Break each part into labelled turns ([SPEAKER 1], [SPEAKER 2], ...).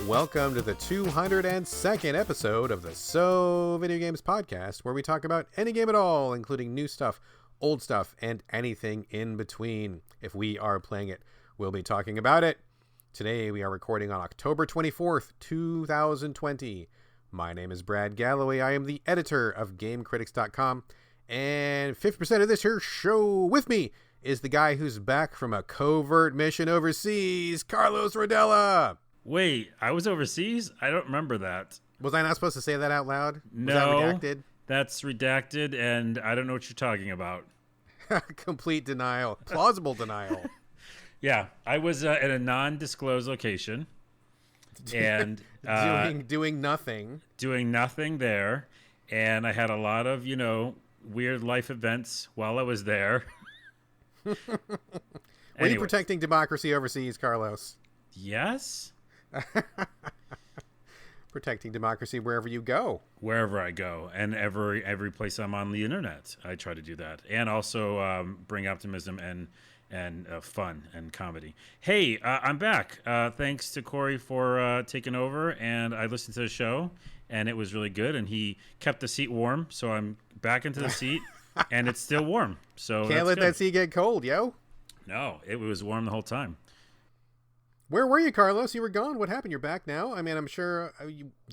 [SPEAKER 1] Welcome to the 202nd episode of the So Video Games podcast, where we talk about any game at all, including new stuff, old stuff, and anything in between. If we are playing it, we'll be talking about it. Today we are recording on October 24th, 2020. My name is Brad Gallaway. I am the editor of GameCritics.com, and 50% of this here show with me is the guy who's back from a covert mission overseas, Carlos Rodella.
[SPEAKER 2] Wait, I was overseas? I don't remember that.
[SPEAKER 1] Was I not supposed to say that out loud?
[SPEAKER 2] No,
[SPEAKER 1] was that redacted?
[SPEAKER 2] That's redacted, and I don't know what you're talking about.
[SPEAKER 1] Complete denial. Plausible denial.
[SPEAKER 2] Yeah, I was at a non-disclosed location, and
[SPEAKER 1] doing nothing.
[SPEAKER 2] Doing nothing there, and I had a lot of, weird life events while I was there.
[SPEAKER 1] Were you protecting democracy overseas, Carlos?
[SPEAKER 2] Yes.
[SPEAKER 1] Protecting democracy wherever you go.
[SPEAKER 2] Wherever I go, and every place I'm on the internet, I try to do that, and also bring optimism and fun and comedy. Hey, I'm back. Thanks to Corey for taking over, and I listened to the show, and it was really good, and he kept the seat warm, so I'm back into the seat, and it's still warm. So
[SPEAKER 1] can't let that seat get cold, yo.
[SPEAKER 2] No, it was warm the whole time.
[SPEAKER 1] Where were you, Carlos? You were gone. What happened? You're back now. I mean, I'm sure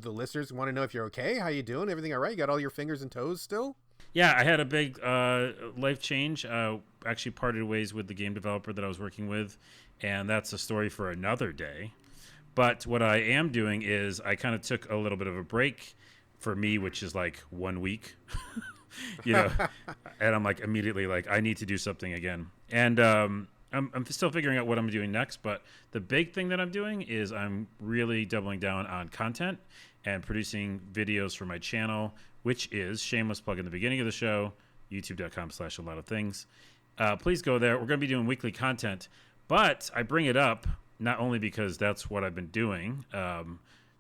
[SPEAKER 1] the listeners want to know if you're okay. How you doing? Everything all right? You got all your fingers and toes still?
[SPEAKER 2] Yeah, I had a big life change. Actually parted ways with the game developer that I was working with, and that's a story for another day. But what I am doing is I kind of took a little bit of a break for me, which is like 1 week, and I'm like immediately like, I need to do something again. And I'm still figuring out what I'm doing next, but the big thing that I'm doing is I'm really doubling down on content and producing videos for my channel, which is shameless plug in the beginning of the show, youtube.com/a-lot-of-things. Please go there. We're going to be doing weekly content, but I bring it up not only because that's what I've been doing,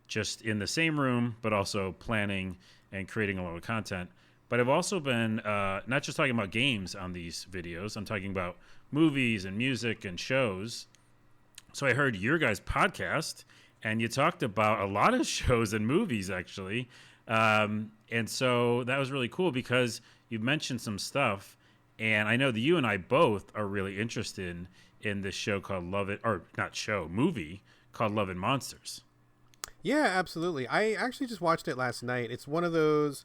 [SPEAKER 2] just in the same room, but also planning and creating a lot of content. But I've also been not just talking about games on these videos. I'm talking about movies and music and shows. So I heard your guys' podcast, and you talked about a lot of shows and movies, actually. And so that was really cool because you mentioned some stuff, and I know that you and I both are really interested in this show called movie called Love and Monsters.
[SPEAKER 1] Yeah, absolutely. I actually just watched it last night. It's one of those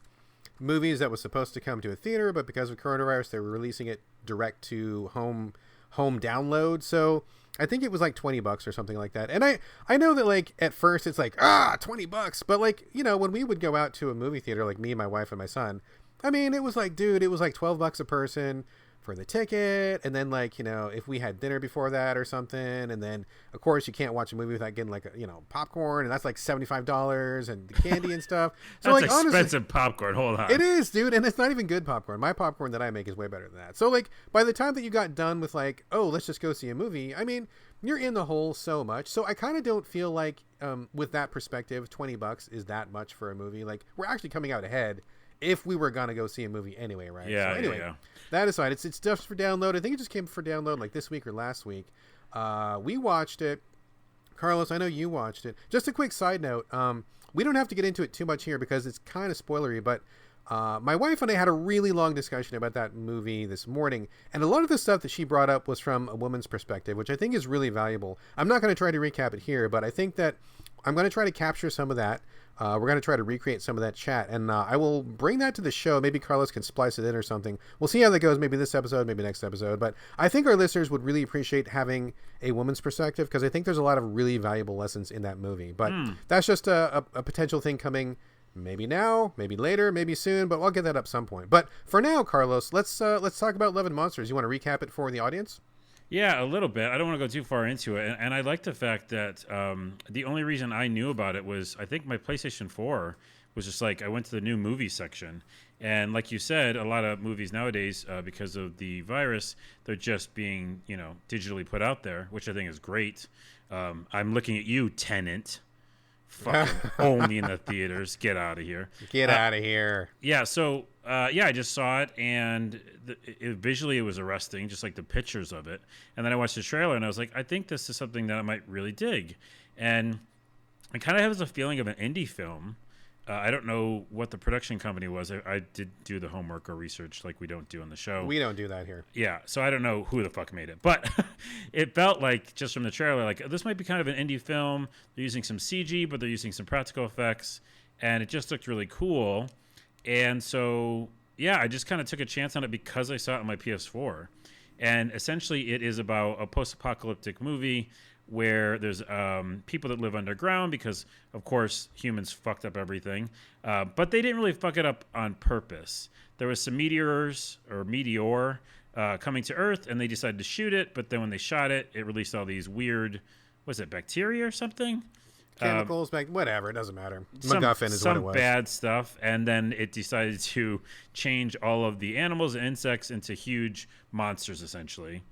[SPEAKER 1] movies that was supposed to come to a theater, but because of coronavirus, they were releasing it direct to home download. So I think it was like $20 or something like that. And I know that like at first it's like, $20, but like, when we would go out to a movie theater, like me, my wife and my son, I mean, it was like, dude, it was like $12 a person for the ticket, and then like, if we had dinner before that or something, and then of course you can't watch a movie without getting like popcorn, and that's like $75 and the candy and stuff. So
[SPEAKER 2] that's
[SPEAKER 1] like
[SPEAKER 2] expensive,
[SPEAKER 1] honestly,
[SPEAKER 2] popcorn. Hold on,
[SPEAKER 1] it is, dude, and it's not even good popcorn. My popcorn that I make is way better than that. So like by the time that you got done with like, oh, let's just go see a movie, I mean, you're in the hole so much. So I kind of don't feel like with that perspective, $20 is that much for a movie. Like we're actually coming out ahead if we were gonna go see a movie anyway, right?
[SPEAKER 2] Yeah.
[SPEAKER 1] So anyway,
[SPEAKER 2] yeah.
[SPEAKER 1] That aside, it's just for download. I think it just came for download like this week or last week. We watched it. Carlos, I know you watched it. Just a quick side note. We don't have to get into it too much here because it's kind of spoilery, but my wife and I had a really long discussion about that movie this morning, and a lot of the stuff that she brought up was from a woman's perspective, which I think is really valuable. I'm not going to try to recap it here, but I think that I'm going to try to capture some of that. We're going to try to recreate some of that chat, and I will bring that to the show. Maybe Carlos can splice it in or something. We'll see how that goes, maybe this episode, maybe next episode. But I think our listeners would really appreciate having a woman's perspective, because I think there's a lot of really valuable lessons in that movie. But that's just a potential thing coming maybe now, maybe later, maybe soon, but I'll get that up some point. But for now, Carlos, let's talk about Love and Monsters. You want to recap it for the audience?
[SPEAKER 2] Yeah, a little bit. I don't want to go too far into it. And I like the fact that the only reason I knew about it was I think my PlayStation 4 was just like I went to the new movie section. And like you said, a lot of movies nowadays, because of the virus, they're just being, digitally put out there, which I think is great. I'm looking at you, Tenant. Fucking only in the theaters. Get out of here.
[SPEAKER 1] Get out of here.
[SPEAKER 2] Yeah, so I just saw it, and visually it was arresting, just like the pictures of it. And then I watched the trailer, and I was like, I think this is something that I might really dig. And it kind of has a feeling of an indie film. I don't know what the production company was. I did do the homework or research like we don't do on the show.
[SPEAKER 1] We don't do that here.
[SPEAKER 2] Yeah, so I don't know who the fuck made it. But it felt like, just from the trailer, like this might be kind of an indie film. They're using some CG, but they're using some practical effects. And it just looked really cool. And so, yeah, I just kind of took a chance on it because I saw it on my PS4. And essentially it is about a post-apocalyptic movie where there's people that live underground because, of course, humans fucked up everything. But they didn't really fuck it up on purpose. There was some meteor coming to Earth, and they decided to shoot it. But then when they shot it, it released all these weird, was it bacteria or something?
[SPEAKER 1] Chemicals, whatever, it doesn't matter. MacGuffin is what it was.
[SPEAKER 2] Some bad stuff, and then it decided to change all of the animals and insects into huge monsters, essentially.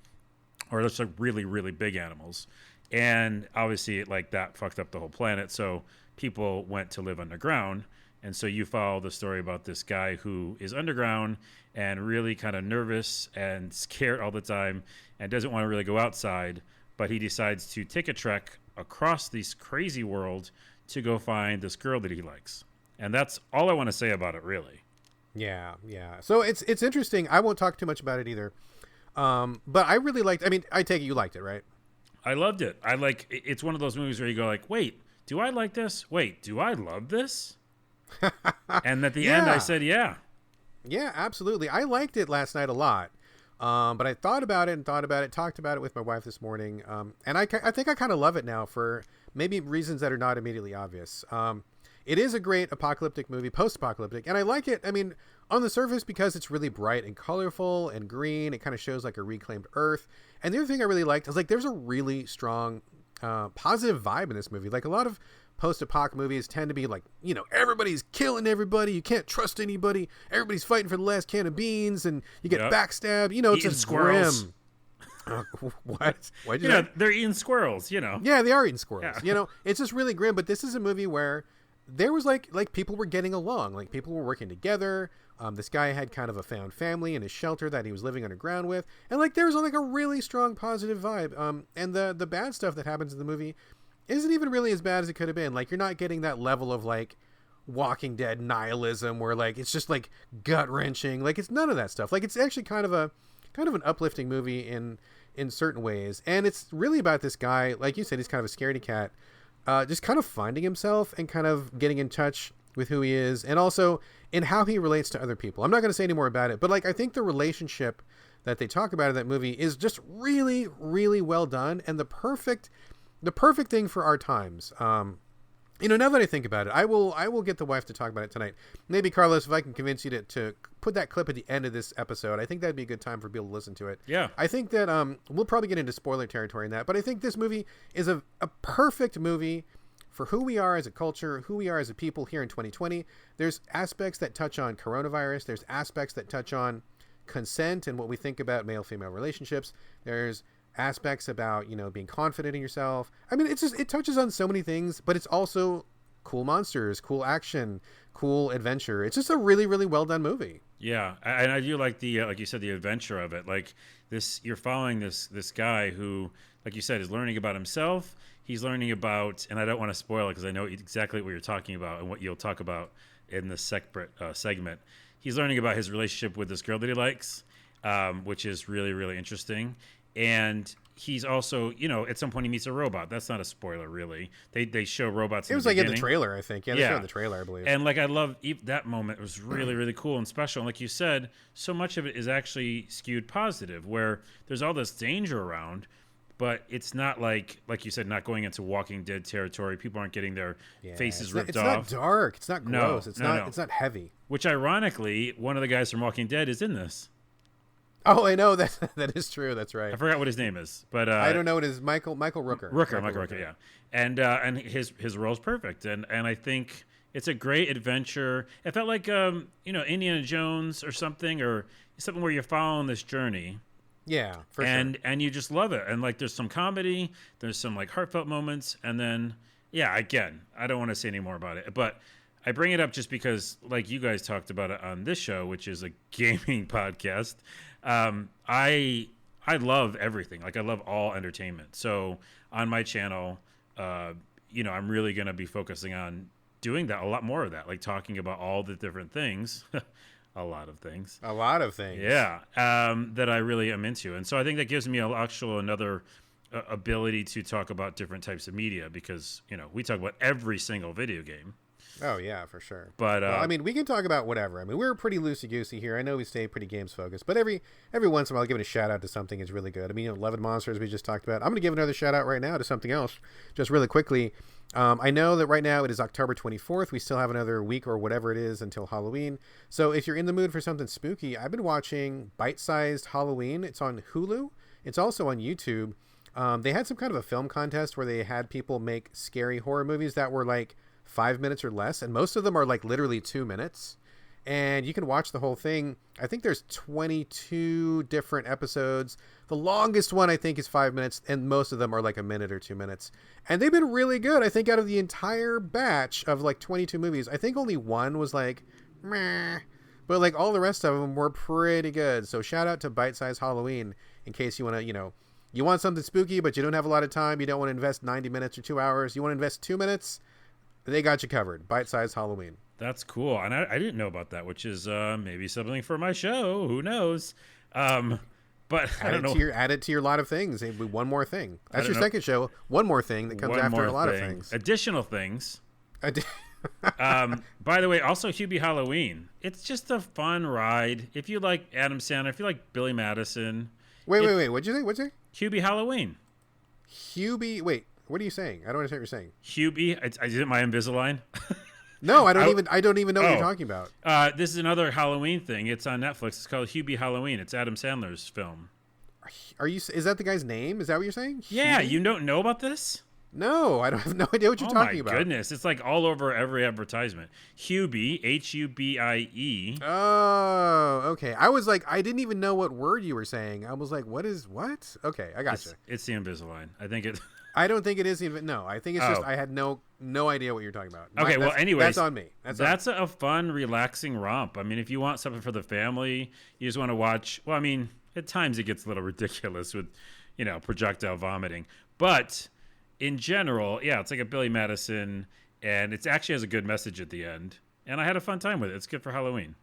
[SPEAKER 2] Or just like really, really big animals. And obviously, like, that fucked up the whole planet. So people went to live underground. And so you follow the story about this guy who is underground and really kind of nervous and scared all the time and doesn't want to really go outside. But he decides to take a trek across this crazy world to go find this girl that he likes. And that's all I want to say about it, really.
[SPEAKER 1] Yeah. So it's interesting. I won't talk too much about it either. But I really liked, I mean, I take it you liked it, right?
[SPEAKER 2] I loved it. It's one of those movies where you go like, wait, do I like this? Wait, do I love this? And at the end I said, yeah.
[SPEAKER 1] Yeah, absolutely. I liked it last night a lot. But I thought about it, talked about it with my wife this morning. And I think I kind of love it now for maybe reasons that are not immediately obvious. It is a great apocalyptic movie, post-apocalyptic, and I like it. I mean, on the surface, because it's really bright and colorful and green, it kind of shows like a reclaimed Earth. And the other thing I really liked is like there's a really strong positive vibe in this movie. Like a lot of post-apoc movies tend to be like, you know, everybody's killing everybody, you can't trust anybody, everybody's fighting for the last can of beans, and you get backstabbed. You know, it's just grim. What? Why'd you say?
[SPEAKER 2] They're eating squirrels, you know.
[SPEAKER 1] Yeah, they are eating squirrels. Yeah. You know, it's just really grim. But this is a movie where there was like people were getting along, like people were working together. This guy had kind of a found family in his shelter that he was living underground with, and like there was like a really strong positive vibe. And the bad stuff that happens in the movie isn't even really as bad as it could have been. Like you're not getting that level of like Walking Dead nihilism where like it's just like gut wrenching. Like it's none of that stuff. Like it's actually kind of an uplifting movie in certain ways, and it's really about this guy, like you said, he's kind of a scaredy cat. Just kind of finding himself and kind of getting in touch with who he is, and also in how he relates to other people. I'm not going to say any more about it, but like I think the relationship that they talk about in that movie is just really, really well done, and the perfect thing for our times. You know, now that I think about it, I will get the wife to talk about it tonight. Maybe, Carlos, if I can convince you to put that clip at the end of this episode, I think that'd be a good time for people to listen to it.
[SPEAKER 2] Yeah.
[SPEAKER 1] I think that we'll probably get into spoiler territory in that, but I think this movie is a perfect movie for who we are as a culture, who we are as a people here in 2020. There's aspects that touch on coronavirus. There's aspects that touch on consent and what we think about male-female relationships. There's aspects about, you know, being confident in yourself. I mean, it touches on so many things, but it's also cool monsters, cool action, cool adventure. It's just a really, really well done movie.
[SPEAKER 2] Yeah, and I do like the like you said, the adventure of it. Like this, you're following this guy who, like you said, is learning about himself. He's learning about, and I don't want to spoil it because I know exactly what you're talking about and what you'll talk about in this separate segment. He's learning about his relationship with this girl that he likes, which is really, really interesting. And he's also, you know, at some point he meets a robot. That's not a spoiler, really. They show robots. It was like in
[SPEAKER 1] the trailer, I think. Yeah, they showed the trailer, I believe.
[SPEAKER 2] And like I love that moment. It was really, really cool and special. And like you said, so much of it is actually skewed positive, where there's all this danger around, but it's not like you said, not going into Walking Dead territory. People aren't getting their faces ripped off.
[SPEAKER 1] It's not dark. It's not gross. It's not heavy.
[SPEAKER 2] Which ironically, one of the guys from Walking Dead is in this.
[SPEAKER 1] Oh, I know that is true. That's right.
[SPEAKER 2] I forgot what his name is, but
[SPEAKER 1] I don't know what it is. Michael Rooker.
[SPEAKER 2] Michael Rooker, yeah. And his role's perfect, and I think it's a great adventure. It felt like Indiana Jones or something where you're following this journey.
[SPEAKER 1] Yeah, for
[SPEAKER 2] sure. And you just love it. And like there's some comedy, there's some like heartfelt moments, and then again, I don't want to say any more about it, but I bring it up just because like you guys talked about it on this show, which is a gaming podcast. I love everything. Like I love all entertainment. So on my channel, I'm really going to be focusing on doing that, a lot more of that, like talking about all the different things, a lot of things.
[SPEAKER 1] Yeah.
[SPEAKER 2] That I really am into. And so I think that gives me another ability to talk about different types of media because, we talk about every single video game.
[SPEAKER 1] Oh, yeah, for sure.
[SPEAKER 2] But
[SPEAKER 1] well, we can talk about whatever. We're pretty loosey-goosey here. I know we stay pretty games-focused, but every once in a while, giving a shout-out to something is really good. Love and Monsters we just talked about. I'm going to give another shout-out right now to something else, just really quickly. I know that right now it is October 24th. We still have another week or whatever it is until Halloween. So if you're in the mood for something spooky, I've been watching Bite-Sized Halloween. It's on Hulu. It's also on YouTube. They had some kind of a film contest where they had people make scary horror movies that were like 5 minutes or less, and most of them are like literally 2 minutes, and you can watch the whole thing. I think there's 22 different episodes. The longest one I think is 5 minutes, and most of them are like a minute or 2 minutes, and they've been really good. I think out of the entire batch of like 22 movies, I think only one was like meh, but like all the rest of them were pretty good. So shout out to Bite Size Halloween in case you want to, you want something spooky but you don't have a lot of time, you don't want to invest 90 minutes or 2 hours, you want to invest 2 minutes, they got you covered. Bite-sized Halloween.
[SPEAKER 2] That's cool. And I didn't know about that, which is maybe something for my show. Who knows? But I don't know.
[SPEAKER 1] Add it to your lot of things. One more thing. That's your second show. One more thing that comes after a lot of things.
[SPEAKER 2] Additional things. By the way, also Hubie Halloween. It's just a fun ride. If you like Adam Sandler, if you like Billy Madison.
[SPEAKER 1] Wait. What'd you say?
[SPEAKER 2] Hubie Halloween.
[SPEAKER 1] Wait. What are you saying? I don't understand what you're saying.
[SPEAKER 2] Hubie, I did my Invisalign.
[SPEAKER 1] No, I don't even know what you're talking about.
[SPEAKER 2] This is another Halloween thing. It's on Netflix. It's called Hubie Halloween. It's Adam Sandler's film.
[SPEAKER 1] Is that the guy's name? Is that what you're saying?
[SPEAKER 2] Yeah,
[SPEAKER 1] Hubie?
[SPEAKER 2] You don't know about this?
[SPEAKER 1] No, I don't have no idea what you're talking about.
[SPEAKER 2] Oh my goodness, it's like all over every advertisement. Hubie, Hubie.
[SPEAKER 1] Oh, okay. I was like, I didn't even know what word you were saying. I was like, what? Okay, I got you.
[SPEAKER 2] It's the Invisalign. I think it.
[SPEAKER 1] I don't think it is even. No, I think it's just I had no idea what you're talking about.
[SPEAKER 2] Okay, well, anyways,
[SPEAKER 1] that's on me.
[SPEAKER 2] That's a fun, relaxing romp. If you want something for the family, you just want to watch. Well, at times it gets a little ridiculous with, projectile vomiting, but in general, yeah, it's like a Billy Madison, and it actually has a good message at the end. And I had a fun time with it. It's good for Halloween.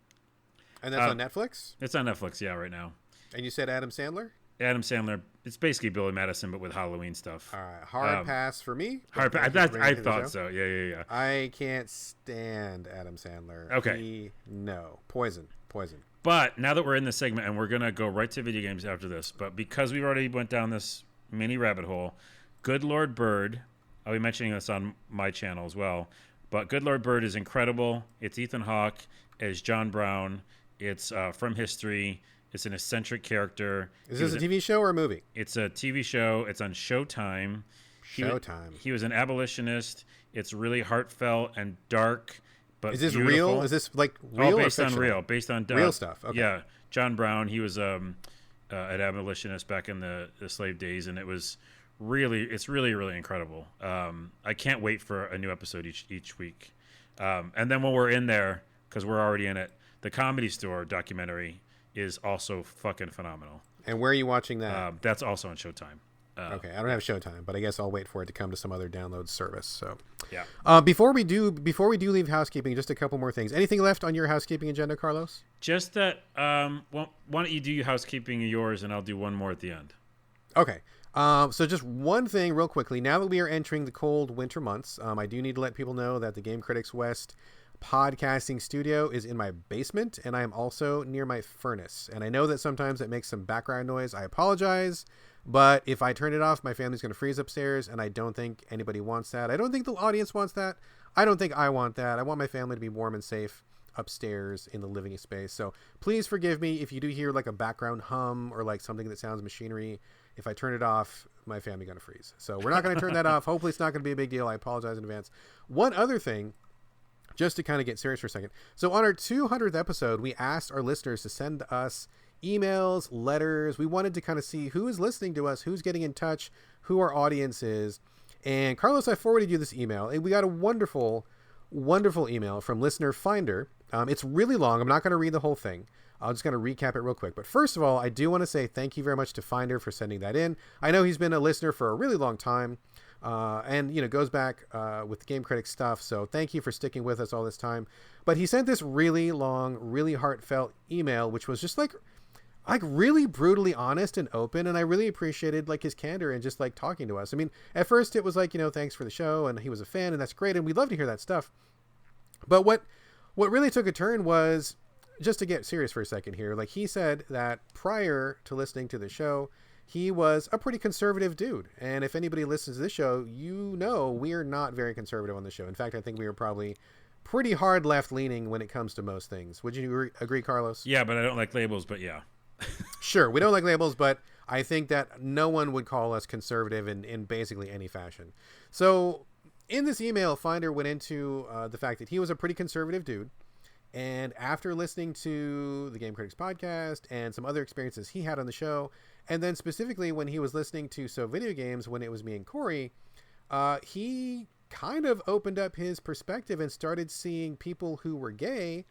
[SPEAKER 1] And that's on Netflix?
[SPEAKER 2] It's on Netflix, yeah, right now.
[SPEAKER 1] And you said Adam Sandler?
[SPEAKER 2] Adam Sandler. It's basically Billy Madison, but with Halloween stuff.
[SPEAKER 1] All right. Hard pass for me.
[SPEAKER 2] Hard pass. I thought so. Yeah.
[SPEAKER 1] I can't stand Adam Sandler.
[SPEAKER 2] Okay.
[SPEAKER 1] No. Poison.
[SPEAKER 2] But now that we're in this segment, and we're going to go right to video games after this, but because we already went down this mini rabbit hole, Good Lord Bird, I'll be mentioning this on my channel as well, but Good Lord Bird is incredible. It's Ethan Hawke as John Brown. It's from history. It's an eccentric character.
[SPEAKER 1] Is this a TV show or a movie?
[SPEAKER 2] It's a TV show. It's on Showtime. He was an abolitionist. It's really heartfully and dark, but
[SPEAKER 1] is this
[SPEAKER 2] beautiful.
[SPEAKER 1] Real? Is this like real
[SPEAKER 2] based
[SPEAKER 1] or
[SPEAKER 2] on real? Based on
[SPEAKER 1] real stuff. Okay.
[SPEAKER 2] Yeah, John Brown. He was an abolitionist back in the slave days, and it's really really incredible. I can't wait for a new episode each week. And then when we're in there, because we're already in it, the Comedy Store documentary is also fucking phenomenal.
[SPEAKER 1] And where are you watching that?
[SPEAKER 2] That's also on Showtime.
[SPEAKER 1] Okay, I don't have Showtime, but I guess I'll wait for it to come to some other download service. So,
[SPEAKER 2] yeah.
[SPEAKER 1] Before we do leave housekeeping, just a couple more things. Anything left on your housekeeping agenda, Carlos?
[SPEAKER 2] Just that. Why don't you do your housekeeping yours, and I'll do one more at the end.
[SPEAKER 1] Okay. So just one thing real quickly. Now that we are entering the cold winter months, I do need to let people know that the Game Critics West podcasting studio is in my basement, and I am also near my furnace. And I know that sometimes it makes some background noise. I apologize, but if I turn it off, my family's going to freeze upstairs, and I don't think anybody wants that. I don't think the audience wants that. I don't think I want that. I want my family to be warm and safe upstairs in the living space. So please forgive me if you do hear like a background hum or like something that sounds machinery. If I turn it off, my family going to freeze. So we're not going to turn that off. Hopefully it's not going to be a big deal. I apologize in advance. One other thing, just to kind of get serious for a second. So on our 200th episode, we asked our listeners to send us emails, letters. We wanted to kind of see who is listening to us, who's getting in touch, who our audience is. And Carlos, I forwarded you this email, and we got a wonderful email from Listener Finder. It's really long. I'm not going to read the whole thing. I'm just going to recap it real quick. But first of all, I do want to say thank you very much to Finder for sending that in. I know he's been a listener for a really long time, and goes back with the Game Critic stuff. So thank you for sticking with us all this time. But he sent this really long, really heartfelt email, which was just like really brutally honest and open, and I really appreciated like his candor and just like talking to us. I mean, at first it was like, thanks for the show, and he was a fan, and that's great, and we'd love to hear that stuff. But what really took a turn was, just to get serious for a second here, like he said that prior to listening to the show, he was a pretty conservative dude. And if anybody listens to this show, we are not very conservative on the show. In fact, I think we are probably pretty hard left leaning when it comes to most things. Would you agree, Carlos?
[SPEAKER 2] Yeah, but I don't like labels, but yeah.
[SPEAKER 1] Sure, we don't like labels, but I think that no one would call us conservative in basically any fashion. So in this email, Finder went into the fact that he was a pretty conservative dude. And after listening to the Game Critics podcast and some other experiences he had on the show, and then specifically when he was listening to Videogames when it was me and Corey, he kind of opened up his perspective and started seeing people who were gay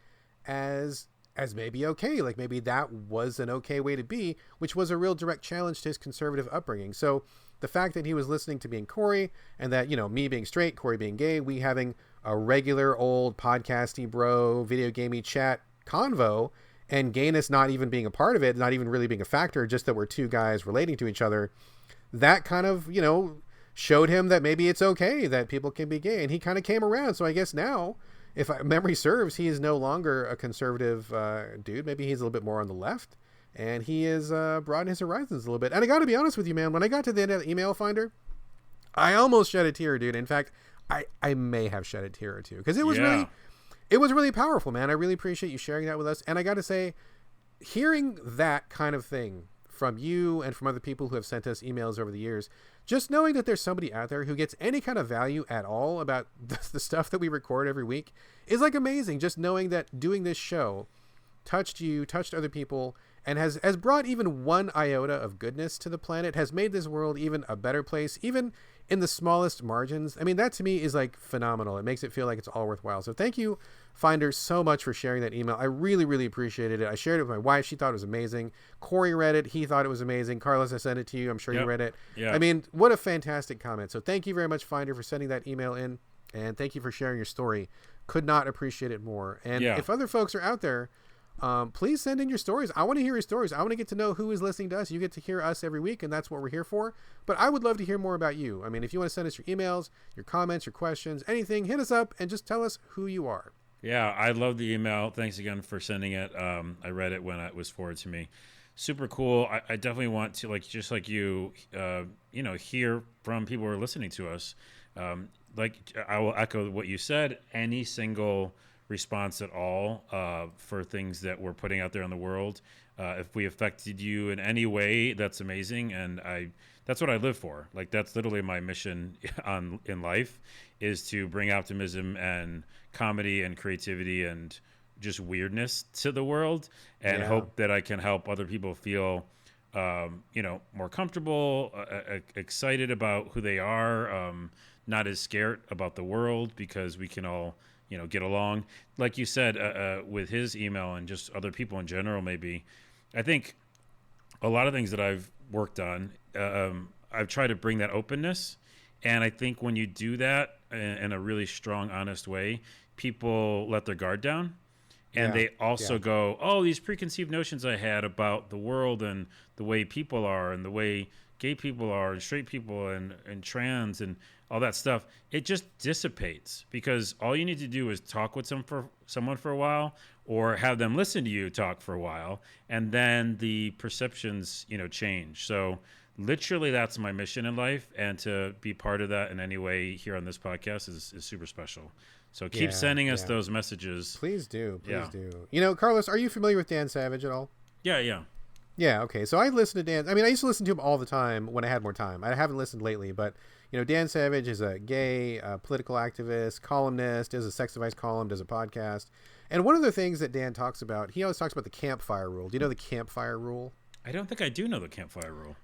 [SPEAKER 1] as maybe okay, like maybe that was an okay way to be, which was a real direct challenge to his conservative upbringing. So the fact that he was listening to me and Corey, and that, me being straight, Corey being gay, we having a regular old podcasty bro, video gamey chat convo, and gayness not even being a part of it, not even really being a factor, just that we're two guys relating to each other, that kind of, showed him that maybe it's okay that people can be gay. And he kind of came around. So I guess now, if memory serves, he is no longer a conservative dude. Maybe he's a little bit more on the left, and he is broadened his horizons a little bit. And I got to be honest with you, man, when I got to the end of the email Finder, I almost shed a tear, dude. In fact, I may have shed a tear or two, because it was really powerful, man. I really appreciate you sharing that with us. And I got to say, hearing that kind of thing from you and from other people who have sent us emails over the years, just knowing that there's somebody out there who gets any kind of value at all about the stuff that we record every week is like amazing. Just knowing that doing this show touched you, touched other people, and has brought even one iota of goodness to the planet, has made this world even a better place, even in the smallest margins. I mean, that to me is like phenomenal. It makes it feel like it's all worthwhile. So thank you, Finder, so much for sharing that email. I really, really appreciated it. I shared it with my wife. She thought it was amazing. Corey read it. He thought it was amazing. Carlos, I sent it to you. I'm sure you read it.
[SPEAKER 2] Yeah.
[SPEAKER 1] I mean, what a fantastic comment. So thank you very much, Finder, for sending that email in. And thank you for sharing your story. Could not appreciate it more. And if other folks are out there, please send in your stories. I want to hear your stories. I want to get to know who is listening to us. You get to hear us every week, and that's what we're here for. But I would love to hear more about you. I mean, if you want to send us your emails, your comments, your questions, anything, hit us up and just tell us who you are.
[SPEAKER 2] Yeah, I love the email. Thanks again for sending it. I read it when it was forwarded to me. Super cool. I definitely want to, just like you, hear from people who are listening to us. I will echo what you said. Any single response at all for things that we're putting out there in the world. If we affected you in any way, that's amazing. And that's what I live for. Like, that's literally my mission in life, is to bring optimism and comedy and creativity and just weirdness to the world, and hope that I can help other people feel, more comfortable, excited about who they are, not as scared about the world, because we can all, get along. Like you said, with his email and just other people in general, maybe, I think a lot of things that I've worked on, I've tried to bring that openness. And I think when you do that in a really strong, honest way, people let their guard down. And they also go, oh, these preconceived notions I had about the world and the way people are and the way gay people are and straight people and trans and all that stuff, it just dissipates, because all you need to do is talk with someone for a while, or have them listen to you talk for a while, and then the perceptions, change. So literally that's my mission in life, and to be part of that in any way here on this podcast is super special. So keep sending us those messages.
[SPEAKER 1] Please do. Please do. Carlos, are you familiar with Dan Savage at all?
[SPEAKER 2] Yeah.
[SPEAKER 1] Yeah, okay. So I listen to Dan. I mean, I used to listen to him all the time when I had more time. I haven't listened lately, but, Dan Savage is a gay political activist, columnist, does a sex advice column, does a podcast. And one of the things that Dan talks about, he always talks about the campfire rule. Do you know the campfire rule?
[SPEAKER 2] I don't think I do know the campfire rule.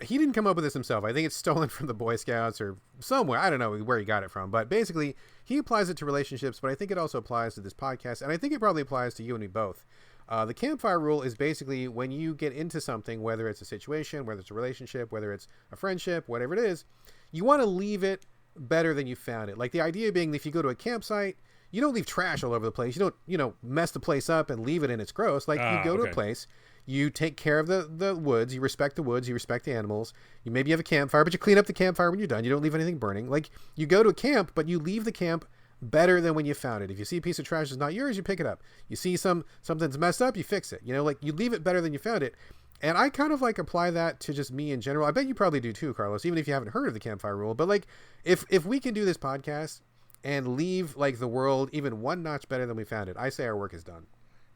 [SPEAKER 1] He didn't come up with this himself. I think it's stolen from the Boy Scouts or somewhere. I don't know where he got it from, but basically he applies it to relationships, but I think it also applies to this podcast. And I think it probably applies to you and me both. The campfire rule is basically when you get into something, whether it's a situation, whether it's a relationship, whether it's a friendship, whatever it is, you want to leave it better than you found it. Like the idea being, if you go to a campsite, you don't leave trash all over the place. You don't, mess the place up and leave it and it's gross. Like you go to a place, you take care of the woods, you respect the woods, you respect the animals. You maybe have a campfire, but you clean up the campfire when you're done. You don't leave anything burning. Like you go to a camp, but you leave the camp better than when you found it. If you see a piece of trash that's not yours, you pick it up. You see something's messed up, you fix it. Like you leave it better than you found it. And I kind of like apply that to just me in general. I bet you probably do too, Carlos, even if you haven't heard of the campfire rule. But like if we can do this podcast and leave like the world even one notch better than we found it, I say our work is done.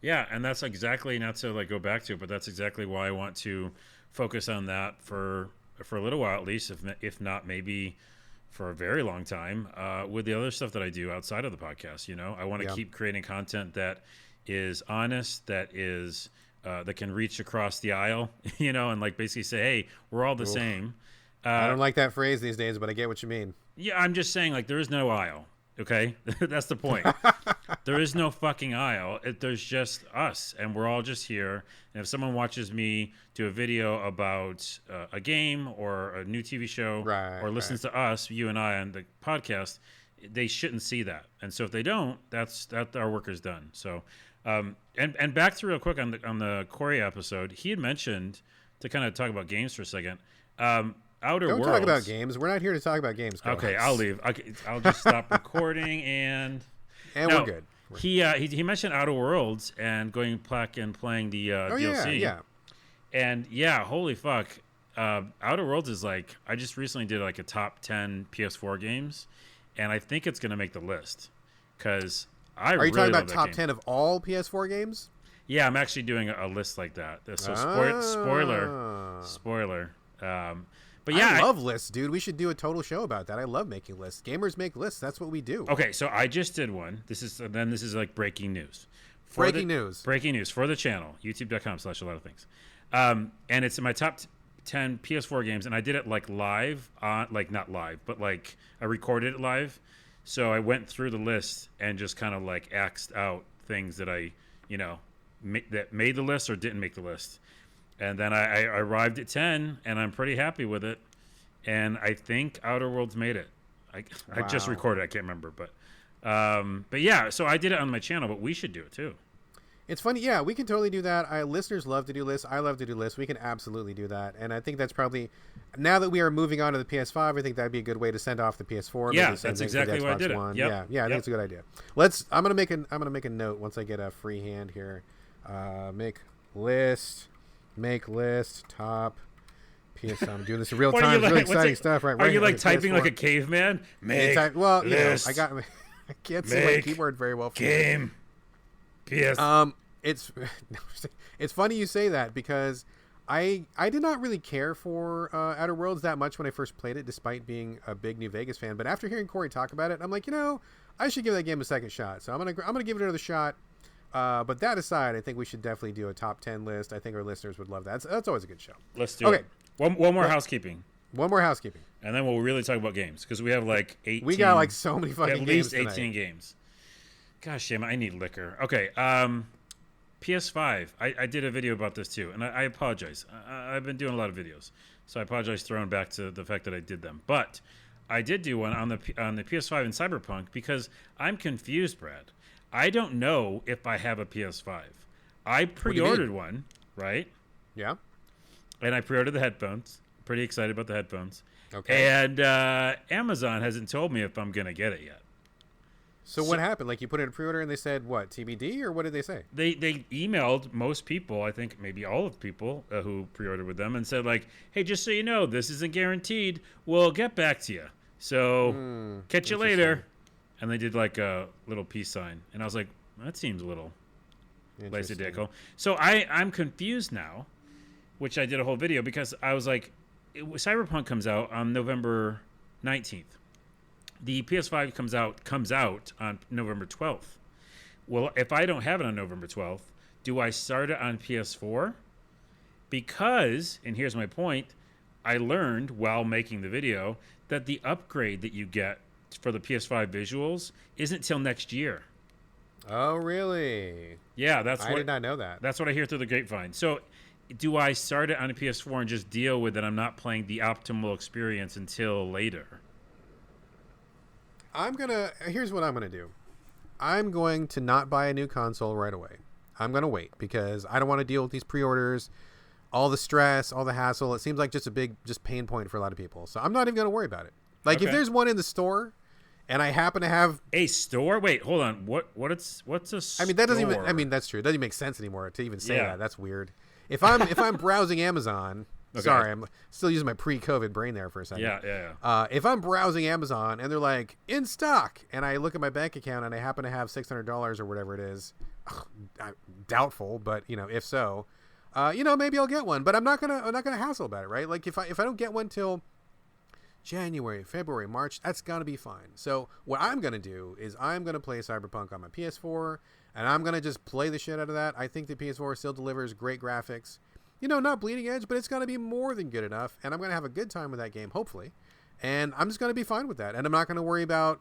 [SPEAKER 2] Yeah, and that's exactly, not to like go back to it, but that's exactly why I want to focus on that for a little while at least, if not maybe for a very long time, with the other stuff that I do outside of the podcast. I want to keep creating content that is honest, that is that can reach across the aisle, and like basically say, hey, we're all the same.
[SPEAKER 1] I don't like that phrase these days, but I get what you mean.
[SPEAKER 2] Yeah, I'm just saying, like, there is no aisle. Okay, that's the point. There is no fucking aisle. There's just us, and we're all just here. And if someone watches me do a video about a game or a new TV show, or listens to us, you and I, on the podcast, they shouldn't see that. And so if they don't, that our work is done. So, and back to real quick on the Corey episode, he had mentioned, to kind of talk about games for a second. Outer
[SPEAKER 1] Don't
[SPEAKER 2] Worlds.
[SPEAKER 1] talk about games. We're not here to talk about games.
[SPEAKER 2] Okay, I'll leave. I'll just stop recording and
[SPEAKER 1] we're good.
[SPEAKER 2] He mentioned Outer Worlds and going back and playing the DLC.
[SPEAKER 1] Yeah.
[SPEAKER 2] And holy fuck, Outer Worlds is like, I just recently did like a top 10 PS4 games, and I think it's gonna make the list because
[SPEAKER 1] Are you talking about top 10 of all PS4 games?
[SPEAKER 2] Yeah, I'm actually doing a list like that. So spoiler. But yeah,
[SPEAKER 1] I love lists, dude. We should do a total show about that. I love making lists. Gamers make lists. That's what we do.
[SPEAKER 2] Okay, so I just did one. This is like breaking news.
[SPEAKER 1] Breaking news
[SPEAKER 2] for the channel, youtube.com/a lot of things. And it's in my top 10 PS4 games, and I did it like live on, like not live, but like I recorded it live. So I went through the list and just kind of like axed out things that I, that made the list or didn't make the list. And then I arrived at 10, and I'm pretty happy with it. And I think Outer Worlds made it. I just recorded. I can't remember, but yeah. So I did it on my channel, but we should do it too.
[SPEAKER 1] It's funny. Yeah, we can totally do that. Listeners love to do lists. I love to do lists. We can absolutely do that. And I think that's probably, now that we are moving on to the PS5, I think that'd be a good way to send off the PS4.
[SPEAKER 2] Yeah, that's exactly why I did it. Yep.
[SPEAKER 1] Yeah, I think it's a good idea. I'm gonna make a note once I get a free hand here. Make list top PS. I'm doing this in real time. It's really exciting stuff, right?
[SPEAKER 2] Are you like typing PS4 like a caveman?
[SPEAKER 1] Well, list. I can't see my keyboard very well.
[SPEAKER 2] Game. PS.
[SPEAKER 1] It's funny you say that because I did not really care for Outer Worlds that much when I first played it, despite being a big New Vegas fan. But after hearing Corey talk about it, I'm like, I should give that game a second shot. So I'm gonna give it another shot. But that aside, I think we should definitely do a top 10 list. I think our listeners would love that. That's always a good show.
[SPEAKER 2] Let's do it. One more housekeeping.
[SPEAKER 1] One more housekeeping.
[SPEAKER 2] And then we'll really talk about games because we have like 18.
[SPEAKER 1] We got like so many fucking games
[SPEAKER 2] at least 18 games. Gosh damn, I need liquor. Okay, PS5. I did a video about this too, and I apologize. I've been doing a lot of videos, so I apologize throwing back to the fact that I did them. But I did do one on the PS5 in Cyberpunk because I'm confused, Brad. I don't know if I have a PS5. I pre-ordered one, right?
[SPEAKER 1] Yeah.
[SPEAKER 2] And I pre-ordered the headphones. Pretty excited about the headphones.
[SPEAKER 1] Okay.
[SPEAKER 2] And Amazon hasn't told me if I'm going to get it yet.
[SPEAKER 1] So what happened? Like you put in a pre-order and they said, what, TBD? Or what did they say?
[SPEAKER 2] They emailed most people, I think maybe all of the people who pre-ordered with them, and said like, hey, just so you know, this isn't guaranteed. We'll get back to you. So catch you later. And they did like a little peace sign. And I was like, that seems a little lackadaisical. So I'm confused now, which I did a whole video because I was like, Cyberpunk comes out on November 19th. The PS5 comes out on November 12th. Well, if I don't have it on November 12th, do I start it on PS4? Because, and here's my point, I learned while making the video that the upgrade that you get for the PS5 visuals isn't till next year.
[SPEAKER 1] Oh, really?
[SPEAKER 2] Yeah,
[SPEAKER 1] I did not know that.
[SPEAKER 2] That's what I hear through the grapevine. So do I start it on a PS4 and just deal with that I'm not playing the optimal experience until later?
[SPEAKER 1] Here's what I'm gonna do. I'm going to not buy a new console right away. I'm gonna wait because I don't want to deal with these pre-orders, all the stress, all the hassle. It seems like just a big pain point for a lot of people. So I'm not even gonna worry about it. Like if there's one in the store, and I happen to have
[SPEAKER 2] a store. Wait, hold on. What's a store?
[SPEAKER 1] I mean that doesn't even. I mean that's true. It doesn't even make sense anymore to even say that. That's weird. If I'm browsing Amazon, sorry, I'm still using my pre-COVID brain there for a second.
[SPEAKER 2] Yeah.
[SPEAKER 1] If I'm browsing Amazon and they're like in stock, and I look at my bank account and I happen to have $600 or whatever it is, doubtful, but if so, maybe I'll get one. But I'm not gonna hassle about it, right? Like if I don't get one till January, February, March, that's gonna be fine. So what I'm gonna do is I'm gonna play Cyberpunk on my PS4, and I'm gonna just play the shit out of that. I think the PS4 still delivers great graphics. Not bleeding edge, but it's gonna be more than good enough, and I'm gonna have a good time with that game, hopefully. And I'm just gonna be fine with that, and I'm not gonna worry about,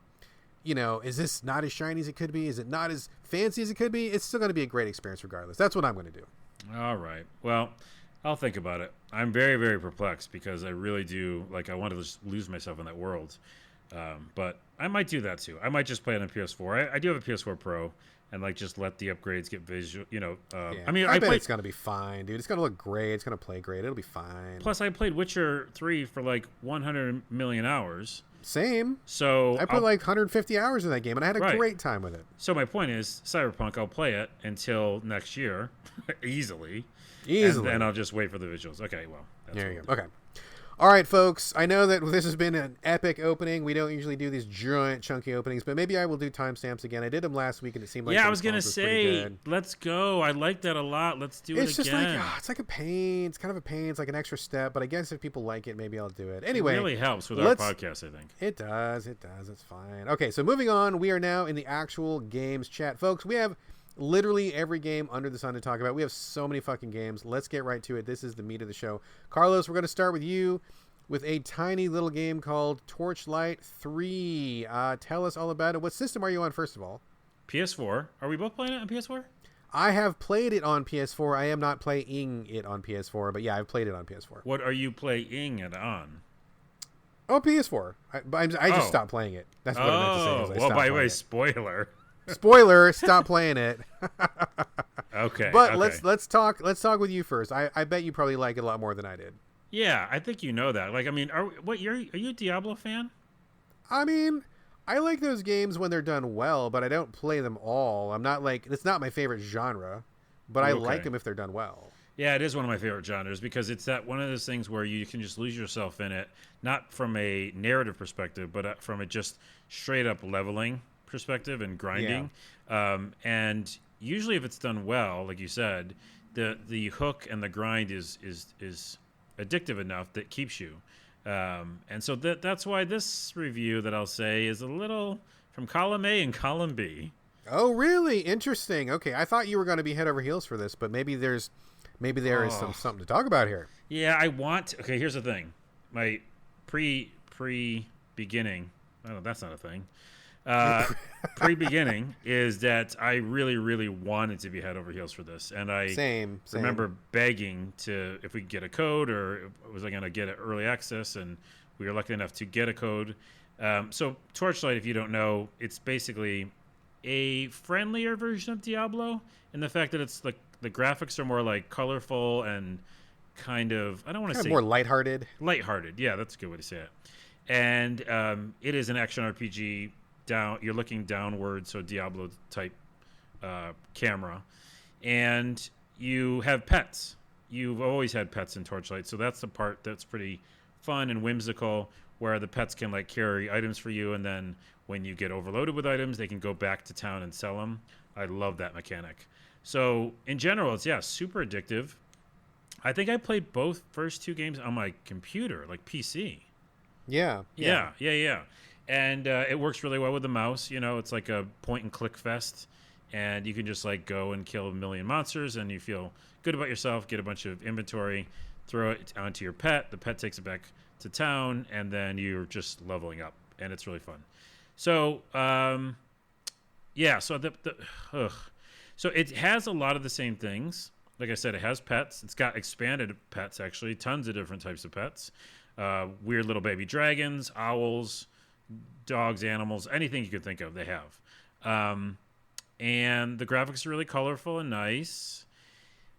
[SPEAKER 1] is this not as shiny as it could be? Is it not as fancy as it could be? It's still gonna be a great experience regardless. That's what I'm gonna do.
[SPEAKER 2] All right. Well, I'll think about it. I'm very, very perplexed because I really do, I want to just lose myself in that world. But I might do that too. I might just play it on PS4. I do have a PS4 Pro, and just let the upgrades get visual. I mean,
[SPEAKER 1] I bet it's gonna be fine, dude. It's gonna look great. It's gonna play great. It'll be fine.
[SPEAKER 2] Plus, I played Witcher 3 for 100 million hours.
[SPEAKER 1] Same.
[SPEAKER 2] So
[SPEAKER 1] I put 150 hours in that game, and I had a great time with it.
[SPEAKER 2] So my point is, Cyberpunk, I'll play it until next year, easily.
[SPEAKER 1] And
[SPEAKER 2] then I'll just wait for the visuals. Okay, well.
[SPEAKER 1] There you go. Okay. All right, folks. I know that this has been an epic opening. We don't usually do these giant, chunky openings, but maybe I will do timestamps again. I did them last week, and it seemed like
[SPEAKER 2] I was going to say, let's go. I like that a lot. Let's do it again.
[SPEAKER 1] It's just it's like a pain. It's kind of a pain. It's like an extra step, but I guess if people like it, maybe I'll do it. Anyway.
[SPEAKER 2] It really helps with our podcast, I think.
[SPEAKER 1] It does. It's fine. Okay, so moving on. We are now in the actual games chat. Folks, we have literally every game under the sun to talk about. We have so many fucking games. Let's get right to it. This is the meat of the show. Carlos, we're going to start with you with a tiny little game called Torchlight 3. Tell us all about it. What system are you on, first of all?
[SPEAKER 2] PS4. Are we both playing it on PS4?
[SPEAKER 1] I have played it on PS4. I am not playing it on PS4, but yeah, I've played it on PS4.
[SPEAKER 2] What are you playing it on?
[SPEAKER 1] Oh, PS4. I just stopped playing it. That's what I meant to say.
[SPEAKER 2] Well, by the way, spoiler.
[SPEAKER 1] Spoiler, stop playing it.
[SPEAKER 2] Okay.
[SPEAKER 1] But let's talk with you first. I bet you probably like it a lot more than I did.
[SPEAKER 2] Yeah, I think you know that. Are you a Diablo fan?
[SPEAKER 1] I mean, I like those games when they're done well, but I don't play them all. I'm not it's not my favorite genre, but I like them if they're done well.
[SPEAKER 2] Yeah, it is one of my favorite genres because it's that one of those things where you can just lose yourself in it, not from a narrative perspective, but from a just straight up leveling perspective and grinding. Yeah. And usually if it's done well, like you said, the hook and the grind is addictive enough that keeps you. And so that's why this review that I'll say is a little from column A and column B.
[SPEAKER 1] Oh, really? Interesting. Okay, I thought you were going to be head over heels for this, but maybe there is something to talk about here.
[SPEAKER 2] Yeah, okay, here's the thing. My pre-beginning, oh, that's not a thing. Pre-beginning is that I really, really wanted to be head over heels for this, and I
[SPEAKER 1] same.
[SPEAKER 2] remember begging if we could get a code, or was I going to get an early access, and we were lucky enough to get a code. So Torchlight, if you don't know, it's basically a friendlier version of Diablo in the fact that it's the graphics are more colorful and kind of, I don't want to say
[SPEAKER 1] more lighthearted.
[SPEAKER 2] Lighthearted, yeah, that's a good way to say it. And it is an action RPG. You're looking downward, so Diablo type camera, and you have pets. You've always had pets in Torchlight, so that's the part that's pretty fun and whimsical, where the pets can carry items for you, and then when you get overloaded with items, they can go back to town and sell them. I love that mechanic. So in general, it's super addictive. I think I played both first two games on my computer, PC.
[SPEAKER 1] Yeah.
[SPEAKER 2] And it works really well with the mouse. It's like a point-and-click fest. And you can just, go and kill a million monsters, and you feel good about yourself, get a bunch of inventory, throw it onto your pet. The pet takes it back to town, and then you're just leveling up. And it's really fun. So, so it has a lot of the same things. Like I said, it has pets. It's got expanded pets, actually. Tons of different types of pets. Weird little baby dragons, owls, dogs, animals, anything you could think of, they have. And the graphics are really colorful and nice.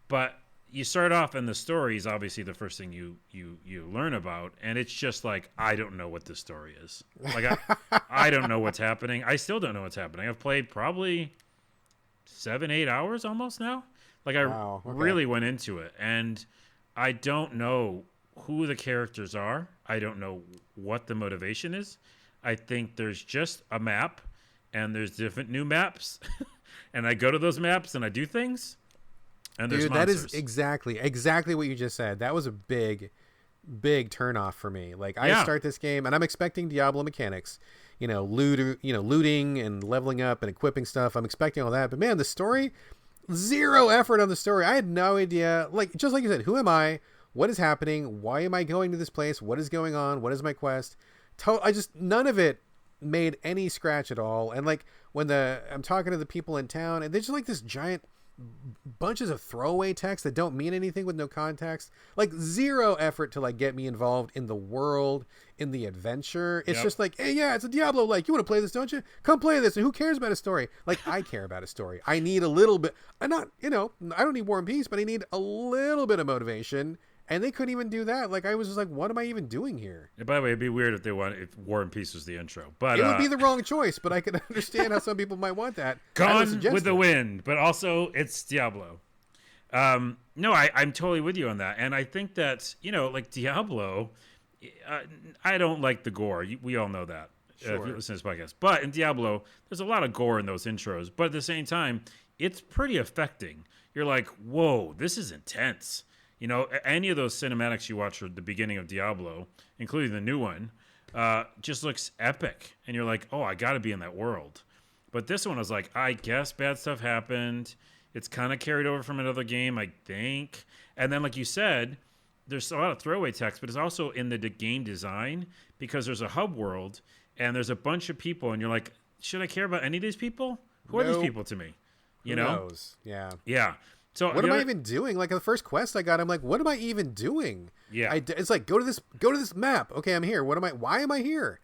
[SPEAKER 2] But you start off, and the story is obviously the first thing you learn about, and it's just like, I don't know what this story is. Like, I don't know what's happening. I still don't know what's happening. I've played probably 7-8 hours almost now. Like, I really went into it, and I don't know who the characters are. I don't know what the motivation is. I think there's just a map, and there's different new maps, and I go to those maps and I do things. And
[SPEAKER 1] dude, that is exactly what you just said. That was a big turnoff for me. Like, I start this game and I'm expecting Diablo mechanics, looting and leveling up and equipping stuff. I'm expecting all that, but man, the story, zero effort on the story. I had no idea. Like, just like you said, who am I? What is happening? Why am I going to this place? What is going on? What is my quest? None of it made any scratch at all. And like when I'm talking to the people in town, and they're just like this giant bunches of throwaway text that don't mean anything with no context. Like, zero effort to like get me involved in the world, in the adventure. It's just like, hey, yeah, it's a Diablo. Like, you want to play this, don't you? Come play this. And who cares about a story? Like, I care about a story. I need a little bit. I don't need War and Peace, but I need a little bit of motivation. And they couldn't even do that. Like, I was just like, what am I even doing here?
[SPEAKER 2] And by the way, it'd be weird if War and Peace was the intro. But
[SPEAKER 1] it would be the wrong choice, but I can understand how some people might want that.
[SPEAKER 2] Gone with the Wind, but also it's Diablo. No, I'm totally with you on that. And I think that, like Diablo, I don't like the gore. We all know that if you listen to this podcast. But in Diablo, there's a lot of gore in those intros. But at the same time, it's pretty affecting. You're like, whoa, this is intense. Any of those cinematics you watch at the beginning of Diablo, including the new one, just looks epic. And you're like, oh, I got to be in that world. But this one was like, I guess bad stuff happened. It's kind of carried over from another game, I think. And then, like you said, there's a lot of throwaway text, but it's also in the game design because there's a hub world and there's a bunch of people. And you're like, should I care about any of these people? Who are these people to me?
[SPEAKER 1] Who knows? Yeah.
[SPEAKER 2] Yeah. So
[SPEAKER 1] what am I even doing? Like, the first quest I got, I'm like, what am I even doing?
[SPEAKER 2] Yeah.
[SPEAKER 1] It's like, go to this map. Okay, I'm here. Why am I here?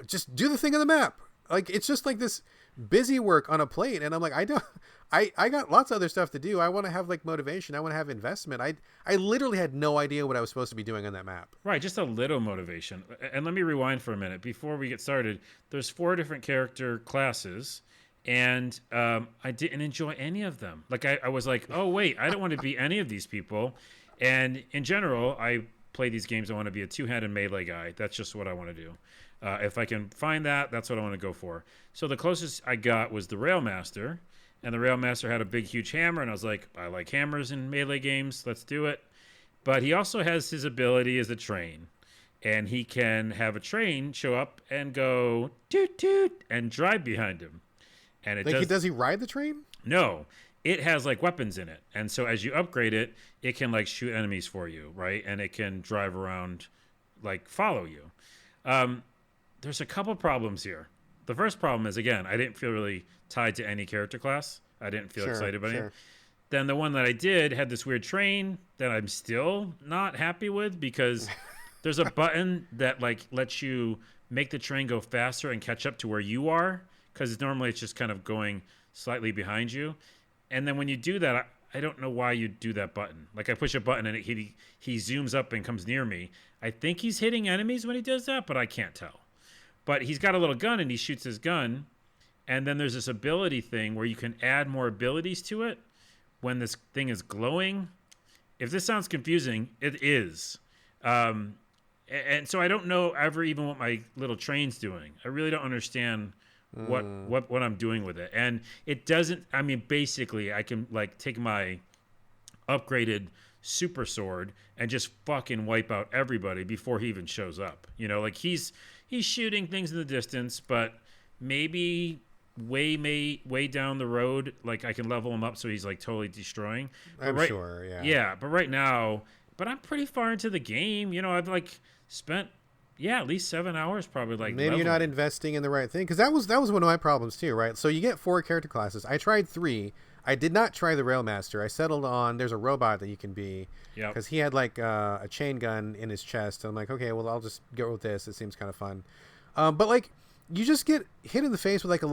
[SPEAKER 1] Just do the thing on the map. Like, it's just like this busy work on a plate. And I'm like, I got lots of other stuff to do. I want to have like motivation. I want to have investment. I literally had no idea what I was supposed to be doing on that map.
[SPEAKER 2] Right. Just a little motivation. And let me rewind for a minute. Before we get started, there's 4 different character classes. And I didn't enjoy any of them. Like, I was like, oh, wait, I don't want to be any of these people. And in general, I play these games, I want to be a two-handed melee guy. That's just what I want to do. If I can find that, that's what I want to go for. So the closest I got was the Railmaster. And the Railmaster had a big, huge hammer. And I was like, I like hammers in melee games. Let's do it. But he also has his ability as a train. And he can have a train show up and go toot toot and drive behind him. And
[SPEAKER 1] does he ride the train?
[SPEAKER 2] No, it has like weapons in it. And so as you upgrade it, it can like shoot enemies for you, right? And it can drive around, like follow you. There's a couple problems here. The first problem is, again, I didn't feel really tied to any character class. I didn't feel excited about it. Then the one that I did had this weird train that I'm still not happy with because there's a button that like lets you make the train go faster and catch up to where you are. Because normally it's just kind of going slightly behind you. And then when you do that, I don't know why you do that button. Like, I push a button and he zooms up and comes near me. I think he's hitting enemies when he does that, but I can't tell. But he's got a little gun and he shoots his gun. And then there's this ability thing where you can add more abilities to it when this thing is glowing. If this sounds confusing, it is. And so I don't know ever even what my little train's doing. I really don't understand what I'm doing with it. And it doesn't, I mean, basically I can like take my upgraded super sword and just fucking wipe out everybody before he even shows up. Like he's shooting things in the distance, but maybe way down the road, like I can level him up so he's like totally destroying.
[SPEAKER 1] I'm sure, yeah.
[SPEAKER 2] Yeah, but right now, I'm pretty far into the game. I've like spent at least 7 hours probably. Like
[SPEAKER 1] maybe you're not investing in the right thing, because that was one of my problems too, right? So you get 4 character classes. I tried 3. I did not try the Railmaster. I settled on there's a robot that you can be.
[SPEAKER 2] Yeah.
[SPEAKER 1] Because he had like a chain gun in his chest. I'm like, okay, well, I'll just go with this. It seems kind of fun. But like, you just get hit in the face with like a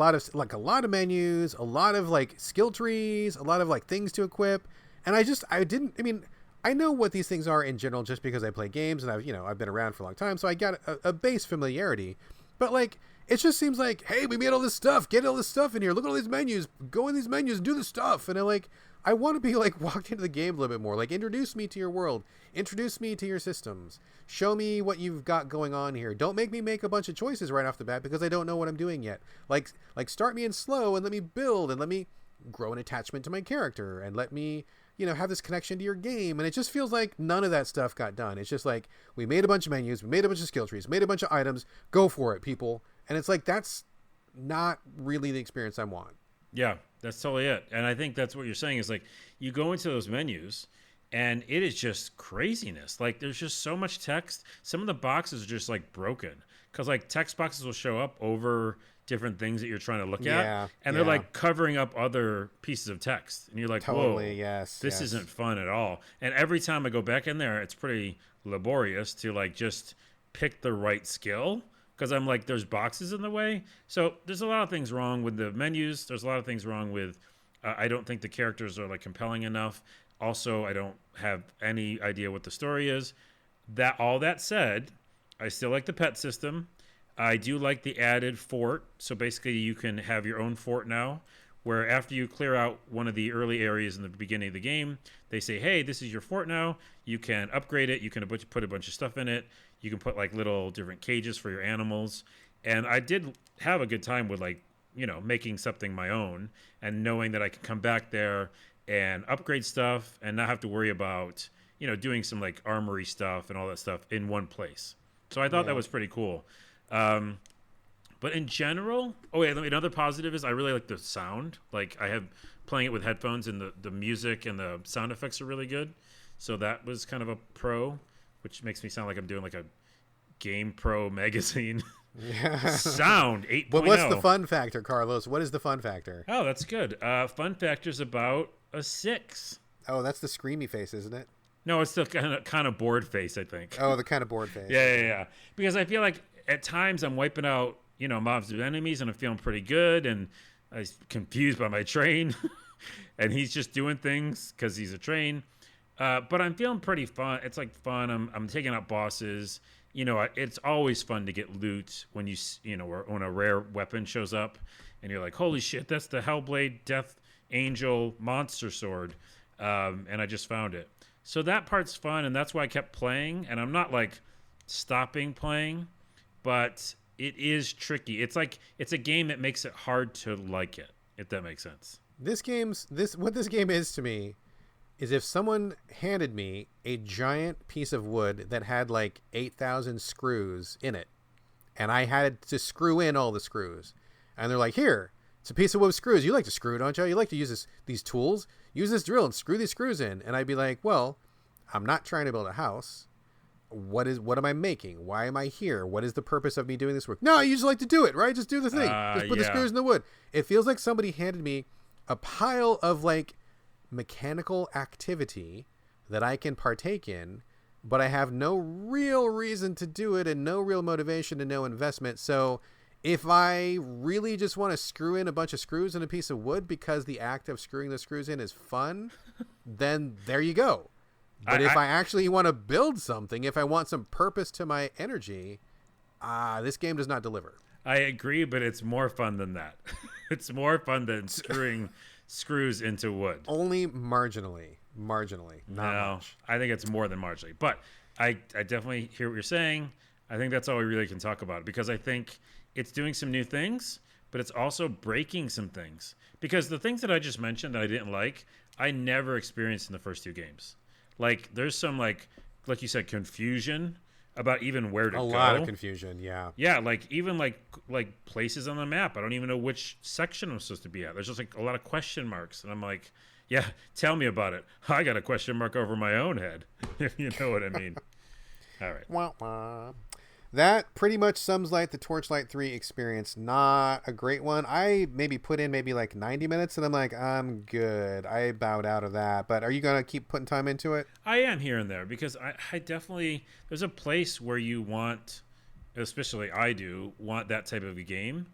[SPEAKER 1] lot of menus, a lot of like skill trees, a lot of like things to equip. And I know what these things are in general just because I play games and I've been around for a long time. So I got a base familiarity. But like, it just seems like, hey, we made all this stuff. Get all this stuff in here. Look at all these menus. Go in these menus and do the stuff. And I want to be like walked into the game a little bit more. Like, introduce me to your world. Introduce me to your systems. Show me what you've got going on here. Don't make me make a bunch of choices right off the bat because I don't know what I'm doing yet. Like start me in slow and let me build and let me grow an attachment to my character and let me, have this connection to your game. And it just feels like none of that stuff got done. It's just like, we made a bunch of menus, we made a bunch of skill trees, made a bunch of items. Go for it, people. And it's like, that's not really the experience I want.
[SPEAKER 2] Yeah, that's totally it. And I think that's what you're saying is like, you go into those menus and it is just craziness. Like, there's just so much text. Some of the boxes are just like broken because like text boxes will show up over different things that you're trying to look at. And they're like covering up other pieces of text. And you're like,
[SPEAKER 1] totally,
[SPEAKER 2] whoa,
[SPEAKER 1] yes,
[SPEAKER 2] this isn't fun at all. And every time I go back in there, it's pretty laborious to like just pick the right skill. Because I'm like, there's boxes in the way. So there's a lot of things wrong with the menus. There's a lot of things wrong with, I don't think the characters are like compelling enough. Also, I don't have any idea what the story is. All that said, I still like the pet system. I do like the added fort. So basically you can have your own fort now, where after you clear out one of the early areas in the beginning of the game, they say, hey, this is your fort now. You can upgrade it. You can put a bunch of stuff in it. You can put like little different cages for your animals. And I did have a good time with like, making something my own and knowing that I can come back there and upgrade stuff and not have to worry about, doing some like armory stuff and all that stuff in one place. So I thought that was pretty cool. But in general, another positive is I really like the sound. Like I have playing it with headphones and the music and the sound effects are really good. So that was kind of a pro, which makes me sound like I'm doing like a Game Pro magazine. Sound 8.0.
[SPEAKER 1] But what's the fun factor, Carlos? What is the fun factor?
[SPEAKER 2] Oh, that's good. Fun factor's about a 6.
[SPEAKER 1] Oh, that's the screamy face, isn't it?
[SPEAKER 2] No, it's the kind of bored face, I think.
[SPEAKER 1] Oh, the kind of bored face.
[SPEAKER 2] Yeah. Because I feel like at times I'm wiping out, mobs of enemies and I'm feeling pretty good and I'm confused by my train and he's just doing things because he's a train. But I'm feeling pretty fun. It's like fun. I'm taking out bosses. It's always fun to get loot when when a rare weapon shows up and you're like, holy shit, that's the Hellblade Death Angel monster sword. And I just found it. So that part's fun. And that's why I kept playing. And I'm not like stopping playing, but it is tricky. It's like, it's a game that makes it hard to like it, if that makes sense.
[SPEAKER 1] What this game is to me is if someone handed me a giant piece of wood that had like 8,000 screws in it, and I had to screw in all the screws, and they're like, here, it's a piece of wood with screws. You like to screw, don't you? You like to use these tools? Use this drill and screw these screws in. And I'd be like, well, I'm not trying to build a house. What am I making? Why am I here? What is the purpose of me doing this work? No, you just like to do it, right? Just do the thing. Just put the screws in the wood. It feels like somebody handed me a pile of like mechanical activity that I can partake in, but I have no real reason to do it and no real motivation and no investment. So if I really just want to screw in a bunch of screws in a piece of wood because the act of screwing the screws in is fun, then there you go. But if I actually want to build something, if I want some purpose to my energy, this game does not deliver.
[SPEAKER 2] I agree, but it's more fun than that. It's more fun than screwing screws into wood.
[SPEAKER 1] Only marginally. Not much.
[SPEAKER 2] I think it's more than marginally. But I definitely hear what you're saying. I think that's all we really can talk about because I think it's doing some new things, but it's also breaking some things. Because the things that I just mentioned that I didn't like, I never experienced in the first 2 games. Like, there's some, like you said, confusion about even where to go.
[SPEAKER 1] A lot of confusion, yeah.
[SPEAKER 2] Yeah, like, even, like places on the map. I don't even know which section I'm supposed to be at. There's just, like, a lot of question marks. And I'm like, yeah, tell me about it. I got a question mark over my own head, if you know what I mean. All right.
[SPEAKER 1] Wah, wah. That pretty much sums like the Torchlight 3 experience. Not a great one. I maybe put in maybe like 90 minutes and I'm like, I'm good. I bowed out of that. But are you going to keep putting time into it?
[SPEAKER 2] I am here and there because I definitely, there's a place where you want, especially I do, want that type of a game.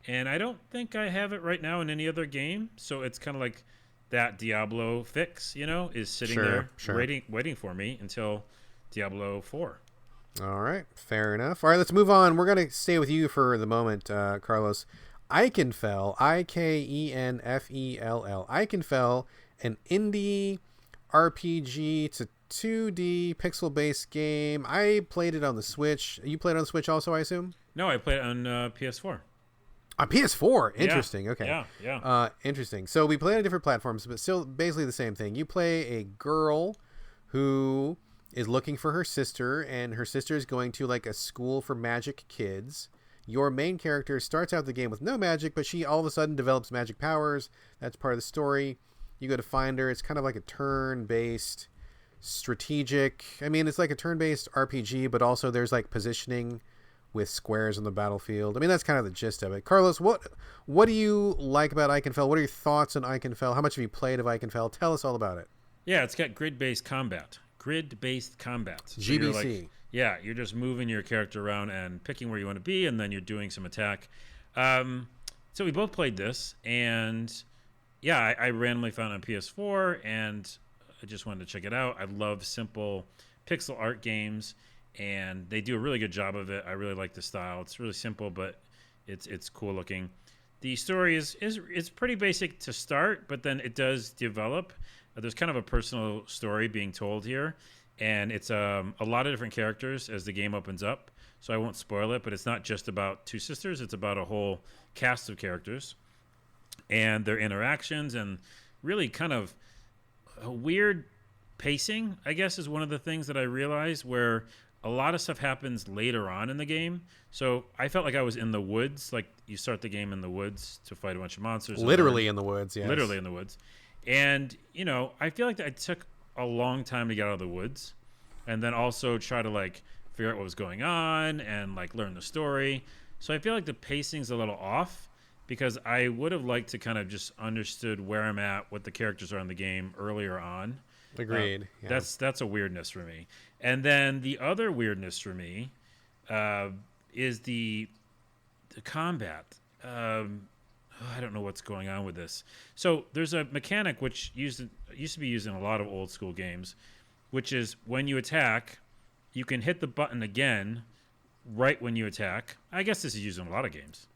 [SPEAKER 2] And I don't think I have it right now in any other game. So it's kind of like that Diablo fix, is sitting there waiting for me until Diablo 4.
[SPEAKER 1] All right, fair enough. All right, let's move on. We're going to stay with you for the moment, Carlos. Ikenfell, Ikenfell. Ikenfell, an indie RPG. It's a 2D pixel-based game. I played it on the Switch. You played it on the Switch also, I assume?
[SPEAKER 2] No, I played it on PS4.
[SPEAKER 1] On PS4? Interesting.
[SPEAKER 2] Yeah,
[SPEAKER 1] okay.
[SPEAKER 2] Yeah.
[SPEAKER 1] Interesting. So we play on different platforms, but still basically the same thing. You play a girl who is looking for her sister, and her sister is going to like a school for magic kids. Your main character starts out the game with no magic, but she all of a sudden develops magic powers. That's part of the story. You go to find her. It's kind of like a turn-based strategic. I mean, it's like a turn-based RPG, but also there's like positioning with squares on the battlefield. I mean, that's kind of the gist of it. Carlos, what do you like about Ikenfell? What are your thoughts on Ikenfell? How much have you played of Ikenfell? Tell us all about it.
[SPEAKER 2] Yeah, it's got grid-based combat. So
[SPEAKER 1] GBC.
[SPEAKER 2] You're just moving your character around and picking where you want to be, and then you're doing some attack. So we both played this, and yeah, I randomly found it on PS4, and I just wanted to check it out. I love simple pixel art games, and they do a really good job of it. I really like the style. It's really simple, but it's cool looking. The story is pretty basic to start, but then it does develop. There's kind of a personal story being told here, and it's a lot of different characters as the game opens up, so I won't spoil it, but it's not just about two sisters. It's about a whole cast of characters and their interactions, and really kind of a weird pacing, I guess, is one of the things that I realized, where a lot of stuff happens later on in the game. So I felt like I was in the woods, like you start the game in the woods to fight a bunch of monsters.
[SPEAKER 1] Literally in the woods, yes.
[SPEAKER 2] Literally in the woods. And, I feel like I took a long time to get out of the woods, and then also try to like figure out what was going on and like learn the story. So I feel like the pacing's a little off, because I would have liked to kind of just understood where I'm at, what the characters are in the game earlier on.
[SPEAKER 1] Agreed. Yeah.
[SPEAKER 2] That's a weirdness for me. And then the other weirdness for me is the combat. I don't know what's going on with this. So there's a mechanic which used to be used in a lot of old school games, which is when you attack, you can hit the button again right when you attack. I guess this is used in a lot of games.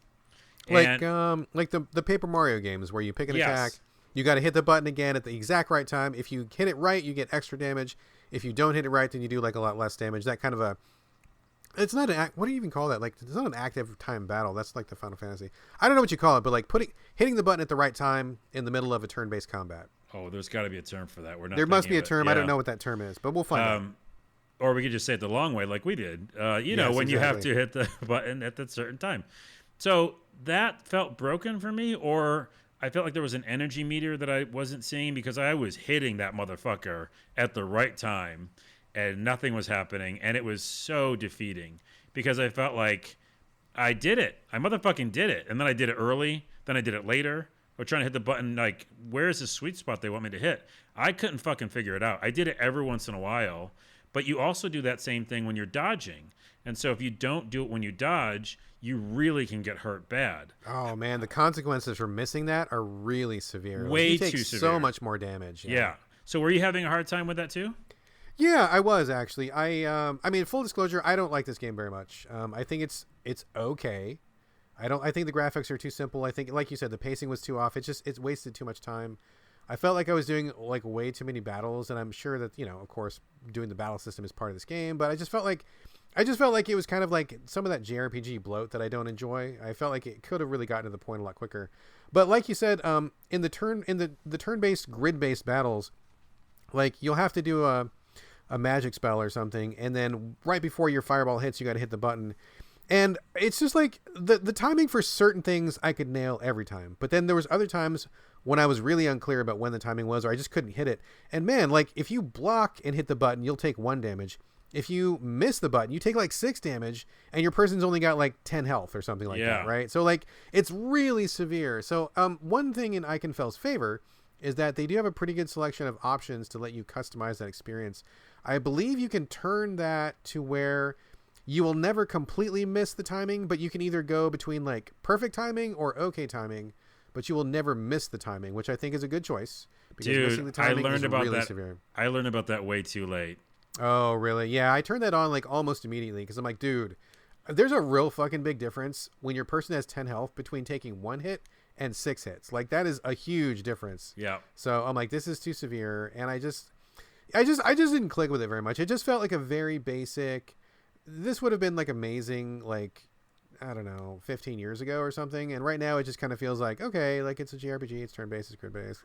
[SPEAKER 1] Like the Paper Mario games where you pick an attack, you got to hit the button again at the exact right time. If you hit it right, you get extra damage. If you don't hit it right, then you do like a lot less damage. That kind of a... It's not an what do you even call that? Like, it's not an active time battle. That's like the Final Fantasy. I don't know what you call it, but like hitting the button at the right time in the middle of a turn-based combat.
[SPEAKER 2] Oh, there's got to be a term for that.
[SPEAKER 1] There must be a term. Yeah. I don't know what that term is, but we'll find out.
[SPEAKER 2] Or we could just say it the long way, like we did. When you have to hit the button at that certain time. So that felt broken for me, or I felt like there was an energy meter that I wasn't seeing, because I was hitting that motherfucker at the right time, and nothing was happening, and it was so defeating, because I felt like I did it. I motherfucking did it. And then I did it early, then I did it later. Or trying to hit the button, like, where's the sweet spot they want me to hit? I couldn't fucking figure it out. I did it every once in a while, but you also do that same thing when you're dodging. And so if you don't do it when you dodge, you really can get hurt bad.
[SPEAKER 1] Oh, man, the consequences for missing that are really severe.
[SPEAKER 2] Way
[SPEAKER 1] you take
[SPEAKER 2] too severe.
[SPEAKER 1] So much more damage.
[SPEAKER 2] Yeah. So were you having a hard time with that too?
[SPEAKER 1] Yeah, I was actually. I mean, full disclosure, I don't like this game very much. I think it's okay. I think the graphics are too simple. I think, like you said, the pacing was too off. It's wasted too much time. I felt like I was doing like way too many battles, and I'm sure that, of course, doing the battle system is part of this game, but I just felt like it was kind of like some of that JRPG bloat that I don't enjoy. I felt like it could have really gotten to the point a lot quicker. But like you said, in the turn-based grid-based battles, like you'll have to do a magic spell or something, and then right before your fireball hits, you got to hit the button. And it's just like the timing for certain things I could nail every time. But then there was other times when I was really unclear about when the timing was, or I just couldn't hit it. And man, like if you block and hit the button, you'll take 1 damage. if you miss the button, you take like 6 damage, and your person's only got like 10 health or something like that, right? So like it's really severe. So one thing in Ikenfell's favor is that they do have a pretty good selection of options to let you customize that experience. I believe you can turn that to where you will never completely miss the timing, but you can either go between like perfect timing or okay timing, but you will never miss the timing, which I think is a good choice. Because missing the timing is really severe.
[SPEAKER 2] I learned about that way too late.
[SPEAKER 1] Oh, really? Yeah, I turned that on like almost immediately because I'm like, dude, there's a real fucking big difference when your person has 10 health between taking 1 hit and 6 hits. Like that is a huge difference.
[SPEAKER 2] Yeah.
[SPEAKER 1] So I'm like, this is too severe, and I just didn't click with it very much. It just felt like a very basic. This would have been like amazing, like I don't know, 15 years ago or something. And right now it just kind of feels like, okay, like it's a JRPG, it's turn-based, it's grid-based,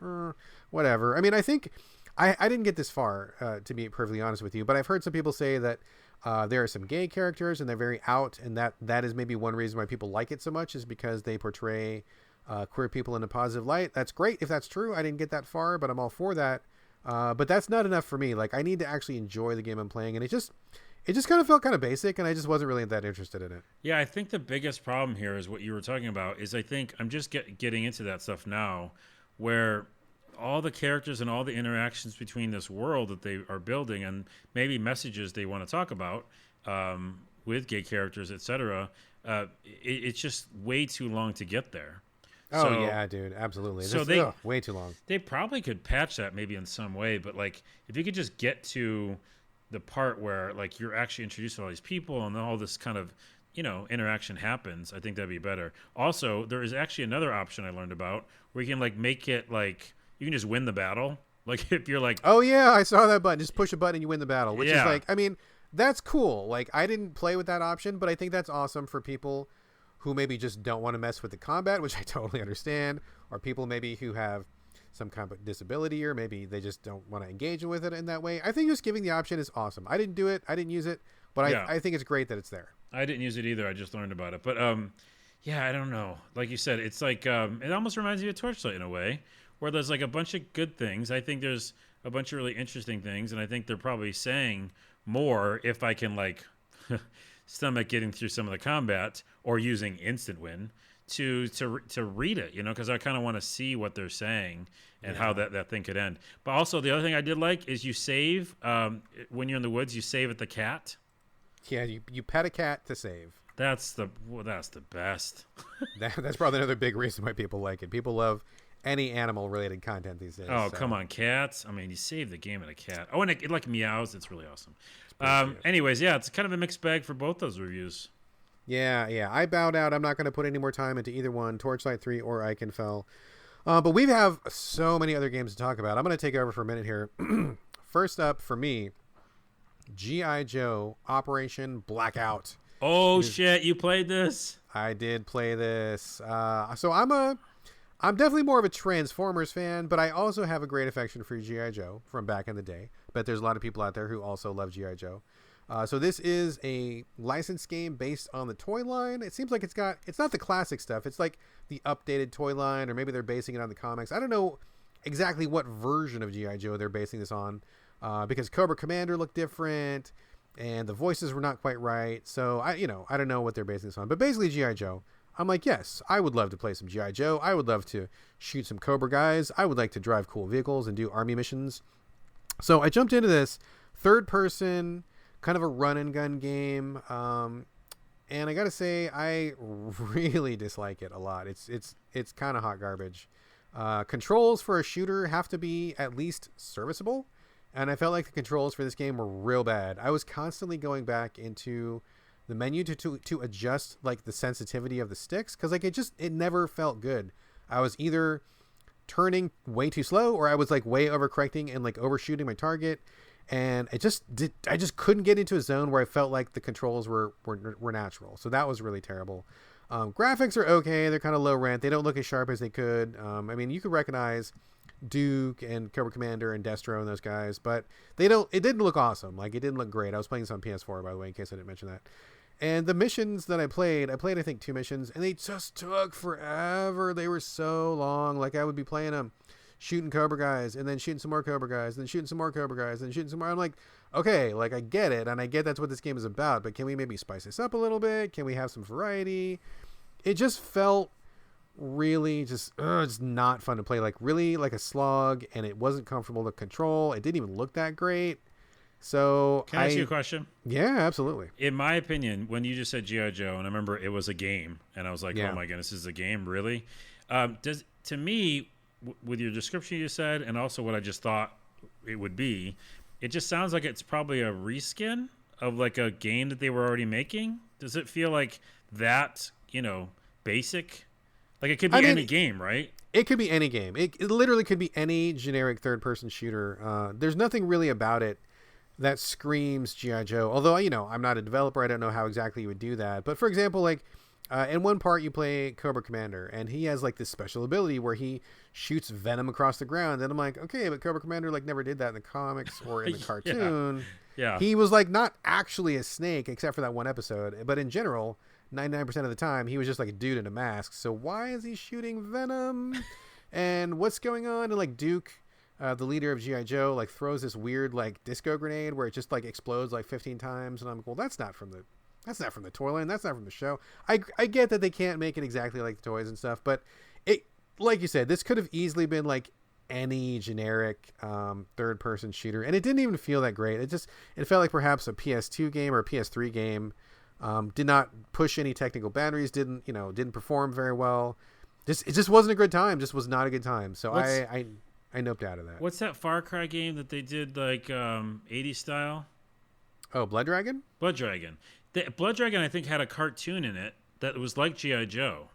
[SPEAKER 1] whatever. I mean, I think I didn't get this far, to be perfectly honest with you, but I've heard some people say that there are some gay characters and they're very out, and that is maybe one reason why people like it so much is because they portray queer people in a positive light. That's great if that's true. I didn't get that far, but I'm all for that. But that's not enough for me. Like I need to actually enjoy the game I'm playing, and it just kind of felt kind of basic, and I just wasn't really that interested in it.
[SPEAKER 2] Yeah, I think the biggest problem here is what you were talking about. Is I think I'm just getting into that stuff now, where all the characters and all the interactions between this world that they are building, and maybe messages they want to talk about with gay characters, etc. It's just way too long to get there.
[SPEAKER 1] Oh yeah, dude, absolutely.
[SPEAKER 2] So
[SPEAKER 1] way too long.
[SPEAKER 2] They probably could patch that maybe in some way, but like if you could just get to the part where like you're actually introduced to all these people and all this kind of interaction happens, I think that'd be better. Also, there is actually another option I learned about where you can like make it like you can just win the battle. Like if you're like,
[SPEAKER 1] oh yeah, I saw that button. Just push a button and you win the battle, which is like, I mean, that's cool. Like I didn't play with that option, but I think that's awesome for people who maybe just don't want to mess with the combat, which I totally understand, or people maybe who have some kind of disability, or maybe they just don't want to engage with it in that way. I think just giving the option is awesome. I didn't do it. I didn't use it, but I think it's great that it's there.
[SPEAKER 2] I didn't use it either. I just learned about it. But yeah, I don't know. Like you said, it's like it almost reminds me of Torchlight in a way, where there's like a bunch of good things. I think there's a bunch of really interesting things, and I think they're probably saying more if I can like stomach getting through some of the combat or using instant win to read it, because I kind of want to see what they're saying and how that thing could end. But also the other thing I did like is you save when you're in the woods, you save at the cat.
[SPEAKER 1] Yeah, you pet a cat to save.
[SPEAKER 2] That's the best.
[SPEAKER 1] That's probably another big reason why people like it. People love any animal related content these days.
[SPEAKER 2] Oh, come on, cats. I mean, you save the game at a cat. Oh, and it like meows. It's really awesome. Anyways, yeah, it's kind of a mixed bag for both those reviews.
[SPEAKER 1] Yeah. I bowed out. I'm not going to put any more time into either one, Torchlight 3 or Ikenfell. But we have so many other games to talk about. I'm going to take over for a minute here. First up for me, G.I. Joe Operation Blackout.
[SPEAKER 2] Oh, shit. You played this?
[SPEAKER 1] I did play this. So I'm definitely more of a Transformers fan, but I also have a great affection for G.I. Joe from back in the day. But there's a lot of people out there who also love G.I. Joe. So this is a licensed game based on the toy line. It seems like it's not the classic stuff. It's like the updated toy line, or maybe they're basing it on the comics. I don't know exactly what version of G.I. Joe they're basing this on, because Cobra Commander looked different and the voices were not quite right. So I don't know what they're basing this on, but basically G.I. Joe. I'm like, yes, I would love to play some G.I. Joe. I would love to shoot some Cobra guys. I would like to drive cool vehicles and do army missions. So I jumped into this third person, kind of a run and gun game. And I got to say, I really dislike it a lot. It's kind of hot garbage. Controls for a shooter have to be at least serviceable. And I felt like the controls for this game were real bad. I was constantly going back into the menu to adjust like the sensitivity of the sticks, because like it never felt good. I was either turning way too slow, or I was like way overcorrecting and like overshooting my target, and I just couldn't get into a zone where I felt like the controls were natural. So that was really terrible. Graphics are okay. They're kind of low rent. They don't look as sharp as they could. I mean, you could recognize Duke and Cobra Commander and Destro and those guys, but it didn't look awesome. Like, it didn't look great. I was playing this on PS4, by the way, in case I didn't mention that. And the missions that I played I think 2 missions, and they just took forever. They were so long. Like, I would be playing them, shooting Cobra guys, and then shooting some more Cobra guys, and then shooting some more Cobra guys, and then shooting some more. I'm like, okay, like I get it, and I get that's what this game is about, but can we maybe spice this up a little bit? Can we have some variety? It just felt really just not fun to play, like really like a slog, and it wasn't comfortable to control. It didn't even look that great. So
[SPEAKER 2] Can I ask you a question?
[SPEAKER 1] Yeah, absolutely.
[SPEAKER 2] In my opinion, when you just said G.I. Joe, and I remember it was a game, and I was like,
[SPEAKER 1] Yeah.
[SPEAKER 2] oh my goodness, this is a game, really? To me, with your description you said, and also what I just thought it would be, it just sounds like it's probably a reskin of like a game that they were already making. Does it feel like that, basic? Like it could be any game, right?
[SPEAKER 1] It could be any game. It literally could be any generic third-person shooter. There's nothing really about it that screams G.I. Joe. Although, I'm not a developer. I don't know how exactly you would do that. But for example, like in one part you play Cobra Commander, and he has like this special ability where he shoots venom across the ground. And I'm like, okay, but Cobra Commander like never did that in the comics or in the cartoon.
[SPEAKER 2] Yeah.
[SPEAKER 1] He was like not actually a snake except for that one episode. But in general, 99% of the time, he was just like a dude in a mask. So why is he shooting venom? And what's going on? And like Duke, the leader of G.I. Joe, like throws this weird like disco grenade where it just like explodes like 15 times. And I'm like, well, that's not from the toy line. That's not from the show. I get that they can't make it exactly like the toys and stuff, but it, like you said, this could have easily been like any generic third person shooter, and it didn't even feel that great. It felt like perhaps a PS2 game or a PS3 game. Did not push any technical boundaries, didn't perform very well. It just wasn't a good time. Just was not a good time. So I noped out of that.
[SPEAKER 2] What's that Far Cry game that they did like 80s style?
[SPEAKER 1] Oh, Blood Dragon?
[SPEAKER 2] Blood Dragon. Blood Dragon, I think, had a cartoon in it that was like G.I. Joe,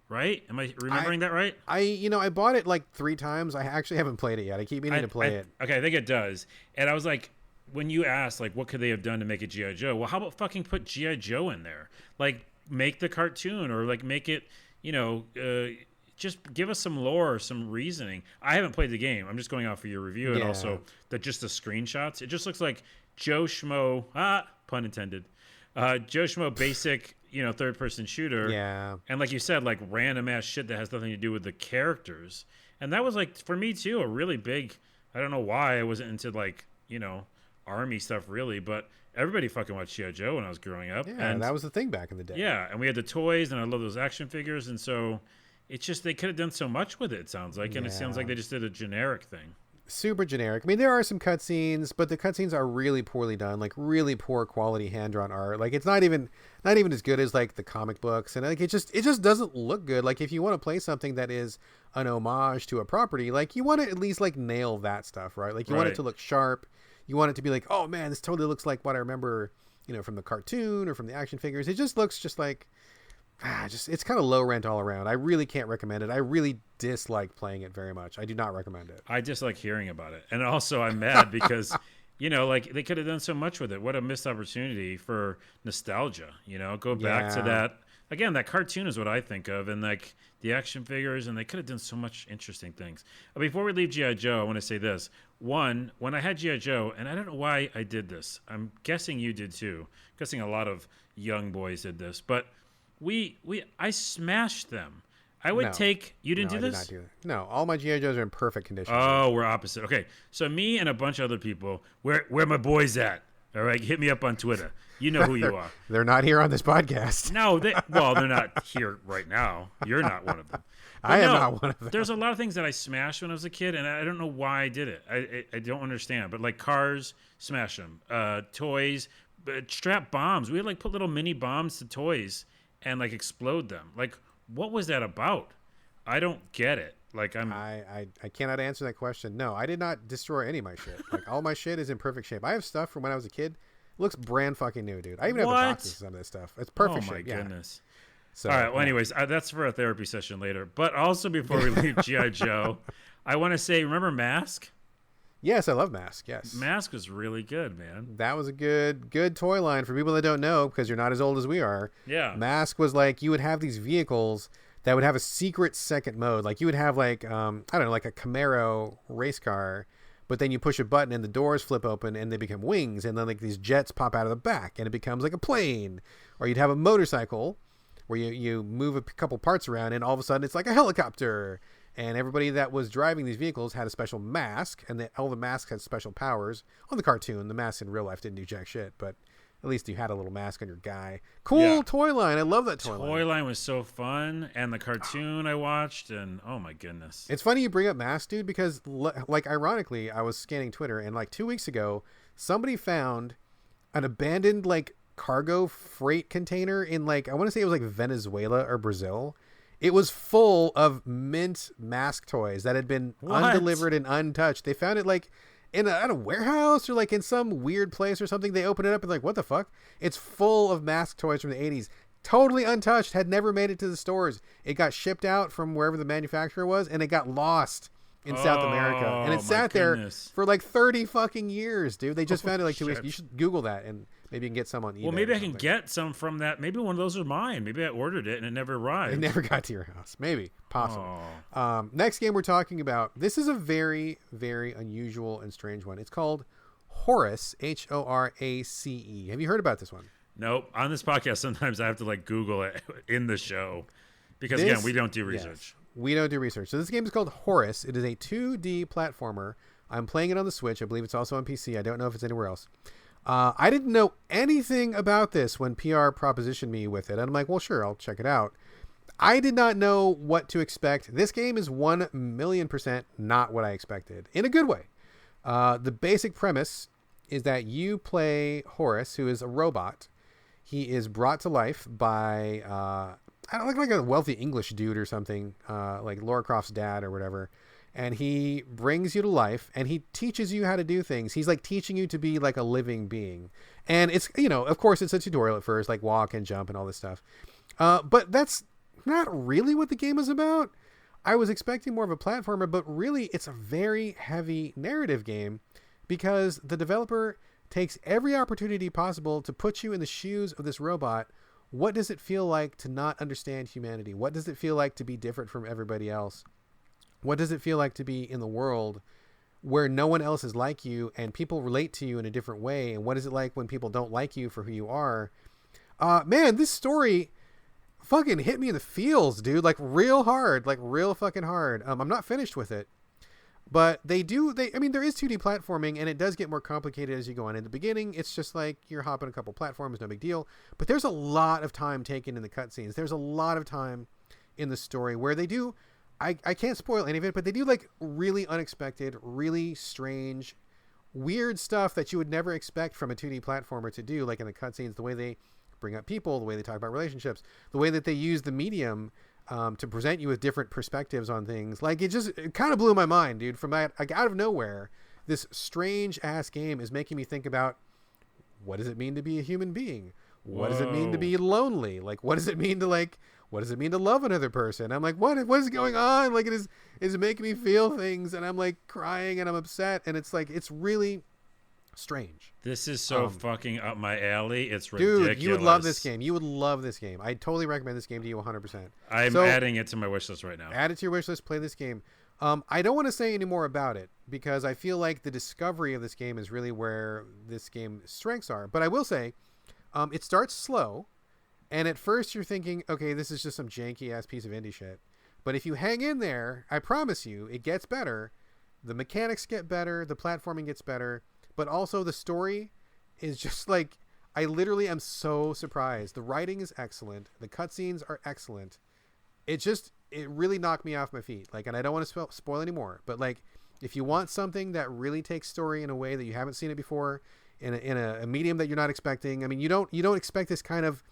[SPEAKER 2] right? Am I remembering that right?
[SPEAKER 1] I bought it like 3 times. I actually haven't played it yet. I keep meaning to play it.
[SPEAKER 2] Okay, I think it does. And I was like, when you asked, like, what could they have done to make it G.I. Joe? Well, how about fucking put G.I. Joe in there? Like, make the cartoon, or like make it, just give us some lore or some reasoning. I haven't played the game. I'm just going off of your review, and also just the screenshots. It just looks like Joe Schmo, pun intended, Joe Schmo basic, third-person shooter.
[SPEAKER 1] Yeah.
[SPEAKER 2] And like you said, like random-ass shit that has nothing to do with the characters. And that was, like, for me, too, a really big, I don't know why I wasn't into, like, army stuff, really, but everybody fucking watched G.I. Joe when I was growing up.
[SPEAKER 1] Yeah,
[SPEAKER 2] and
[SPEAKER 1] that was the thing back in the day.
[SPEAKER 2] Yeah, and we had the toys, and I love those action figures, and so it's just they could have done so much with it sounds like, and it sounds like they just did a generic thing.
[SPEAKER 1] Super generic. I mean, there are some cutscenes, but the cutscenes are really poorly done, like really poor quality hand-drawn art. Like it's not even as good as like the comic books, and like it just doesn't look good. Like if you want to play something that is an homage to a property, like you want to at least like nail that stuff, right? Like you want it to look sharp. You want it to be like, oh man, this totally looks like what I remember, from the cartoon or from the action figures. It just looks just like, it's kind of low rent all around. I really can't recommend it. I really dislike playing it very much. I do not recommend it.
[SPEAKER 2] I dislike hearing about it. And also I'm mad because, like they could have done so much with it. What a missed opportunity for nostalgia, go back to that. Again, that cartoon is what I think of, and like the action figures, and they could have done so much interesting things. Before we leave G.I. Joe, I want to say this. One, when I had G.I. Joe, and I don't know why I did this. I'm guessing you did too. I'm guessing a lot of young boys did this, but I smashed them. I would take. You didn't do this?
[SPEAKER 1] I did not do that. No, all my G.I. Joes are in perfect condition.
[SPEAKER 2] Oh, we're opposite. Okay, so me and a bunch of other people. Where my boys at? All right, hit me up on Twitter. You know who you are.
[SPEAKER 1] They're not here on this podcast.
[SPEAKER 2] No, they're not here right now. You're not one of them.
[SPEAKER 1] I am not one of them.
[SPEAKER 2] There's a lot of things that I smashed when I was a kid, and I don't know why I did it. I don't understand. But like cars, smash them. Toys, strap bombs. We would like put little mini bombs to toys and like explode them. Like, what was that about? I don't get it. Like
[SPEAKER 1] I cannot answer that question. No, I did not destroy any of my shit. Like all my shit is in perfect shape. I have stuff from when I was a kid. Looks brand fucking new, dude. I even have the boxes of some of this stuff. It's perfect shape.
[SPEAKER 2] Oh my goodness. So, all right. Well, anyways, that's for a therapy session later. But also before we leave G.I. Joe, I want to say, remember Misc?
[SPEAKER 1] Yes, I love Misc. Yes,
[SPEAKER 2] Misc was really good, man.
[SPEAKER 1] That was a good toy line for people that don't know, because you're not as old as we are.
[SPEAKER 2] Yeah,
[SPEAKER 1] Misc was like you would have these vehicles that would have a secret second mode. Like you would have like I don't know, like a Camaro race car, but then you push a button and the doors flip open and they become wings, and then like these jets pop out of the back and it becomes like a plane. Or you'd have a motorcycle where you move a couple parts around and all of a sudden it's like a helicopter. And everybody that was driving these vehicles had a special mask, and all the masks had special powers. On the cartoon, the masks in real life didn't do jack shit, but at least you had a little mask on your guy. Cool toy line. I love that toy line.
[SPEAKER 2] Toy line was so fun, and the cartoon I watched, and oh my goodness.
[SPEAKER 1] It's funny you bring up masks, dude, because like ironically, I was scanning Twitter, and like 2 weeks ago, somebody found an abandoned like cargo freight container in like, I want to say it was like Venezuela or Brazil. It was full of mint mask toys that had been undelivered and untouched. They found it like at a warehouse or like in some weird place or something. They opened it up and like, what the fuck? It's full of mask toys from the 80s. Totally untouched, had never made it to the stores. It got shipped out from wherever the manufacturer was, and it got lost in South America. And it sat there for like 30 fucking years, dude. They just found it like 2 weeks. You should Google that, and maybe you can get some on eBay.
[SPEAKER 2] Well, maybe I can get some from that. Maybe one of those are mine. Maybe I ordered it and it never arrived.
[SPEAKER 1] It never got to your house. Maybe. Possible. Next game we're talking about. This is a very, very unusual and strange one. It's called Horace, Horace. Have you heard about this one?
[SPEAKER 2] Nope. On this podcast, sometimes I have to like Google it in the show because, again, we don't do research.
[SPEAKER 1] Yes, we don't do research. So this game is called Horace. It is a 2D platformer. I'm playing it on the Switch. I believe it's also on PC. I don't know if it's anywhere else. I didn't know anything about this when PR propositioned me with it. And I'm like, well, sure, I'll check it out. I did not know what to expect. This game is 1,000,000% not what I expected, in a good way. The basic premise is that you play Horace, who is a robot. He is brought to life by, I don't look like a wealthy English dude or something, like Lara Croft's dad or whatever. And he brings you to life, and he teaches you how to do things. He's like teaching you to be like a living being. And it's, of course it's a tutorial at first, like walk and jump and all this stuff. But that's not really what the game is about. I was expecting more of a platformer, but really it's a very heavy narrative game because the developer takes every opportunity possible to put you in the shoes of this robot. What does it feel like to not understand humanity? What does it feel like to be different from everybody else? What does it feel like to be in the world where no one else is like you and people relate to you in a different way? And what is it like when people don't like you for who you are? Man, this story fucking hit me in the feels, dude. Like real hard, like real fucking hard. I'm not finished with it, but there is 2D platforming, and it does get more complicated as you go on. In the beginning, it's just like you're hopping a couple platforms, no big deal. But there's a lot of time taken in the cutscenes. There's a lot of time in the story where they do, I can't spoil any of it, but they do like really unexpected, really strange, weird stuff that you would never expect from a 2D platformer to do, like in the cutscenes, the way they bring up people, the way they talk about relationships, the way that they use the medium to present you with different perspectives on things. Like it kind of blew my mind, dude. From that, like out of nowhere, this strange ass game is making me think about, what does it mean to be a human being? What does it mean to be lonely? Like, what does it mean to love another person? I'm like, what is going on? Like, is making me feel things, and I'm like crying and I'm upset, and it's like, it's really strange.
[SPEAKER 2] This is so fucking up my alley. It's ridiculous.
[SPEAKER 1] Dude, you would love this game. You would love this game. I totally recommend this game to you 100%.
[SPEAKER 2] I'm adding it to my wish list right now.
[SPEAKER 1] Add it to your wish list. Play this game. I don't want to say any more about it because I feel like the discovery of this game is really where this game's strengths are. But I will say, it starts slow, and at first you're thinking, okay, this is just some janky ass piece of indie shit. But if you hang in there, I promise you, it gets better. The mechanics get better. The platforming gets better. But also the story is just like, I literally am so surprised. The writing is excellent. The cutscenes are excellent. It really knocked me off my feet. Like, and I don't want to spoil anymore, but like, if you want something that really takes story in a way that you haven't seen it before, in a medium that you're not expecting. I mean, you don't expect this kind of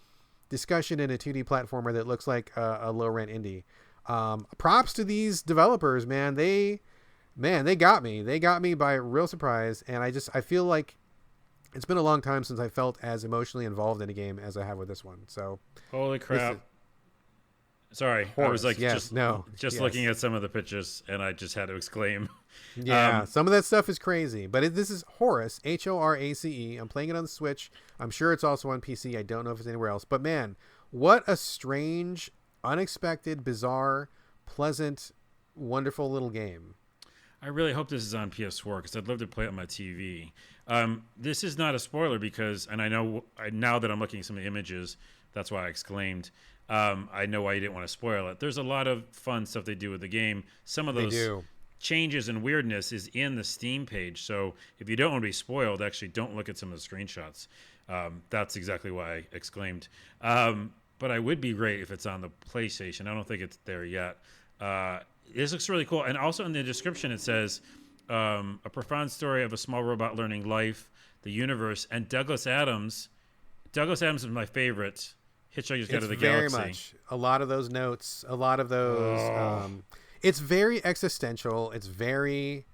[SPEAKER 1] discussion in a 2D platformer that looks like a low rent indie. Props to these developers, man. They got me. They got me by real surprise, and I feel like it's been a long time since I felt as emotionally involved in a game as I have with this one. So,
[SPEAKER 2] holy crap! Sorry,
[SPEAKER 1] Horace,
[SPEAKER 2] I was like,
[SPEAKER 1] yes,
[SPEAKER 2] looking at some of the pictures, and I just had to exclaim.
[SPEAKER 1] Yeah, some of that stuff is crazy, but this is Horace, Horace. I'm playing it on the Switch. I'm sure it's also on PC. I don't know if it's anywhere else, but man, what a strange, unexpected, bizarre, pleasant, wonderful little game.
[SPEAKER 2] I really hope this is on PS4 because I'd love to play it on my TV. This is not a spoiler because, and I know now that I'm looking at some of the images, that's why I exclaimed. I know why you didn't want to spoil it. There's a lot of fun stuff they do with the game. Some of those changes and weirdness is in the Steam page. So if you don't want to be spoiled, actually don't look at some of the screenshots. That's exactly why I exclaimed. But I would be great if it's on the PlayStation. I don't think it's there yet. This looks really cool. And also in the description, it says a profound story of a small robot learning life, the universe, and Douglas Adams. Douglas Adams is my favorite. Hitchhiker's Guide to the Galaxy.
[SPEAKER 1] Very much. A lot of those notes, a lot of those. It's very existential. It's very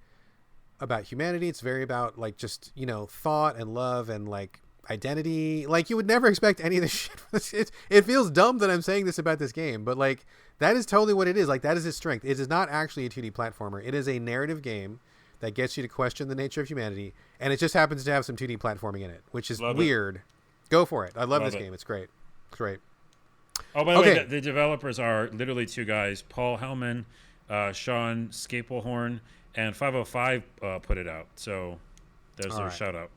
[SPEAKER 1] about humanity. It's very about like just, thought and love and like identity. Like you would never expect any of this shit. It feels dumb that I'm saying this about this game, but like that is totally what it is. Like that is its strength. It is not actually a 2D platformer. It is a narrative game that gets you to question the nature of humanity, and it just happens to have some 2D platforming in it, which is weird. Go for it. I love this game. It's great. It's great.
[SPEAKER 2] Oh, by the way, the developers are literally two guys, Paul Hellman, Sean Scapelhorn, and 505 put it out. So there's their shout out.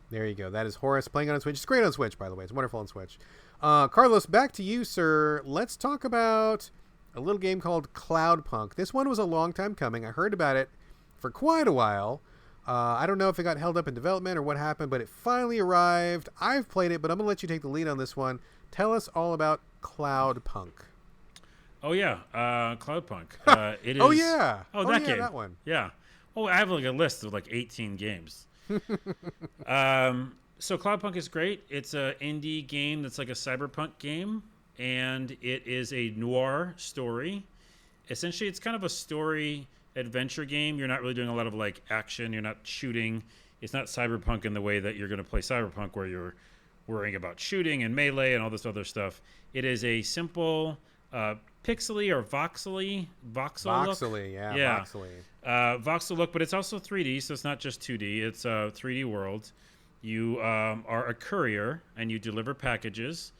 [SPEAKER 2] There
[SPEAKER 1] you go. That is Horace playing on Switch. It's great on Switch, by the way. It's wonderful on Switch. Carlos, back to you, sir. Let's talk about a little game called Cloupunk. This one was a long time coming. I heard about it for quite a while. I don't know if it got held up in development or what happened, but it finally arrived. I've played it, but I'm going to let you take the lead on this one. Tell us all about Cloupunk.
[SPEAKER 2] Oh, yeah. Cloupunk. It is...
[SPEAKER 1] Oh, yeah.
[SPEAKER 2] Oh, that game.
[SPEAKER 1] That one.
[SPEAKER 2] Yeah. Oh, I have like a list of like 18 games. So Cloupunk is great. It's an indie game that's like a cyberpunk game, and it is a noir story. Essentially, it's kind of a story adventure game. You're not really doing a lot of like action. You're not shooting. It's not cyberpunk in the way that you're going to play cyberpunk where you're worrying about shooting and melee and all this other stuff. It is a simple pixely or voxely
[SPEAKER 1] voxely,
[SPEAKER 2] look.
[SPEAKER 1] Yeah, voxely.
[SPEAKER 2] Voxel look, but it's also 3D, so it's not just 2D. It's a 3D world. You are a courier, and you deliver packages,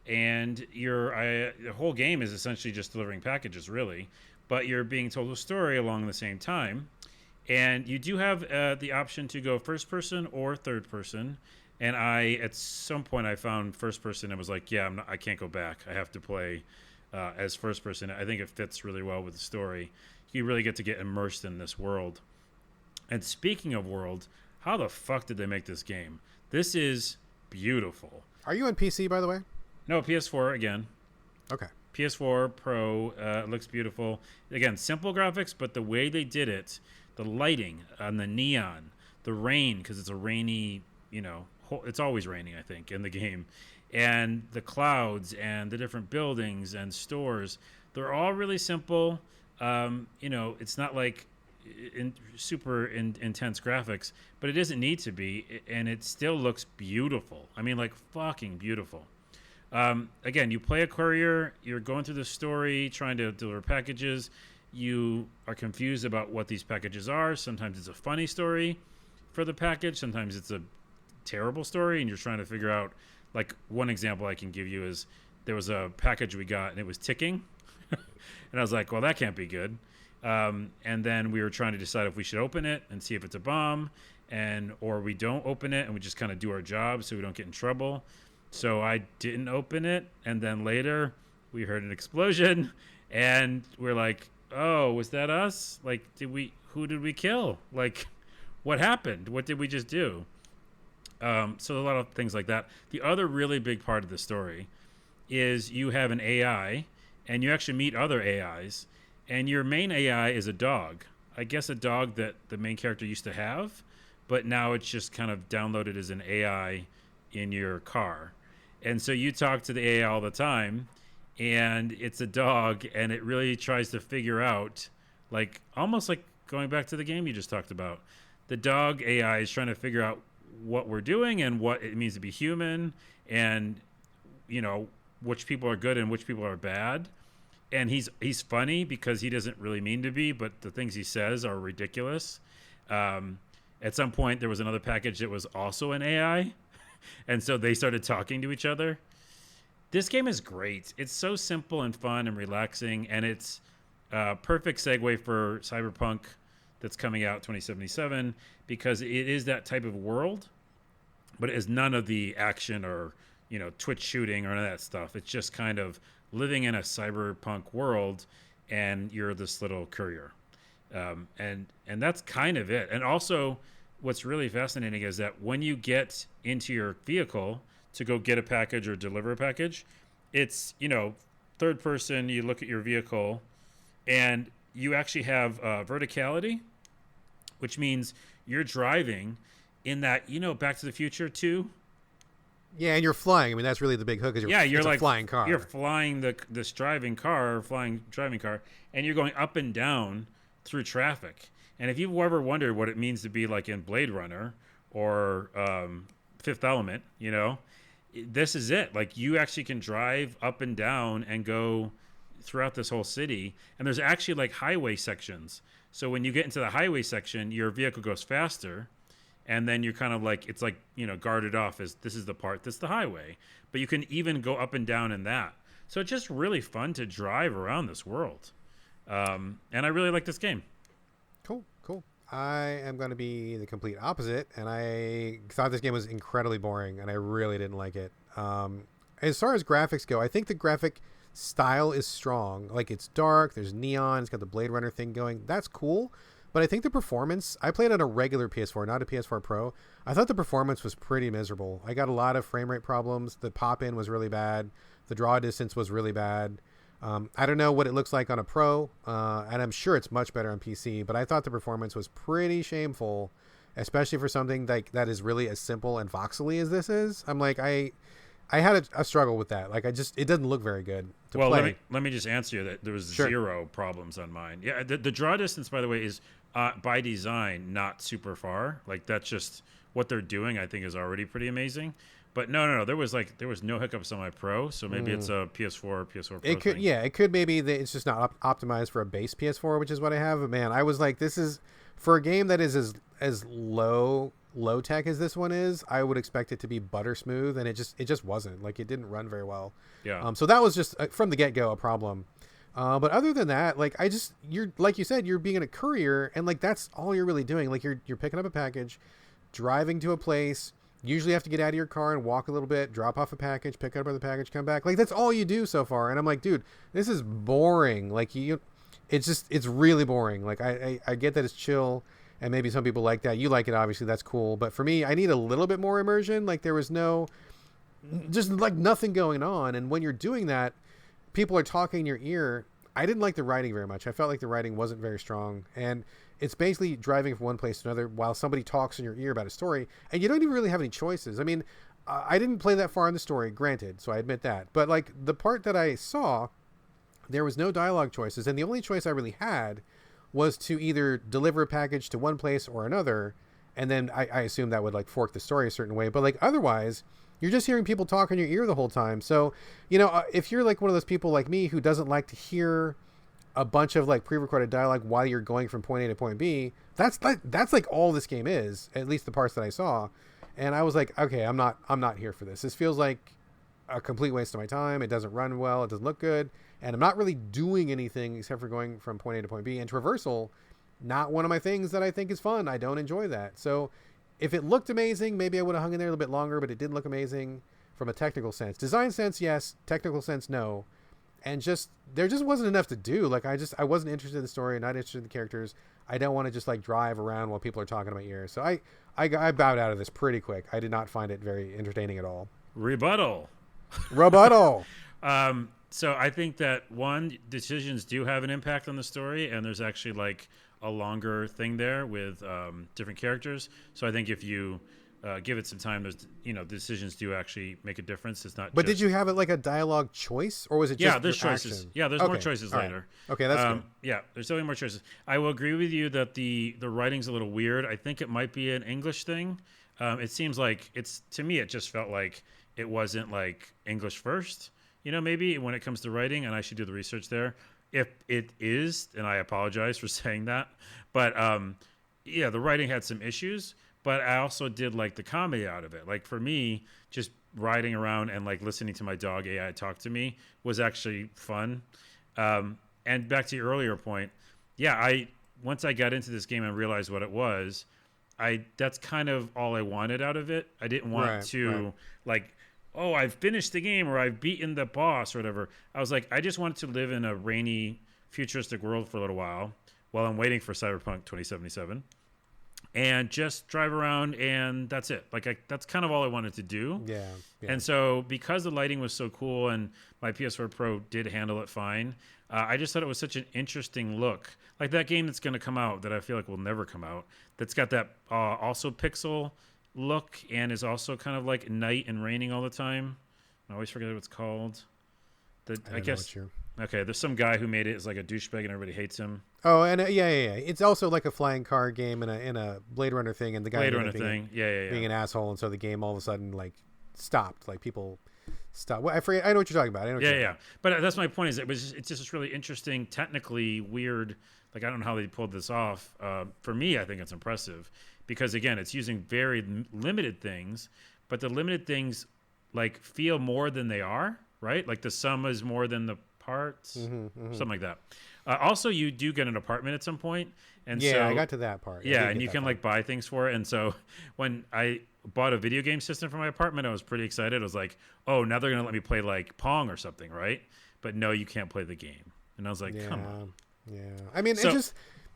[SPEAKER 2] and the whole game is essentially just delivering packages, really, but you're being told a story along the same time, and you do have the option to go first person or third person, and at some point I found first person and was like, I can't go back. I have to play as first person. I think it fits really well with the story. You really get to get immersed in this world. And speaking of world, how the fuck did they make this game? This is beautiful.
[SPEAKER 1] Are you on PC, by the way?
[SPEAKER 2] No, PS4 again.
[SPEAKER 1] Okay.
[SPEAKER 2] PS4 Pro looks beautiful. Again, simple graphics, but the way they did it, the lighting and the neon, the rain, because it's a rainy, it's always raining, I think, in the game. And the clouds and the different buildings and stores, they're all really simple. It's not like super intense graphics, but it doesn't need to be, and it still looks beautiful. I mean, like fucking beautiful. Again, you play a courier, you're going through the story, trying to deliver packages. You are confused about what these packages are. Sometimes it's a funny story for the package. Sometimes it's a terrible story, and you're trying to figure out, like, one example I can give you is there was a package we got, and it was ticking. And I was like, well, that can't be good. And then we were trying to decide if we should open it and see if it's a bomb, or we don't open it and we just kind of do our job so we don't get in trouble. So I didn't open it, and then later we heard an explosion, and we're like, oh, was that us? Like, who did we kill? Like, what happened? What did we just do? So a lot of things like that. The other really big part of the story is you have an AI, and you actually meet other AIs, and your main AI is a dog. I guess a dog that the main character used to have, but now it's just kind of downloaded as an AI in your car. And so you talk to the AI all the time, and it's a dog, and it really tries to figure out, like, almost like going back to the game you just talked about. The dog AI is trying to figure out what we're doing and what it means to be human, and, which people are good and which people are bad. And he's funny because he doesn't really mean to be, but the things he says are ridiculous. At some point, there was another package that was also an AI, and so they started talking to each other. This game is great. It's so simple and fun and relaxing, and it's a perfect segue for Cyberpunk that's coming out 2077, because it is that type of world, but it is none of the action or Twitch shooting or none of that stuff. It's just kind of living in a cyberpunk world, and you're this little courier, and that's kind of it. And also, what's really fascinating is that when you get into your vehicle to go get a package or deliver a package, it's, third person. You look at your vehicle, and you actually have verticality, which means you're driving in that, Back to the Future 2.
[SPEAKER 1] Yeah, and you're flying. I mean, that's really the big hook. Is
[SPEAKER 2] You're
[SPEAKER 1] it's
[SPEAKER 2] like
[SPEAKER 1] a flying car.
[SPEAKER 2] You're flying this driving car, and you're going up and down through traffic. And if you've ever wondered what it means to be like in Blade Runner or Fifth Element, this is it. Like, you actually can drive up and down and go throughout this whole city. And there's actually like highway sections. So when you get into the highway section, your vehicle goes faster. And then you're kind of like, it's like, guarded off as this is the part that's the highway. But you can even go up and down in that. So it's just really fun to drive around this world. And I really like this game.
[SPEAKER 1] Cool. I am going to be the complete opposite. And I thought this game was incredibly boring. And I really didn't like it. As far as graphics go, I think the graphic style is strong. Like, it's dark. There's neon. It's got the Blade Runner thing going. That's cool. But I think the performance, I played on a regular PS4, not a PS4 Pro. I thought the performance was pretty miserable. I got a lot of frame rate problems. The pop-in was really bad. The draw distance was really bad. I don't know what it looks like on a Pro, and I'm sure it's much better on PC, but I thought the performance was pretty shameful, especially for something that is really as simple and voxely as this is. I'm like, I had a struggle with that. Like, it doesn't look very good to play.
[SPEAKER 2] Let me just answer you that there was
[SPEAKER 1] Sure.
[SPEAKER 2] zero problems on mine. Yeah, the draw distance, by the way, is by design not super far. Like, that's just what they're doing. I think is already pretty amazing. But no, there was no hiccups on my Pro, so maybe it's a PS4 Pro.
[SPEAKER 1] It could,
[SPEAKER 2] thing.
[SPEAKER 1] it could maybe it's just not optimized for a base PS4, which is what I have. But man, I was like, this is for a game that is as low tech as this one is. I would expect it to be butter smooth, and it just wasn't. Like, it didn't run very well.
[SPEAKER 2] Yeah.
[SPEAKER 1] So that was just from the get go a problem. But other than that, like, you're like you said, you're being a courier, and like that's all you're really doing. Like, you're picking up a package, driving to a place. Usually have to get out of your car and walk a little bit, drop off a package, pick up the package, come back. Like, that's all you do so far. And I'm like, dude, this is boring. Like, it's really boring. Like, I get that it's chill, and maybe some people like that. You like it, obviously. That's cool. But for me, I need a little bit more immersion. Like, there was just like nothing going on. And when you're doing that, people are talking in your ear. I didn't like the writing very much. I felt like the writing wasn't very strong. And it's basically driving from one place to another while somebody talks in your ear about a story, and you don't even really have any choices. I mean, I didn't play that far in the story, granted, so I admit that. But like, the part that I saw, there was no dialogue choices, and the only choice I really had was to either deliver a package to one place or another, and then I assume that would like fork the story a certain way. But like, otherwise, you're just hearing people talk in your ear the whole time. So, if you're like one of those people like me who doesn't like to hear a bunch of like pre-recorded dialogue while you're going from point A to point B, that's like all this game is, at least the parts that I saw. And I was like, okay, I'm not here for this. This feels like a complete waste of my time. It doesn't run well. It doesn't look good. And I'm not really doing anything except for going from point A to point B. And traversal, not one of my things that I think is fun. I don't enjoy that. So if it looked amazing, maybe I would have hung in there a little bit longer, but it didn't look amazing from a technical sense. Design sense, yes. Technical sense, no. And there just wasn't enough to do. Like, I wasn't interested in the story, not interested in the characters. I don't want to just like drive around while people are talking in my ear. So I bowed out of this pretty quick. I did not find it very entertaining at all.
[SPEAKER 2] Rebuttal. So I think that decisions do have an impact on the story, and there's actually like a longer thing there with different characters. So I think if you give it some time, there's decisions do actually make a difference. It's not.
[SPEAKER 1] But did you have it like a dialogue choice, or was it just
[SPEAKER 2] there's choices?
[SPEAKER 1] Action?
[SPEAKER 2] Yeah, there's more choices later.
[SPEAKER 1] Right. Okay, that's good.
[SPEAKER 2] Yeah, there's definitely more choices. I will agree with you that the writing's a little weird. I think it might be an English thing. It seems like to me it just felt like it wasn't like English first. Maybe when it comes to writing, and I should do the research there. If it is, and I apologize for saying that, but the writing had some issues. But I also did like the comedy out of it. Like, for me, just riding around and like listening to my dog AI talk to me was actually fun. And back to your earlier point, once I got into this game and realized what it was, that's kind of all I wanted out of it. I didn't want to like oh, I've finished the game or I've beaten the boss or whatever. I was like, I just wanted to live in a rainy, futuristic world for a little while I'm waiting for Cyberpunk 2077 and just drive around, and that's it. Like, that's kind of all I wanted to do.
[SPEAKER 1] Yeah.
[SPEAKER 2] And so because the lighting was so cool and my PS4 Pro did handle it fine, I just thought it was such an interesting look. Like that game that's going to come out that I feel like will never come out, that's got that also pixel look and is also kind of like night and raining all the time. I always forget what it's called. I guess. Okay, there's some guy who made it as like a douchebag and everybody hates him.
[SPEAKER 1] Oh, and yeah. It's also like a flying car game in a Blade Runner thing, and the guy being an asshole, and so the game all of a sudden like stopped. Like people stopped. Well, I forget. I know what you're talking about.
[SPEAKER 2] Yeah. But that's my point. Is it's just really interesting, technically weird. Like I don't know how they pulled this off. For me, I think it's impressive because again, it's using very limited things, but the limited things like feel more than they are. Right? Like the sum is more than the parts, something like that. Also, you do get an apartment at some point, and
[SPEAKER 1] I got to that part.
[SPEAKER 2] Yeah, and you can like buy things for it. And so when I bought a video game system for my apartment, I was pretty excited. I was like, oh, now they're gonna let me play like Pong or something, right? But no, you can't play the game. And I was like, come on.
[SPEAKER 1] Yeah, I mean,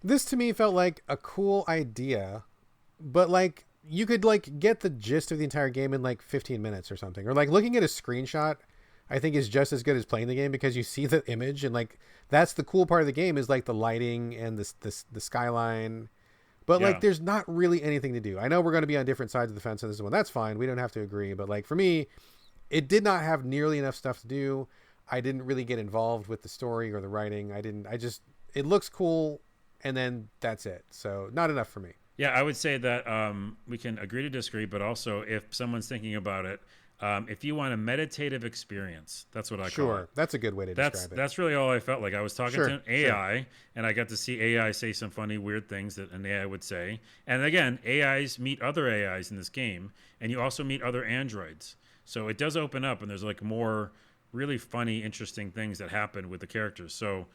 [SPEAKER 1] this to me felt like a cool idea, but like you could like get the gist of the entire game in like 15 minutes or something, or like looking at a screenshot. I think is just as good as playing the game because you see the image and like that's the cool part of the game is like the lighting and the skyline, but like there's not really anything to do. I know we're going to be on different sides of the fence on this one. That's fine. We don't have to agree. But like for me, it did not have nearly enough stuff to do. I didn't really get involved with the story or the writing. It looks cool and then that's it. So not enough for me.
[SPEAKER 2] Yeah, I would say that we can agree to disagree, but also if someone's thinking about it, if you want a meditative experience, that's what I call it.
[SPEAKER 1] Sure, that's a good way to describe it.
[SPEAKER 2] That's really all I felt like. I was talking to an AI, and I got to see AI say some funny, weird things that an AI would say. And again, AIs meet other AIs in this game, and you also meet other androids. So it does open up, and there's like more really funny, interesting things that happen with the characters. So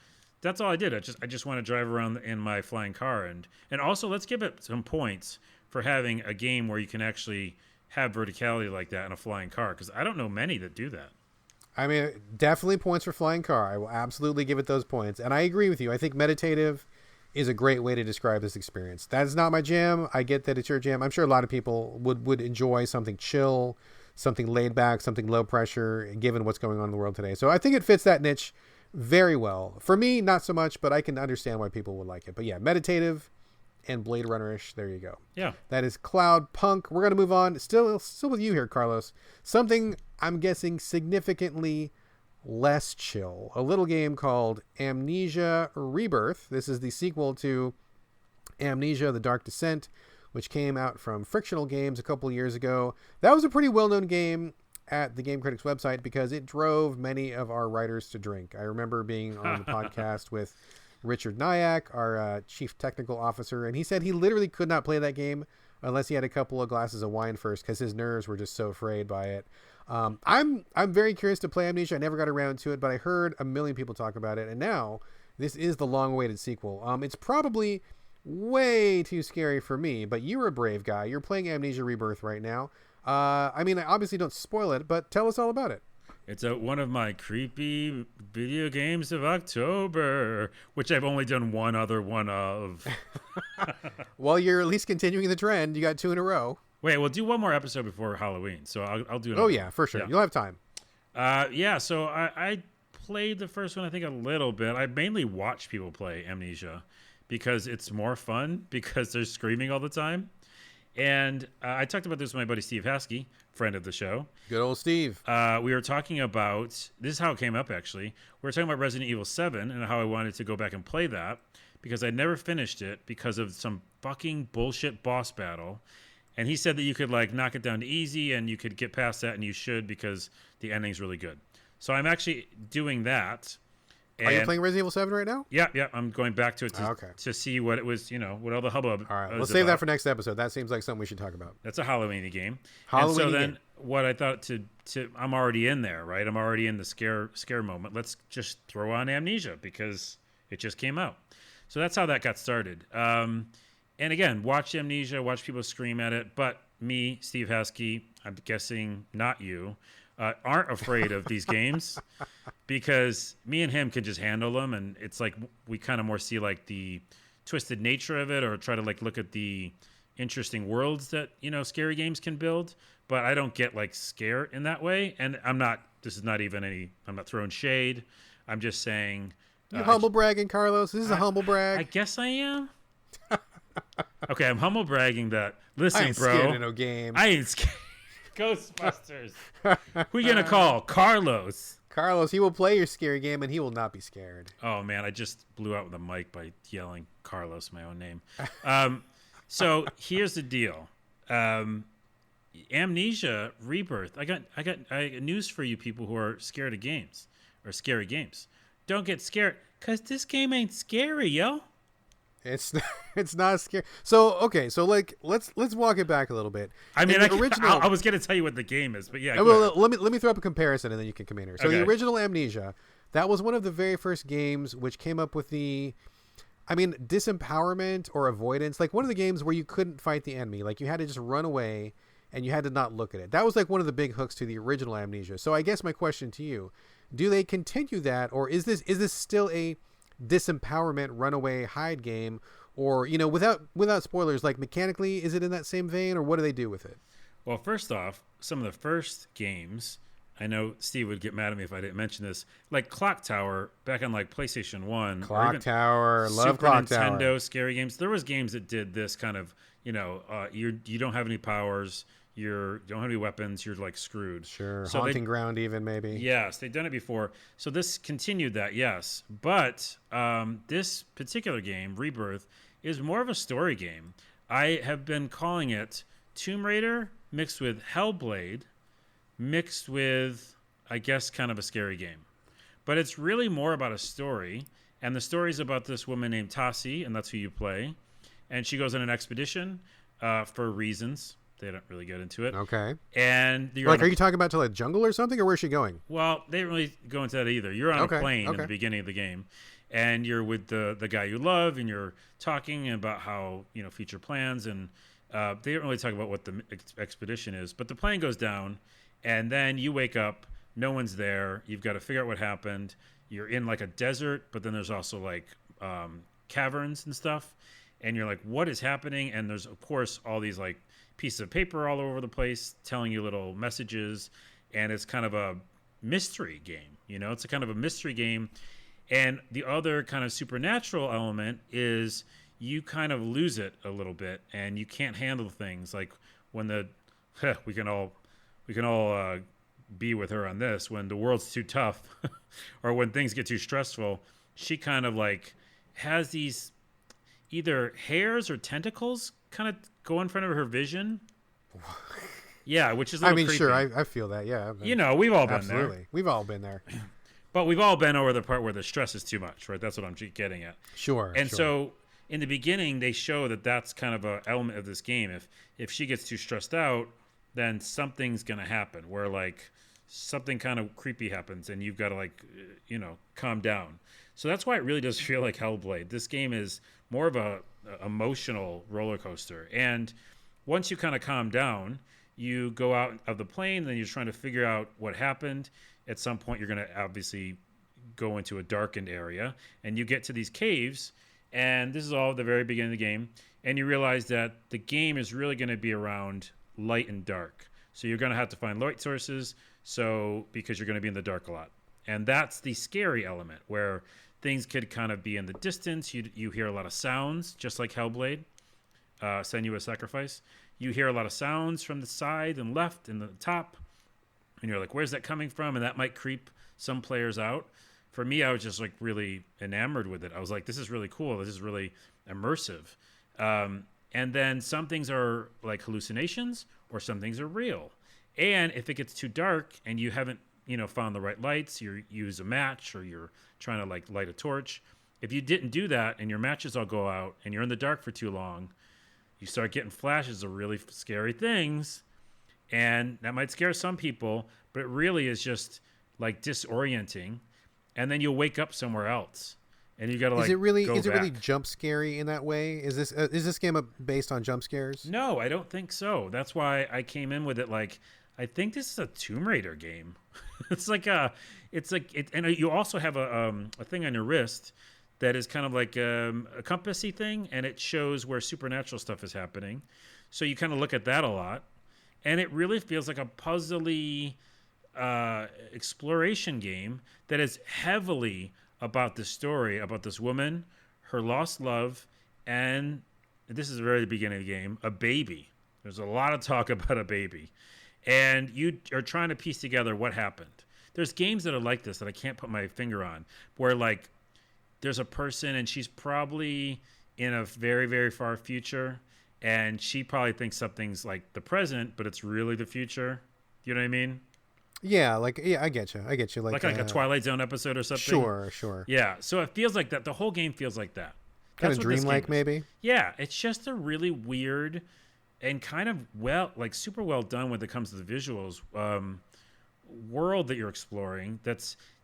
[SPEAKER 2] that's all I did. I just want to drive around in my flying car, and also let's give it some points for having a game where you can actually have verticality like that in a flying car, because I don't know many that do that.
[SPEAKER 1] I mean, definitely points for flying car. I will absolutely give it those points. And I agree with you. I think meditative is a great way to describe this experience. That is not my jam. I get that it's your jam. I'm sure a lot of people would enjoy something chill, something laid back, something low pressure, given what's going on in the world today. So I think it fits that niche very well. For me, not so much, but I can understand why people would like it. But yeah, meditative and Blade Runner-ish. There you go.
[SPEAKER 2] Yeah.
[SPEAKER 1] That is Cloupunk. We're going to move on. Still with you here, Carlos. Something I'm guessing significantly less chill. A little game called Amnesia Rebirth. This is the sequel to Amnesia: The Dark Descent, which came out from Frictional Games a couple years ago. That was a pretty well-known game at the Game Critics website because it drove many of our writers to drink. I remember being on the podcast with Richard Nyack, our chief technical officer, and he said he literally could not play that game unless he had a couple of glasses of wine first because his nerves were just so frayed by it. I'm very curious to play Amnesia. I never got around to it, but I heard a million people talk about it, and now this is the long-awaited sequel. It's probably way too scary for me, but you're a brave guy. You're playing Amnesia Rebirth right now. I mean, obviously don't spoil it, but tell us all about it.
[SPEAKER 2] It's one of my creepy video games of October, which I've only done one other one of.
[SPEAKER 1] Well, you're at least continuing the trend. You got 2 in a row.
[SPEAKER 2] Wait, we'll do one more episode before Halloween, so I'll do it.
[SPEAKER 1] Oh, yeah, for sure. Yeah. You'll have time.
[SPEAKER 2] So I played the first one, I think, a little bit. I mainly watch people play Amnesia because it's more fun because they're screaming all the time. And I talked about this with my buddy Steve Haskey, friend of the show.
[SPEAKER 1] Good old Steve.
[SPEAKER 2] We were talking about, this is how it came up actually. We were talking about Resident Evil 7 and how I wanted to go back and play that because I never finished it because of some fucking bullshit boss battle. And he said that you could like knock it down to easy and you could get past that, and you should because the ending's really good. So I'm actually doing that.
[SPEAKER 1] Are you playing Resident Evil 7 right now?
[SPEAKER 2] Yeah. I'm going back to it to see what it was, what all the hubbub.
[SPEAKER 1] All right, we'll save that for next episode. That seems like something we should talk about.
[SPEAKER 2] That's a Halloween game. And so then what I thought I'm already in there, right? I'm already in the scare moment. Let's just throw on Amnesia because it just came out. So that's how that got started. And again, watch Amnesia, watch people scream at it. But me, Steve Haskey, I'm guessing not you, aren't afraid of these games because me and him can just handle them, and it's like we kind of more see like the twisted nature of it, or try to like look at the interesting worlds that scary games can build. But I don't get like scared in that way, and I'm not. This is not even any. I'm not throwing shade. I'm just saying.
[SPEAKER 1] You're humble bragging, Carlos. This is a humble brag.
[SPEAKER 2] I guess I am. Okay, I'm humble bragging that. Listen,
[SPEAKER 1] I ain't
[SPEAKER 2] bro.
[SPEAKER 1] scared of no game.
[SPEAKER 2] I ain't scared. Ghostbusters. Who you gonna call? Carlos.
[SPEAKER 1] Carlos, he will play your scary game, and he will not be scared.
[SPEAKER 2] Oh man, I just blew out the mic by yelling Carlos, my own name. So here's the deal. Amnesia, Rebirth. I got news for you people who are scared of games or scary games. Don't get scared, cause this game ain't scary, yo.
[SPEAKER 1] It's not scary. So okay, so like let's walk it back a little bit.
[SPEAKER 2] I mean, I was gonna tell you what the game is, but yeah.
[SPEAKER 1] Well, let me throw up a comparison, and then you can come in here. So
[SPEAKER 2] okay.
[SPEAKER 1] The original Amnesia, that was one of the very first games which came up with disempowerment or avoidance. Like one of the games where you couldn't fight the enemy, like you had to just run away, and you had to not look at it. That was like one of the big hooks to the original Amnesia. So I guess my question to you: do they continue that, or is this still a disempowerment runaway hide game? Or without spoilers, like mechanically, is it in that same vein, or what do they do with it?
[SPEAKER 2] Well, first off, some of the first games, I know Steve would get mad at me if I didn't mention this, like Clock Tower back on like PlayStation 1.
[SPEAKER 1] Clock Tower, love
[SPEAKER 2] Super
[SPEAKER 1] Clock
[SPEAKER 2] Nintendo
[SPEAKER 1] Tower.
[SPEAKER 2] Scary games. There was games that did this kind of, you don't have any powers, you don't have any weapons, you're like screwed.
[SPEAKER 1] Sure,
[SPEAKER 2] so
[SPEAKER 1] Haunting Ground even maybe.
[SPEAKER 2] Yes, they've done it before. So this continued that, yes. But this particular game, Rebirth, is more of a story game. I have been calling it Tomb Raider mixed with Hellblade mixed with, I guess, kind of a scary game. But it's really more about a story, and the story is about this woman named Tassi, and that's who you play. And she goes on an expedition for reasons. They don't really get into it.
[SPEAKER 1] Okay.
[SPEAKER 2] And
[SPEAKER 1] are you talking about to like jungle or something, or where's she going?
[SPEAKER 2] Well, they didn't really go into that either. You're on a plane in the beginning of the game, and you're with the guy you love, and you're talking about how future plans, and they don't really talk about what the expedition is. But the plane goes down, and then you wake up. No one's there. You've got to figure out what happened. You're in like a desert, but then there's also like caverns and stuff, and you're like, what is happening? And there's of course all these like pieces of paper all over the place telling you little messages, and it's kind of a mystery game. It's a kind of a mystery game. And the other kind of supernatural element is you kind of lose it a little bit, and you can't handle things like when we can all be with her on this, when the world's too tough or when things get too stressful. She kind of like has these either hairs or tentacles kind of go in front of her vision. Yeah, which is a little creepy.
[SPEAKER 1] Sure, I feel that. Yeah,
[SPEAKER 2] we've all been
[SPEAKER 1] absolutely.
[SPEAKER 2] there.
[SPEAKER 1] We've all been there.
[SPEAKER 2] But we've all been over the part where the stress is too much, right? That's what I'm getting at.
[SPEAKER 1] Sure.
[SPEAKER 2] And so in the beginning, they show that that's kind of an element of this game. If she gets too stressed out, then something's going to happen where like something kind of creepy happens, and you've got to like, calm down. So that's why it really does feel like Hellblade. This game is more of a emotional roller coaster. And once you kind of calm down, you go out of the plane, and then you're trying to figure out what happened. At some point, you're going to obviously go into a darkened area, and you get to these caves, and this is all at the very beginning of the game, and you realize that the game is really going to be around light and dark. So you're going to have to find light sources, because you're going to be in the dark a lot. And that's the scary element, where things could kind of be in the distance. You hear a lot of sounds, just like Hellblade, Senua's Sacrifice. You hear a lot of sounds from the side and left and the top, and you're like, where's that coming from? And that might creep some players out. For me, I was just like really enamored with it. I was like, this is really cool. This is really immersive. And then some things are like hallucinations, or some things are real. And if it gets too dark and you haven't, found the right lights, you use a match, or you're trying to like light a torch. If you didn't do that and your matches all go out and you're in the dark for too long, you start getting flashes of really scary things. And that might scare some people, but it really is just like disorienting. And then you'll wake up somewhere else, and you got to like. Is it really
[SPEAKER 1] jump scary in that way? Is this game based on jump scares?
[SPEAKER 2] No, I don't think so. That's why I came in with it like I think this is a Tomb Raider game. And you also have a thing on your wrist that is kind of like a compassy thing, and it shows where supernatural stuff is happening. So you kind of look at that a lot, and it really feels like a puzzly exploration game that is heavily about the story about this woman, her lost love, and this is the very beginning of the game, a baby. There's a lot of talk about a baby. And you are trying to piece together what happened. There's games that are like this that I can't put my finger on, where like there's a person and she's probably in a very, very far future, and she probably thinks something's like the present, but it's really the future. You know what I mean?
[SPEAKER 1] Yeah, I get you. Like
[SPEAKER 2] a Twilight Zone episode or something.
[SPEAKER 1] Sure.
[SPEAKER 2] Yeah, so it feels like that. The whole game feels like that.
[SPEAKER 1] Kind of dreamlike, maybe?
[SPEAKER 2] Yeah, it's just a really weird and kind of super well done when it comes to the visuals. World that you're exploring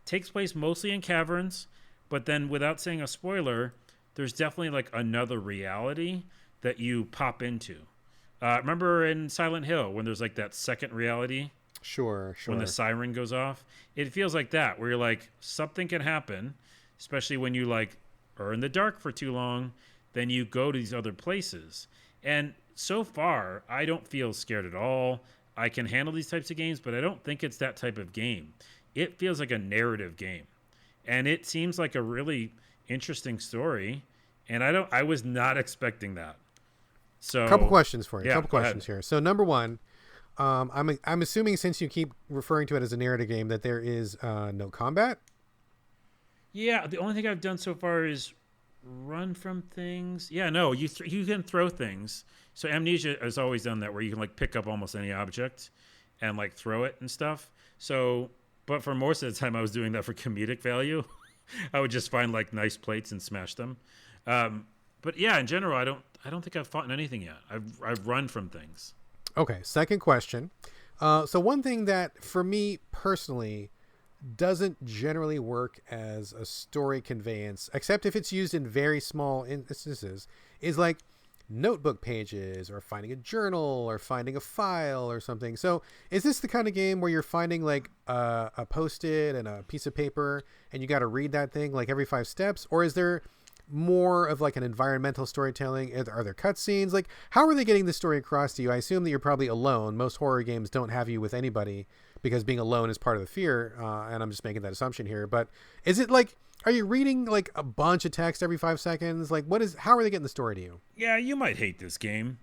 [SPEAKER 2] takes place mostly in caverns, but then without saying a spoiler, there's definitely like another reality that you pop into. Remember in Silent Hill when there's like that second reality?
[SPEAKER 1] Sure.
[SPEAKER 2] When the siren goes off, it feels like that, where you're like, something can happen, especially when you like are in the dark for too long, then you go to these other places. And so far, I don't feel scared at all. I can handle these types of games, but I don't think it's that type of game. It feels like a narrative game, and it seems like a really interesting story. And I was not expecting that. So,
[SPEAKER 1] couple questions for you.
[SPEAKER 2] Yeah,
[SPEAKER 1] couple questions here. So number one, I'm assuming since you keep referring to it as a narrative game that there is no combat.
[SPEAKER 2] Yeah, the only thing I've done so far is run from things. Yeah, no, you can throw things. So Amnesia has always done that, where you can like pick up almost any object and like throw it and stuff. So, but for most of the time, I was doing that for comedic value. I would just find like nice plates and smash them. But yeah, in general, I don't think I've fought in anything yet. I've run from things.
[SPEAKER 1] Okay, second question. So one thing that for me personally doesn't generally work as a story conveyance, except if it's used in very small instances, is like notebook pages or finding a journal or finding a file or something. So is this the kind of game where you're finding like a Post-it and a piece of paper and you got to read that thing like every 5 steps? Or is there more of like an environmental storytelling? Are there cutscenes? Like, how are they getting the story across to you? I assume that you're probably alone. Most horror games don't have you with anybody because being alone is part of the fear. And I'm just making that assumption here. But is it like, are you reading like a bunch of text every 5 seconds? Like, how are they getting the story to you?
[SPEAKER 2] Yeah, you might hate this game.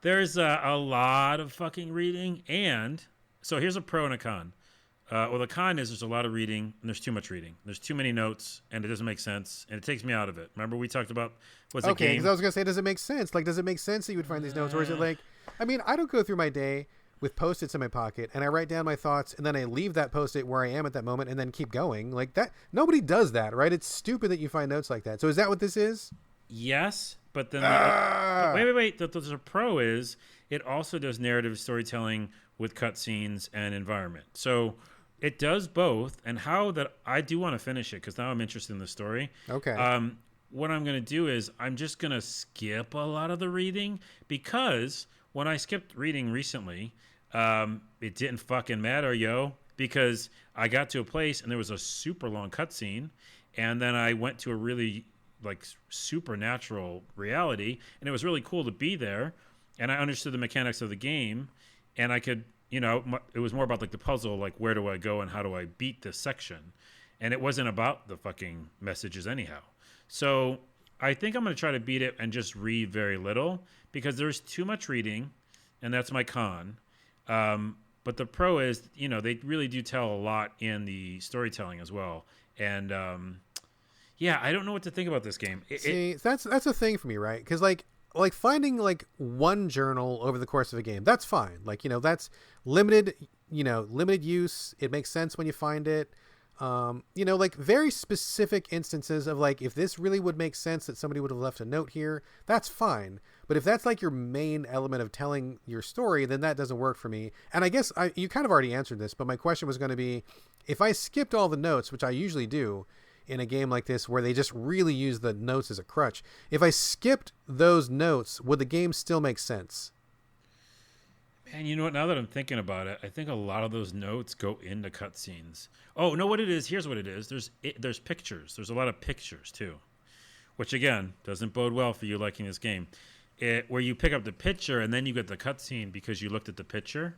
[SPEAKER 2] There's a lot of fucking reading. And so here's a pro and a con. Well, the con is there's a lot of reading and there's too much reading. There's too many notes and it doesn't make sense and it takes me out of it. Remember we talked about what's a game?
[SPEAKER 1] Okay, because I was going to say, does it make sense? Like, does it make sense that you would find these notes? Or is it like, I mean, I don't go through my day with Post-its in my pocket and I write down my thoughts and then I leave that Post-it where I am at that moment and then keep going. Like that, nobody does that, right? It's stupid that you find notes like that. So is that what this is?
[SPEAKER 2] Yes, but then wait. There's a pro is it also does narrative storytelling with cutscenes and environment. So it does both, and how that I do want to finish it because now I'm interested in the story.
[SPEAKER 1] Okay.
[SPEAKER 2] What I'm going to do is I'm just going to skip a lot of the reading because when I skipped reading recently, it didn't fucking matter, because I got to a place and there was a super long cutscene, and then I went to a really like supernatural reality, and it was really cool to be there, and I understood the mechanics of the game, and I could. It was more about like the puzzle, like where do I go and how do I beat this section? And it wasn't about the fucking messages anyhow. So I think I'm going to try to beat it and just read very little because there's too much reading, and that's my con. But the pro is, they really do tell a lot in the storytelling as well. And I don't know what to think about this game.
[SPEAKER 1] That's a thing for me, right? Because like finding like one journal over the course of a game, that's fine. Like, that's limited use. It makes sense when you find it. Like very specific instances of like, if this really would make sense that somebody would have left a note here, that's fine. But if that's like your main element of telling your story, then that doesn't work for me. And I guess you kind of already answered this, but my question was going to be, if I skipped all the notes, which I usually do, in a game like this where they just really use the notes as a crutch, if I skipped those notes, would the game still make sense?
[SPEAKER 2] Man, you know what? Now that I'm thinking about it, I think a lot of those notes go into cutscenes. Oh, no, what it is? Here's what it is. There's pictures. There's a lot of pictures too, which again doesn't bode well for you liking this game. Where you pick up the picture and then you get the cutscene because you looked at the picture,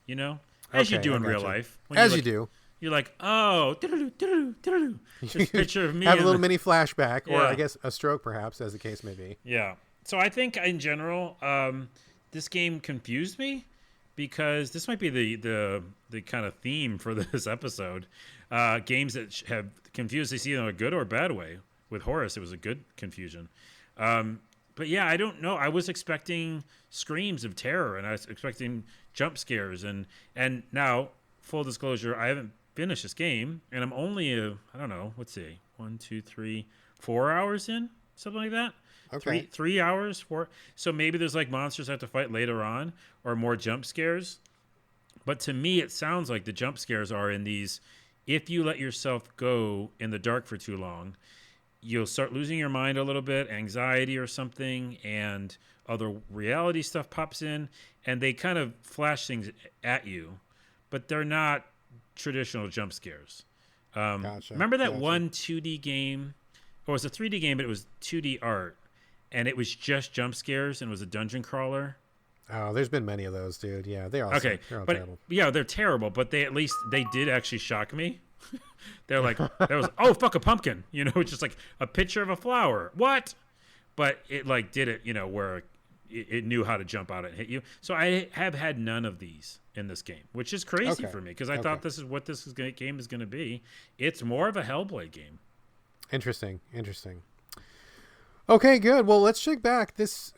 [SPEAKER 2] you know, as you do in real life.
[SPEAKER 1] As you do.
[SPEAKER 2] You're like, oh, this picture of me.
[SPEAKER 1] Have a little mini flashback, or I guess a stroke, perhaps, as the case may be.
[SPEAKER 2] Yeah. So I think in general, this game confused me because this might be the kind of theme for this episode. Games that have confused, they see in a good or bad way. With Horace, it was a good confusion. But yeah, I don't know. I was expecting screams of terror, and I was expecting jump scares, and now, full disclosure, I haven't finished this game, and I'm only I don't know, let's see, 1, 2, 3, 4 hours in, something like that.
[SPEAKER 1] Okay.
[SPEAKER 2] 3 hours, 4. So maybe there's like monsters I have to fight later on, or more jump scares. But to me, it sounds like the jump scares are in these. If you let yourself go in the dark for too long, you'll start losing your mind a little bit, anxiety or something, and other reality stuff pops in, and they kind of flash things at you, but they're not traditional jump scares.
[SPEAKER 1] Gotcha.
[SPEAKER 2] Remember that one 2D game, or it was a 3D game, but it was 2D art, and it was just jump scares, and it was a dungeon crawler?
[SPEAKER 1] Oh, there's been many of those, dude. Yeah, they're all
[SPEAKER 2] okay.
[SPEAKER 1] They're all
[SPEAKER 2] But
[SPEAKER 1] terrible.
[SPEAKER 2] yeah, they're terrible, but they did actually shock me. They're like, that was, oh, fuck, a pumpkin, you know, it's just like a picture of a flower. What? But it like did it, you know, where it knew how to jump out and hit you. So I have had none of these in this game, which is crazy for me because I thought this is what game is going to be. It's more of a Hellblade game.
[SPEAKER 1] Interesting. Okay, good. Well, let's check back. This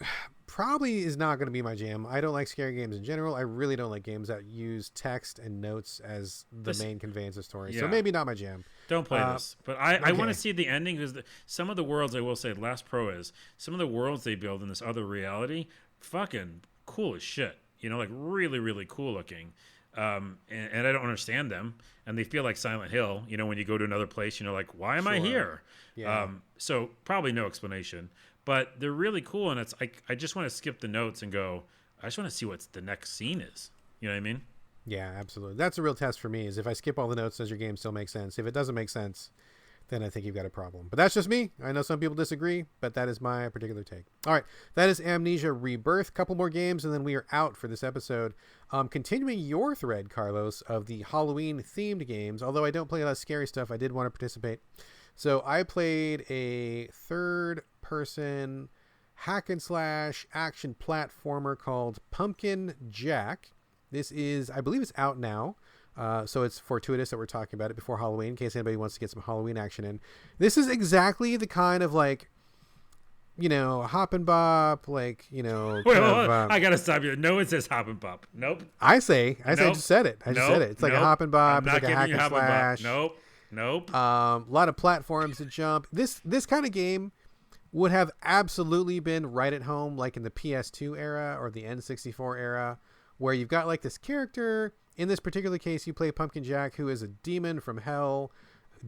[SPEAKER 1] probably is not going to be my jam. I don't like scary games in general. I really don't like games that use text and notes as the main conveyance of story. Yeah. So maybe not my jam.
[SPEAKER 2] Don't play this. But I want to see the ending because some of the worlds, I will say, Last Pro is, some of the worlds they build in this other reality, fucking cool as shit. You know, like really, really cool looking. And I don't understand them. And they feel like Silent Hill. You know, when you go to another place, you know, like, why am I here?
[SPEAKER 1] Yeah.
[SPEAKER 2] So probably no explanation. But they're really cool, and it's like I just want to skip the notes and go, I just want to see what the next scene is. You know what I mean?
[SPEAKER 1] Yeah, absolutely. That's a real test for me, is if I skip all the notes, does your game still make sense? If it doesn't make sense, then I think you've got a problem. But that's just me. I know some people disagree, but that is my particular take. All right, that is Amnesia Rebirth. Couple more games, and then we are out for this episode. Continuing your thread, Carlos, of the Halloween-themed games, although I don't play a lot of scary stuff, I did want to participate. So I played a third-person hack-and-slash action platformer called Pumpkin Jack. This is, I believe it's out now, so it's fortuitous that we're talking about it before Halloween, in case anybody wants to get some Halloween action in. This is exactly the kind of, like, you know, hop and bop, like, you know.
[SPEAKER 2] Wait, hold on. I got to stop you. No one says hop and bop. Nope.
[SPEAKER 1] I just said it. I just said it. It's like a hop and bop. It's like a hack and slash.
[SPEAKER 2] Nope.
[SPEAKER 1] A lot of platforms to jump. This kind of game would have absolutely been right at home, like in the PS2 era or the N64 era, where you've got like this character. In this particular case, you play Pumpkin Jack, who is a demon from hell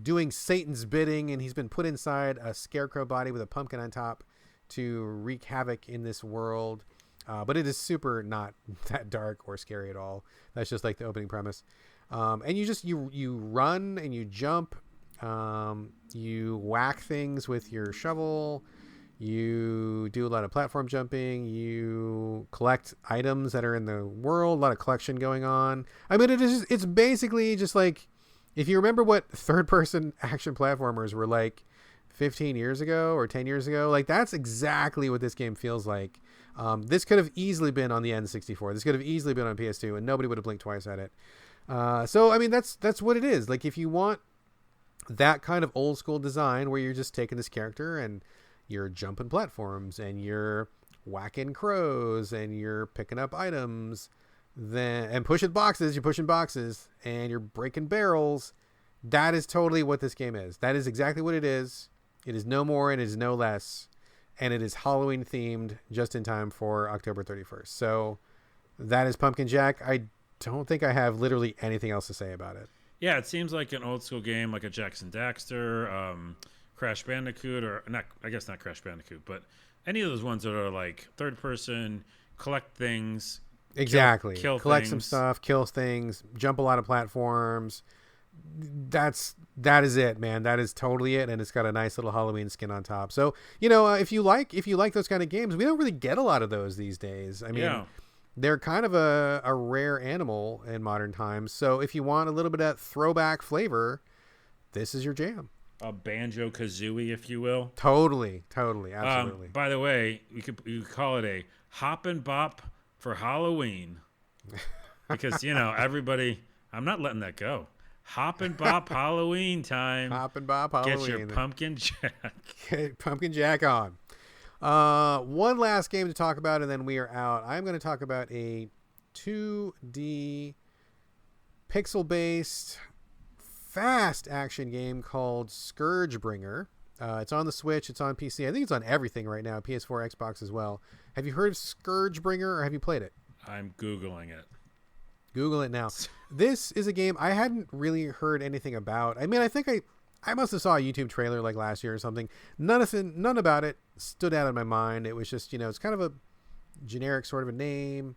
[SPEAKER 1] doing Satan's bidding, and he's been put inside a scarecrow body with a pumpkin on top to wreak havoc in this world. But it is super not that dark or scary at all. That's just like the opening premise. And you run and you jump, you whack things with your shovel, you do a lot of platform jumping, you collect items that are in the world, a lot of collection going on. I mean, it's basically just like, if you remember what third-person action platformers were like 15 years ago or 10 years ago, like that's exactly what this game feels like. This could have easily been on the N64. This could have easily been on PS2, and nobody would have blinked twice at it. So, I mean, that's what it is. Like, if you want that kind of old school design where you're just taking this character and you're jumping platforms and you're whacking crows and you're picking up items and pushing boxes, you're pushing boxes and you're breaking barrels, that is totally what this game is. That is exactly what it is. It is no more and it is no less. And it is Halloween themed just in time for October 31st. So that is Pumpkin Jack. I don't think I have literally anything else to say about it.
[SPEAKER 2] Yeah, it seems like an old school game, like a Jackson Daxter, Crash Bandicoot, or not. I guess not Crash Bandicoot, but any of those ones that are like third person, collect things,
[SPEAKER 1] Exactly.
[SPEAKER 2] Kill
[SPEAKER 1] Collect
[SPEAKER 2] things.
[SPEAKER 1] some stuff, kill things, jump a lot of platforms. That is it, man. That is totally it, and it's got a nice little Halloween skin on top. So if you like those kind of games, we don't really get a lot of those these days. I mean, they're kind of a rare animal in modern times. So if you want a little bit of throwback flavor, this is your jam.
[SPEAKER 2] A Banjo-Kazooie, if you will.
[SPEAKER 1] Totally, absolutely.
[SPEAKER 2] By the way, you could call it a hop and bop for Halloween, because everybody. I'm not letting that go. Hop and bop Halloween time.
[SPEAKER 1] Hop and bop Halloween.
[SPEAKER 2] Get your pumpkin jack.
[SPEAKER 1] Get pumpkin jack on. One last game to talk about, and then we are out. I'm going to talk about a 2D pixel-based fast action game called Scourgebringer. It's on the Switch. It's on PC. I think it's on everything right now. PS4, Xbox as well. Have you heard of Scourgebringer, or have you played it?
[SPEAKER 2] I'm Googling it.
[SPEAKER 1] Google it now. This is a game I hadn't really heard anything about. I mean, I think I must have saw a YouTube trailer like last year or something. None about it stood out in my mind. It was just, it's kind of a generic sort of a name.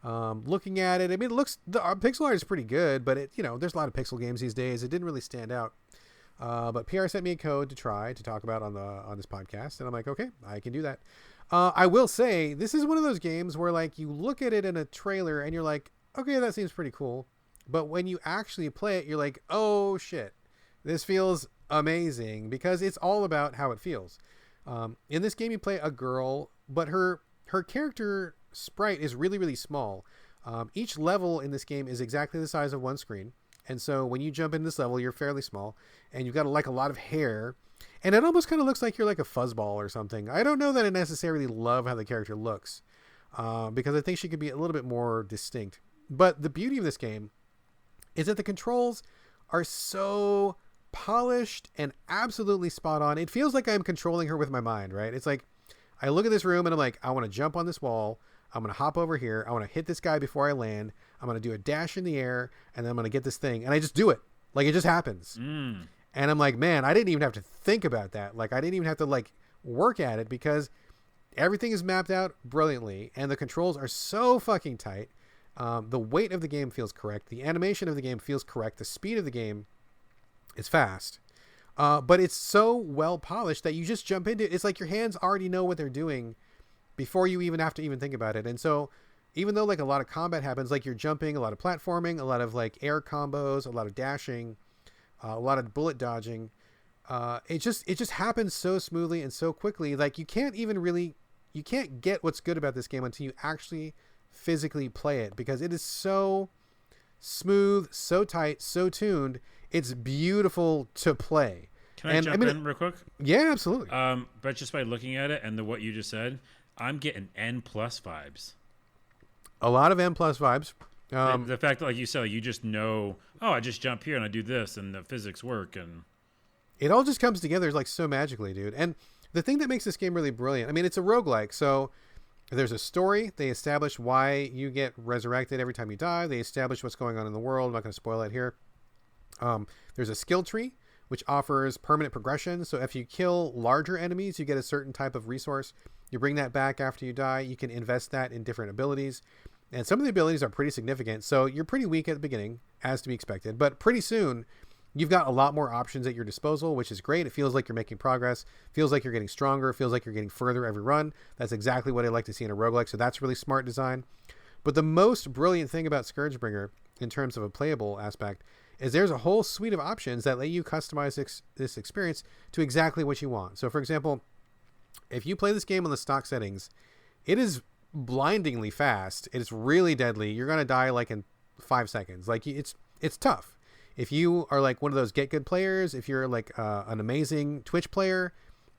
[SPEAKER 1] Looking at it, I mean, the pixel art is pretty good, but there's a lot of pixel games these days. It didn't really stand out. But PR sent me a code to talk about on this podcast, and I'm like, okay, I can do that. I will say this is one of those games where like you look at it in a trailer and you're like, okay, that seems pretty cool. But when you actually play it, you're like, oh shit, this feels amazing, because it's all about how it feels. In this game, you play a girl, but her character sprite is really, really small. Each level in this game is exactly the size of one screen. And so when you jump in this level, you're fairly small, and you've got like a lot of hair, and it almost kind of looks like you're like a fuzzball or something. I don't know that I necessarily love how the character looks, because I think she could be a little bit more distinct. But the beauty of this game is that the controls are so polished and absolutely spot on. It feels like I'm controlling her with my mind, right? It's like I look at this room and I'm like, I want to jump on this wall. I'm going to hop over here. I want to hit this guy before I land. I'm going to do a dash in the air, and then I'm going to get this thing. And I just do it. Like, it just happens. And I'm like, man, I didn't even have to think about that. Like, I didn't even have to like work at it, because everything is mapped out brilliantly, and the controls are so fucking tight. The weight of the game feels correct. The animation of the game feels correct. The speed of the game is fast. But it's so well polished that you just jump into it. It's like your hands already know what they're doing before you even have to even think about it. And so even though like a lot of combat happens, like you're jumping, a lot of platforming, a lot of like air combos, a lot of dashing, a lot of bullet dodging, it just happens so smoothly and so quickly. Like you can't get what's good about this game until you actually physically play it, because it is so smooth, so tight, so tuned. It's beautiful to play.
[SPEAKER 2] Can I jump in real quick?
[SPEAKER 1] Yeah, absolutely.
[SPEAKER 2] But just by looking at it and what you just said, I'm getting N+ vibes.
[SPEAKER 1] A lot of N+ vibes.
[SPEAKER 2] The fact that, like you said, you just know, I just jump here and I do this, and the physics work, and
[SPEAKER 1] it all just comes together like so magically, dude. And the thing that makes this game really brilliant, I mean, it's a roguelike, so there's a story. They establish why you get resurrected every time you die. They establish what's going on in the world. I'm not going to spoil it here. There's a skill tree, which offers permanent progression. So if you kill larger enemies, you get a certain type of resource. You bring that back after you die. You can invest that in different abilities. And some of the abilities are pretty significant. So you're pretty weak at the beginning, as to be expected. But pretty soon, you've got a lot more options at your disposal, which is great. It feels like you're making progress. Feels like you're getting stronger. Feels like you're getting further every run. That's exactly what I like to see in a roguelike. So that's really smart design. But the most brilliant thing about Scourgebringer, in terms of a playable aspect, is there's a whole suite of options that let you customize this experience to exactly what you want. So, for example, if you play this game on the stock settings, it is blindingly fast. It's really deadly. You're going to die like in 5 seconds. Like it's tough. If you are like one of those get good players, if you're like an amazing Twitch player,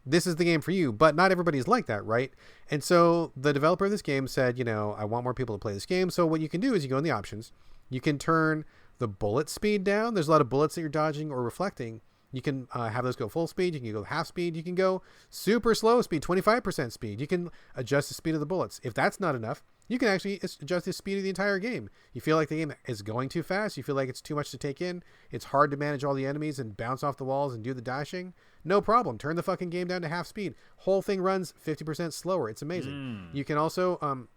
[SPEAKER 1] this is the game for you. But not everybody's like that, right? And so the developer of this game said, I want more people to play this game. So what you can do is you go in the options. You can turn the bullet speed down. There's a lot of bullets that you're dodging or reflecting. You can have those go full speed. You can go half speed. You can go super slow speed, 25% speed. You can adjust the speed of the bullets. If that's not enough, you can actually adjust the speed of the entire game. You feel like the game is going too fast. You feel like it's too much to take in. It's hard to manage all the enemies and bounce off the walls and do the dashing. No problem. Turn the fucking game down to half speed. Whole thing runs 50% slower. It's amazing. You can also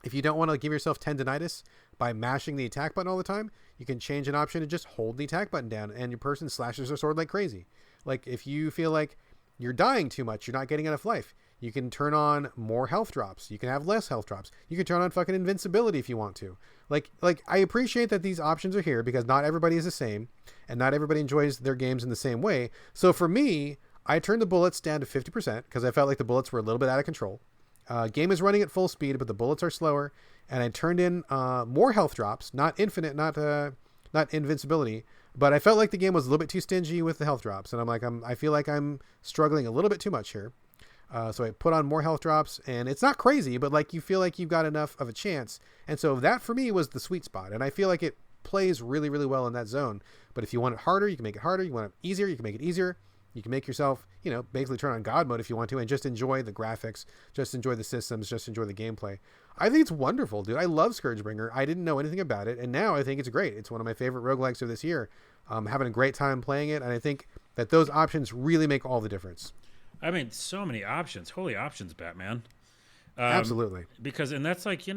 [SPEAKER 1] If you don't want to give yourself tendinitis by mashing the attack button all the time, you can change an option to just hold the attack button down and your person slashes their sword like crazy. Like if you feel like you're dying too much, you're not getting enough life, you can turn on more health drops. You can have less health drops. You can turn on fucking invincibility if you want to. Like I appreciate that these options are here because not everybody is the same and not everybody enjoys their games in the same way. So for me, I turned the bullets down to 50% because I felt like the bullets were a little bit out of control. Game is running at full speed, but the bullets are slower. And I turned in more health drops, not infinite, not invincibility. But I felt like the game was a little bit too stingy with the health drops. And I feel like I'm struggling a little bit too much here. So I put on more health drops, and it's not crazy, but like you feel like you've got enough of a chance. And so that for me was the sweet spot. And I feel like it plays really, really well in that zone. But if you want it harder, you can make it harder. You want it easier, you can make it easier. You can make yourself, basically turn on God mode if you want to and just enjoy the graphics, just enjoy the systems, just enjoy the gameplay. I think it's wonderful, dude. I love Scourgebringer. I didn't know anything about it, and now I think it's great. It's one of my favorite roguelikes of this year. Having a great time playing it, and I think that those options really make all the difference.
[SPEAKER 2] I mean, so many options. Holy options, Batman.
[SPEAKER 1] Absolutely.
[SPEAKER 2] Because, and that's like, you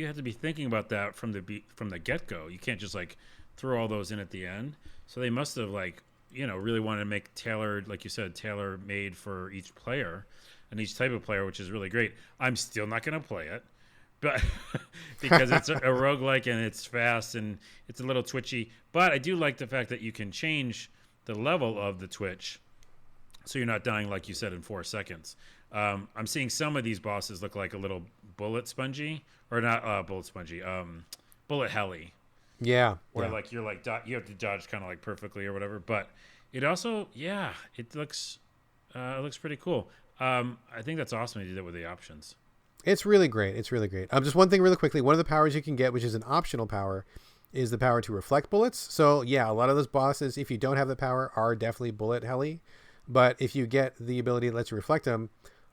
[SPEAKER 2] have to be thinking about that from the get-go. You can't just like throw all those in at the end. So they must have really wanted to make tailored, like you said, tailor-made for each player and each type of player, which is really great. I'm still not going to play it, but because it's a roguelike and it's fast and it's a little twitchy. But I do like the fact that you can change the level of the twitch, so you're not dying, like you said, in 4 seconds. I'm seeing some of these bosses look like a little bullet spongy, or not bullet spongy, bullet heli.
[SPEAKER 1] Yeah.
[SPEAKER 2] Where like you're like you have to dodge kind of like perfectly or whatever. But it also, it looks pretty cool. I think that's awesome to do that with the options.
[SPEAKER 1] It's really great. It's really great. Just one thing really quickly. One of the powers you can get, which is an optional power, is the power to reflect bullets. So yeah, a lot of those bosses, if you don't have the power, are definitely bullet heli. But if you get the ability that lets you reflect them,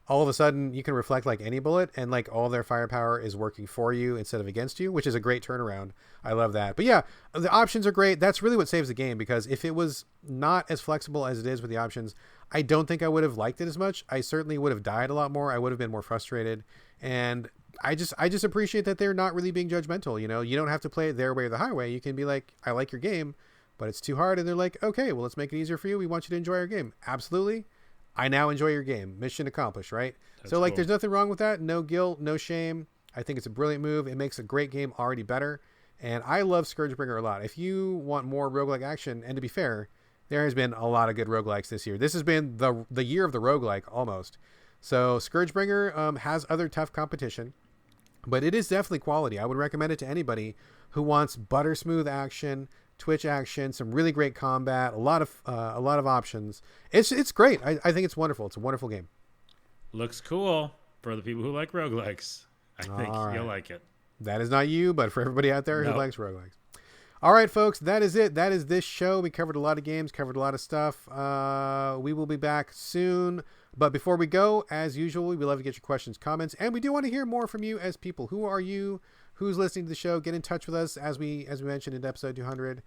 [SPEAKER 1] all of a sudden you can reflect like any bullet and like all their firepower is working for you instead of against you, which is a great turnaround. I love that. But yeah, the options are great. That's really what saves the game, because if it was not as flexible as it is with the options, I don't think I would have liked it as much. I certainly would have died a lot more. I would have been more frustrated. And I just appreciate that they're not really being judgmental. You don't have to play it their way or the highway. You can be like, I like your game, but it's too hard. And they're like, okay, well, let's make it easier for you. We want you to enjoy our game. Absolutely. I now enjoy your game. Mission accomplished, right? That's so like, cool. There's nothing wrong with that. No guilt, no shame. I think it's a brilliant move. It makes a great game already better. And I love Scourgebringer a lot. If you want more roguelike action, and to be fair, there has been a lot of good roguelikes this year. This has been the year of the roguelike almost. So Scourgebringer has other tough competition, but it is definitely quality. I would recommend it to anybody who wants butter smooth action, twitch action, some really great combat, a lot of options. It's great. I think it's wonderful. It's a wonderful game.
[SPEAKER 2] Looks cool for the people who like roguelikes. I think you'll like it.
[SPEAKER 1] That is not you, but for everybody out there who likes roguelikes. All right, folks, that is it. That is this show. We covered a lot of games, covered a lot of stuff. We will be back soon. But before we go, as usual, we love to get your questions, comments, and we do want to hear more from you as people. Who are you? Who's listening to the show? Get in touch with us, as we mentioned in episode 200,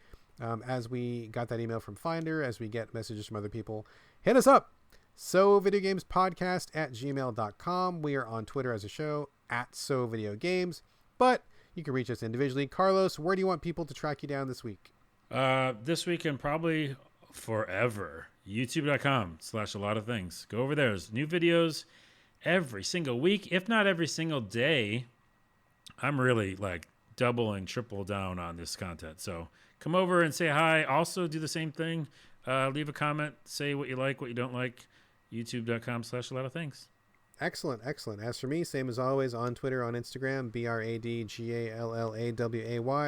[SPEAKER 1] as we got that email from Finder, as we get messages from other people. Hit us up. So videogamespodcast at gmail.com. We are on Twitter as a show at So Video Games, but you can reach us individually. Carlos, where do you want people to track you down this week?
[SPEAKER 2] This week and probably forever. YouTube.com/a lot of things. Go over there. There's new videos every single week, if not every single day. I'm really like double and triple down on this content. So come over and say hi. Also do the same thing. Leave a comment. Say what you like, what you don't like. YouTube.com/a lot of things.
[SPEAKER 1] Excellent. As for me, same as always, on Twitter, on Instagram, BRADGALLAWAY,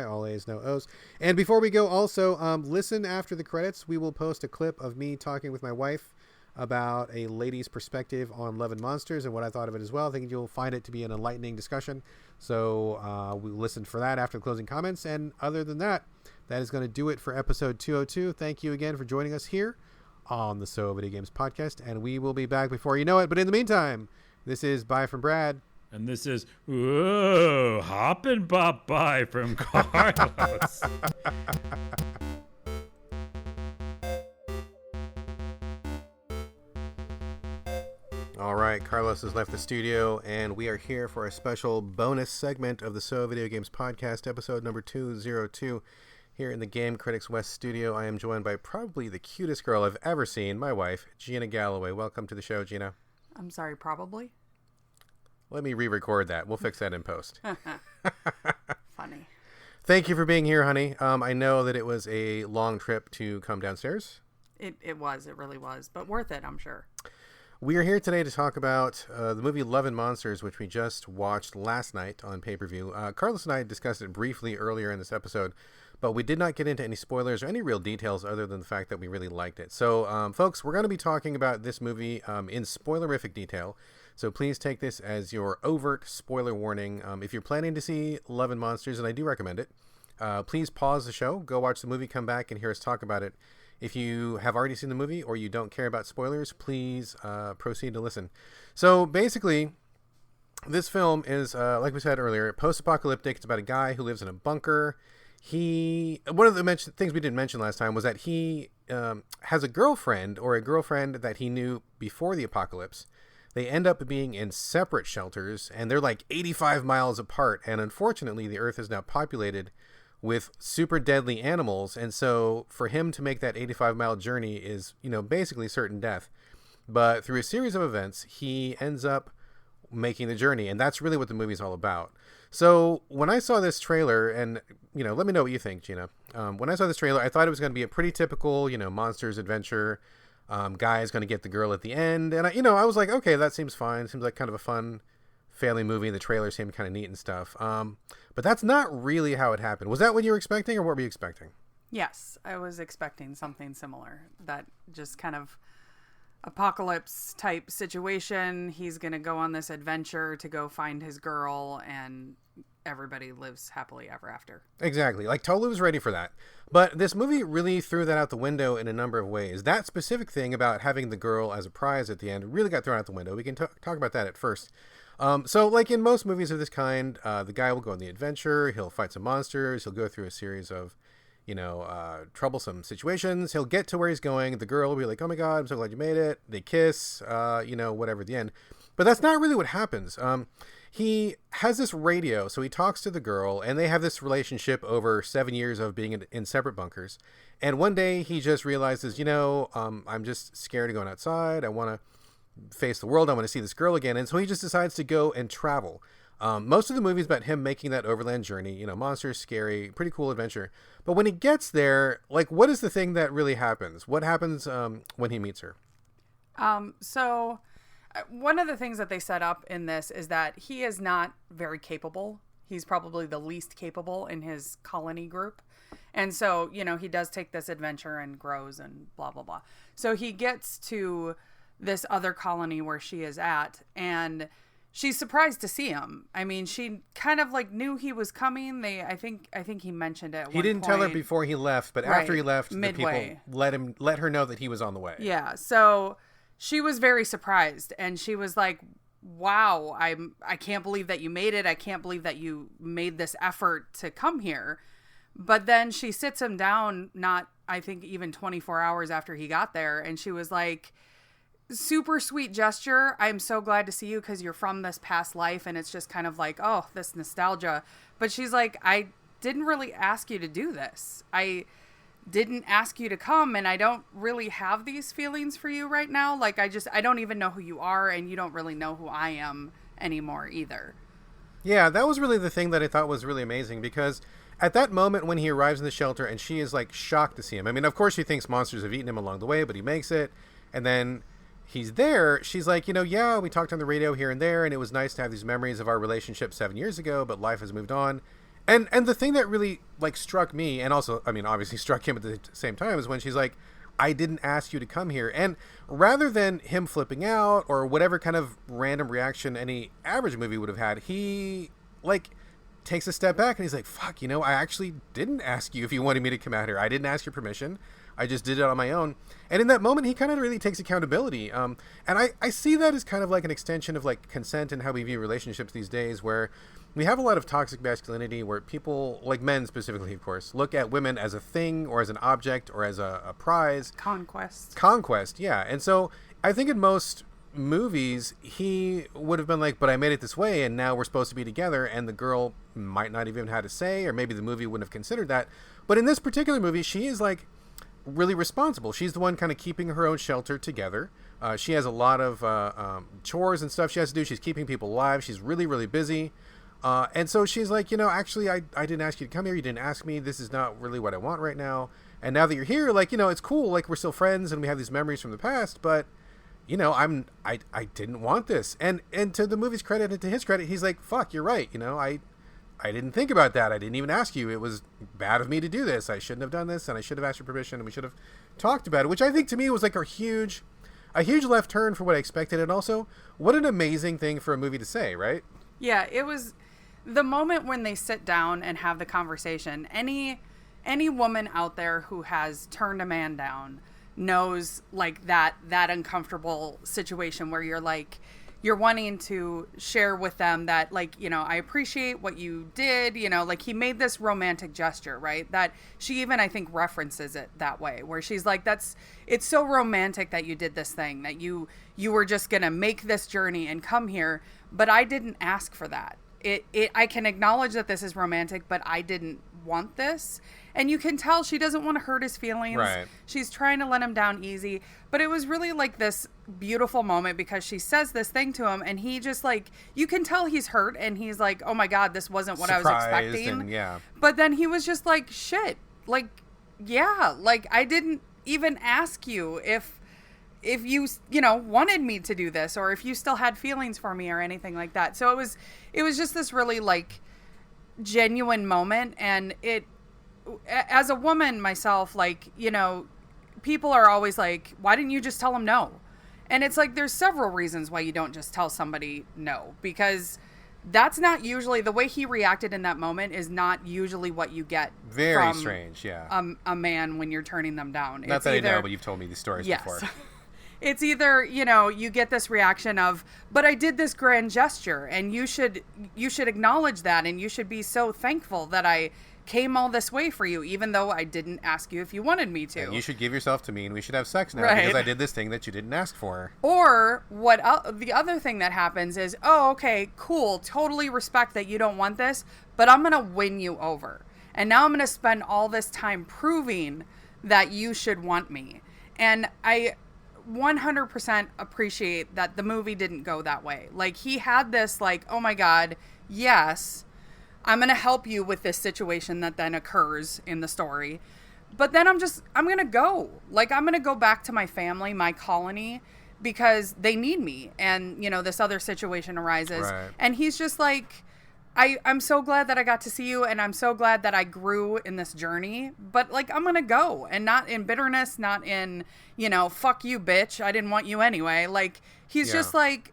[SPEAKER 1] all A's, no O's. And before we go, also, listen after the credits. We will post a clip of me talking with my wife about a lady's perspective on Love and Monsters and what I thought of it as well. I think you'll find it to be an enlightening discussion. So we listened for that after the closing comments. And other than that, that is going to do it for episode 202. Thank you again for joining us here on the So Video Games podcast, and we will be back before you know it. But in the meantime, this is Bye from Brad.
[SPEAKER 2] And this is Whoa, Hop and Bop Bye from Carlos.
[SPEAKER 1] All right, Carlos has left the studio, and we are here for a special bonus segment of the So Video Games podcast, episode number 202. Here in the Game Critics West studio, I am joined by probably the cutest girl I've ever seen, my wife, Gina Gallaway. Welcome to the show, Gina.
[SPEAKER 3] I'm sorry, probably?
[SPEAKER 1] Let me re-record that. We'll fix that in post.
[SPEAKER 3] Funny.
[SPEAKER 1] Thank you for being here, honey. I know that it was a long trip to come downstairs.
[SPEAKER 3] It really was, but worth it, I'm sure.
[SPEAKER 1] We are here today to talk about the movie Love and Monsters, which we just watched last night on pay-per-view. Carlos and I discussed it briefly earlier in this episode, but we did not get into any spoilers or any real details other than the fact that we really liked it. So, folks, we're going to be talking about this movie in spoilerific detail, so please take this as your overt spoiler warning. If you're planning to see Love and Monsters, and I do recommend it, please pause the show, go watch the movie, come back, and hear us talk about it. If you have already seen the movie or you don't care about spoilers, please proceed to listen. So basically, this film is, like we said earlier, post-apocalyptic. It's about a guy who lives in a bunker. One of the things we didn't mention last time was that he has a girlfriend that he knew before the apocalypse. They end up being in separate shelters, and they're like 85 miles apart. And unfortunately, the Earth is now populated with super deadly animals, and so for him to make that 85-mile journey is, basically certain death. But through a series of events, he ends up making the journey, and that's really what the movie's all about. So when I saw this trailer, and let me know what you think, Gina. When I saw this trailer, I thought it was going to be a pretty typical, monsters adventure. Guy is going to get the girl at the end, and I was like, okay, that seems fine. Seems like kind of a fun family movie. The trailer seemed kind of neat and stuff. But that's not really how it happened. Was that what you were expecting, or what were you expecting?
[SPEAKER 3] Yes, I was expecting something similar. That just kind of apocalypse type situation. He's going to go on this adventure to go find his girl, and everybody lives happily ever after.
[SPEAKER 1] Exactly. Like, totally was ready for that. But this movie really threw that out the window in a number of ways. That specific thing about having the girl as a prize at the end really got thrown out the window. We can talk about that at first. So like in most movies of this kind, the guy will go on the adventure, he'll fight some monsters, he'll go through a series of, troublesome situations, he'll get to where he's going, the girl will be like, oh my god, I'm so glad you made it, they kiss, whatever at the end. But that's not really what happens. He has this radio, so he talks to the girl, and they have this relationship over 7 years of being in separate bunkers. And one day he just realizes, I'm just scared of going outside, I want to face the world, I want to see this girl again, and so he just decides to go and travel. Most of the movie's about him making that overland journey, monsters, scary, pretty cool adventure. But when he gets there, like, what is the thing that really happens? What happens when he meets her?
[SPEAKER 3] So one of the things that they set up in this is that he is not very capable. He's probably the least capable in his colony group. And so, he does take this adventure and grows and blah, blah, blah. So he gets to this other colony where she is at, and she's surprised to see him. I mean, she kind of like knew he was coming. I think he mentioned it.
[SPEAKER 1] He didn't tell her before he left, but
[SPEAKER 3] right,
[SPEAKER 1] after he left,
[SPEAKER 3] midway,
[SPEAKER 1] the people let her know that he was on the way.
[SPEAKER 3] Yeah. So she was very surprised, and she was like, wow, I can't believe that you made it. I can't believe that you made this effort to come here. But then she sits him down, not, I think, even 24 hours after he got there, and she was like, super sweet gesture. I'm so glad to see you because you're from this past life, and it's just kind of like, oh, this nostalgia. But she's like, I didn't really ask you to do this. I didn't ask you to come, and I don't really have these feelings for you right now. Like, I don't even know who you are, and you don't really know who I am anymore either.
[SPEAKER 1] Yeah, that was really the thing that I thought was really amazing, because at that moment when he arrives in the shelter and she is like shocked to see him. I mean, of course she thinks monsters have eaten him along the way, but he makes it, and then he's there. She's like, yeah, we talked on the radio here and there, and it was nice to have these memories of our relationship 7 years ago, but life has moved on. And the thing that really like struck me, and also, I mean, obviously struck him at the same time, is when she's like, I didn't ask you to come here. And rather than him flipping out or whatever kind of random reaction any average movie would have had, he like takes a step back and he's like, fuck, I actually didn't ask you if you wanted me to come out here. I didn't ask your permission. I just did it on my own. And in that moment, he kind of really takes accountability. And I see that as kind of like an extension of like consent and how we view relationships these days, where we have a lot of toxic masculinity where people, like men specifically, of course, look at women as a thing or as an object or as a prize.
[SPEAKER 3] Conquest,
[SPEAKER 1] yeah. And so I think in most movies, he would have been like, but I made it this way, and now we're supposed to be together, and the girl might not even have had to say, or maybe the movie wouldn't have considered that. But in this particular movie, she is like really responsible. She's the one kind of keeping her own shelter together. She has a lot of chores and stuff she has to do. She's keeping people alive. She's really, really busy. And so she's like, actually, I didn't ask you to come here. You didn't ask me. This is not really what I want right now. And now that you're here, like, it's cool. Like, we're still friends and we have these memories from the past. But, I didn't want this. And to the movie's credit and to his credit, he's like, fuck, you're right. I didn't think about that. I didn't even ask you. It was bad of me to do this. I shouldn't have done this. And I should have asked your permission. And we should have talked about it, which I think to me was like a huge left turn for what I expected. And also, what an amazing thing for a movie to say, right?
[SPEAKER 3] Yeah, it was the moment when they sit down and have the conversation. Any woman out there who has turned a man down knows like that uncomfortable situation where you're wanting to share with them that, like, I appreciate what you did, like he made this romantic gesture, right? That she even, I think, references it that way, where she's like, it's so romantic that you did this thing, that you were just going to make this journey and come here, but I didn't ask for that. I can acknowledge that this is romantic, but I didn't want this. And you can tell she doesn't want to hurt his feelings.
[SPEAKER 1] Right.
[SPEAKER 3] She's trying to let him down easy. But it was really like this beautiful moment because she says this thing to him and he just like, you can tell he's hurt and he's like, oh my God, this wasn't what
[SPEAKER 1] Surprised
[SPEAKER 3] I was expecting.
[SPEAKER 1] And, yeah.
[SPEAKER 3] But then he was just like, shit, like, yeah, like I didn't even ask you if you wanted me to do this or if you still had feelings for me or anything like that. So it was just this really like genuine moment. And as a woman myself, like, people are always like, why didn't you just tell him no? And it's like, there's several reasons why you don't just tell somebody no, because that's not usually the way he reacted in that moment is not usually what you get.
[SPEAKER 1] Very
[SPEAKER 3] from
[SPEAKER 1] strange. Yeah.
[SPEAKER 3] A man when you're turning them down.
[SPEAKER 1] Not that I know, but you've told me these stories before.
[SPEAKER 3] It's either, you get this reaction of, but I did this grand gesture and you should acknowledge that. And you should be so thankful that I came all this way for you, even though I didn't ask you if you wanted me to.
[SPEAKER 1] And you should give yourself to me and we should have sex now
[SPEAKER 3] right.
[SPEAKER 1] because I did this thing that you didn't ask for.
[SPEAKER 3] Or the other thing that happens is, oh, okay, cool. Totally respect that you don't want this, but I'm going to win you over. And now I'm going to spend all this time proving that you should want me. And I 100% appreciate that the movie didn't go that way. Like, he had this like, oh my God, yes, I'm going to help you with this situation that then occurs in the story. But then I'm going to go. Like, I'm going to go back to my family, my colony, because they need me. And, this other situation arises.
[SPEAKER 1] Right.
[SPEAKER 3] And he's just like, I'm so glad that I got to see you. And I'm so glad that I grew in this journey. But, like, I'm going to go. And not in bitterness, not in, fuck you, bitch. I didn't want you anyway. Like, he's just like,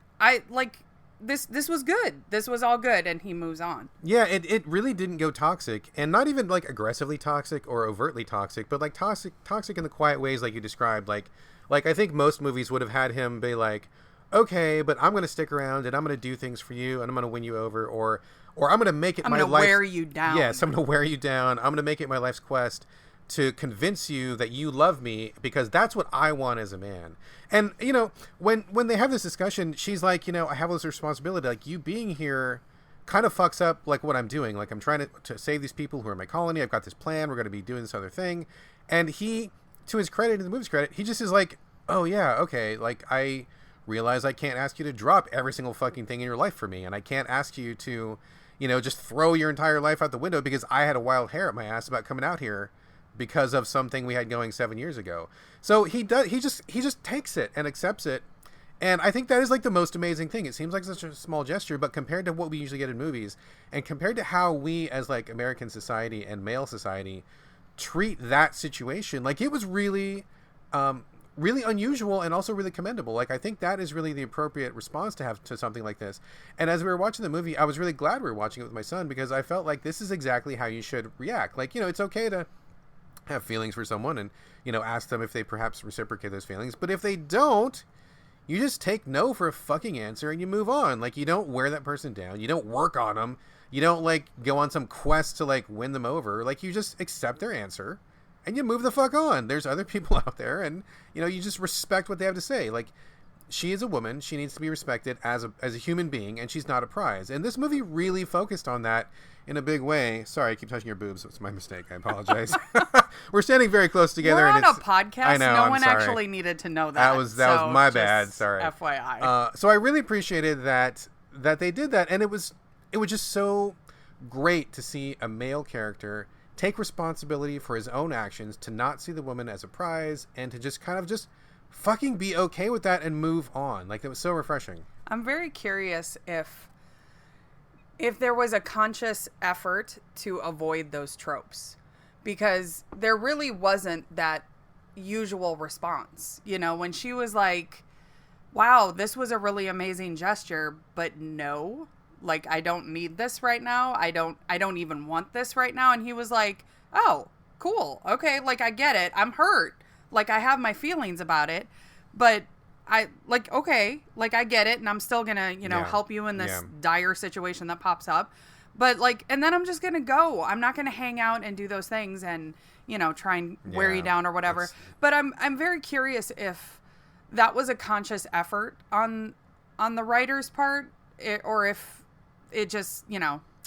[SPEAKER 3] this was good. This was all good. And he moves on.
[SPEAKER 1] Yeah, it really didn't go toxic. And not even, like, aggressively toxic or overtly toxic, but, like, toxic in the quiet ways like you described. Like I think most movies would have had him be like, okay, but I'm going to stick around and I'm going to do things for you and I'm going to win you over or I'm going to make it my life.
[SPEAKER 3] I'm going to wear you down.
[SPEAKER 1] Yes, I'm going to wear you down. I'm going to make it my life's quest to convince you that you love me because that's what I want as a man. And, when they have this discussion, she's like, I have this responsibility. Like, you being here kind of fucks up, like, what I'm doing. Like, I'm trying to save these people who are in my colony. I've got this plan. We're going to be doing this other thing. And he, to his credit and the movie's credit, he just is like, oh, yeah, okay. Like, I realize I can't ask you to drop every single fucking thing in your life for me. And I can't ask you to, just throw your entire life out the window because I had a wild hair up my ass about coming out here because of something we had going 7 years ago. So he just takes it and accepts it. And I think that is like the most amazing thing. It seems like such a small gesture, but compared to what we usually get in movies and compared to how we as like American society and male society treat that situation, like it was really, really unusual and also really commendable. Like, I think that is really the appropriate response to have to something like this. And as we were watching the movie, I was really glad we were watching it with my son because I felt like this is exactly how you should react. Like, it's okay to have feelings for someone and, ask them if they perhaps reciprocate those feelings. But if they don't, you just take no for a fucking answer and you move on. Like, you don't wear that person down. You don't work on them. You don't, like, go on some quest to, like, win them over. Like, you just accept their answer and you move the fuck on. There's other people out there and, you just respect what they have to say. Like, she is a woman. She needs to be respected as a human being, and she's not a prize. And this movie really focused on that in a big way. Sorry, I keep touching your boobs. It's my mistake. I apologize. We're standing very close together.
[SPEAKER 3] We're
[SPEAKER 1] and
[SPEAKER 3] on a podcast.
[SPEAKER 1] I know.
[SPEAKER 3] No
[SPEAKER 1] I'm
[SPEAKER 3] one
[SPEAKER 1] sorry.
[SPEAKER 3] actually needed to know that.
[SPEAKER 1] That was my bad. Sorry.
[SPEAKER 3] FYI.
[SPEAKER 1] So I really appreciated that they did that, and it was just so great to see a male character take responsibility for his own actions, to not see the woman as a prize, and to just kind of just fucking be okay with that and move on. Like, it was so refreshing.
[SPEAKER 3] I'm very curious if there was a conscious effort to avoid those tropes, because there really wasn't that usual response. You know, when she was like, wow, this was a really amazing gesture, but no, like, I don't need this right now. I don't even want this right now. And he was like, oh, cool. Okay. Like, I get it. I'm hurt. Like, I have my feelings about it, but I like, okay, like, I get it. And I'm still going to, help you in this dire situation that pops up. But like, and then I'm just going to go. I'm not going to hang out and do those things and, try and wear you down or whatever. But I'm very curious if that was a conscious effort on the writer's part, or if it just,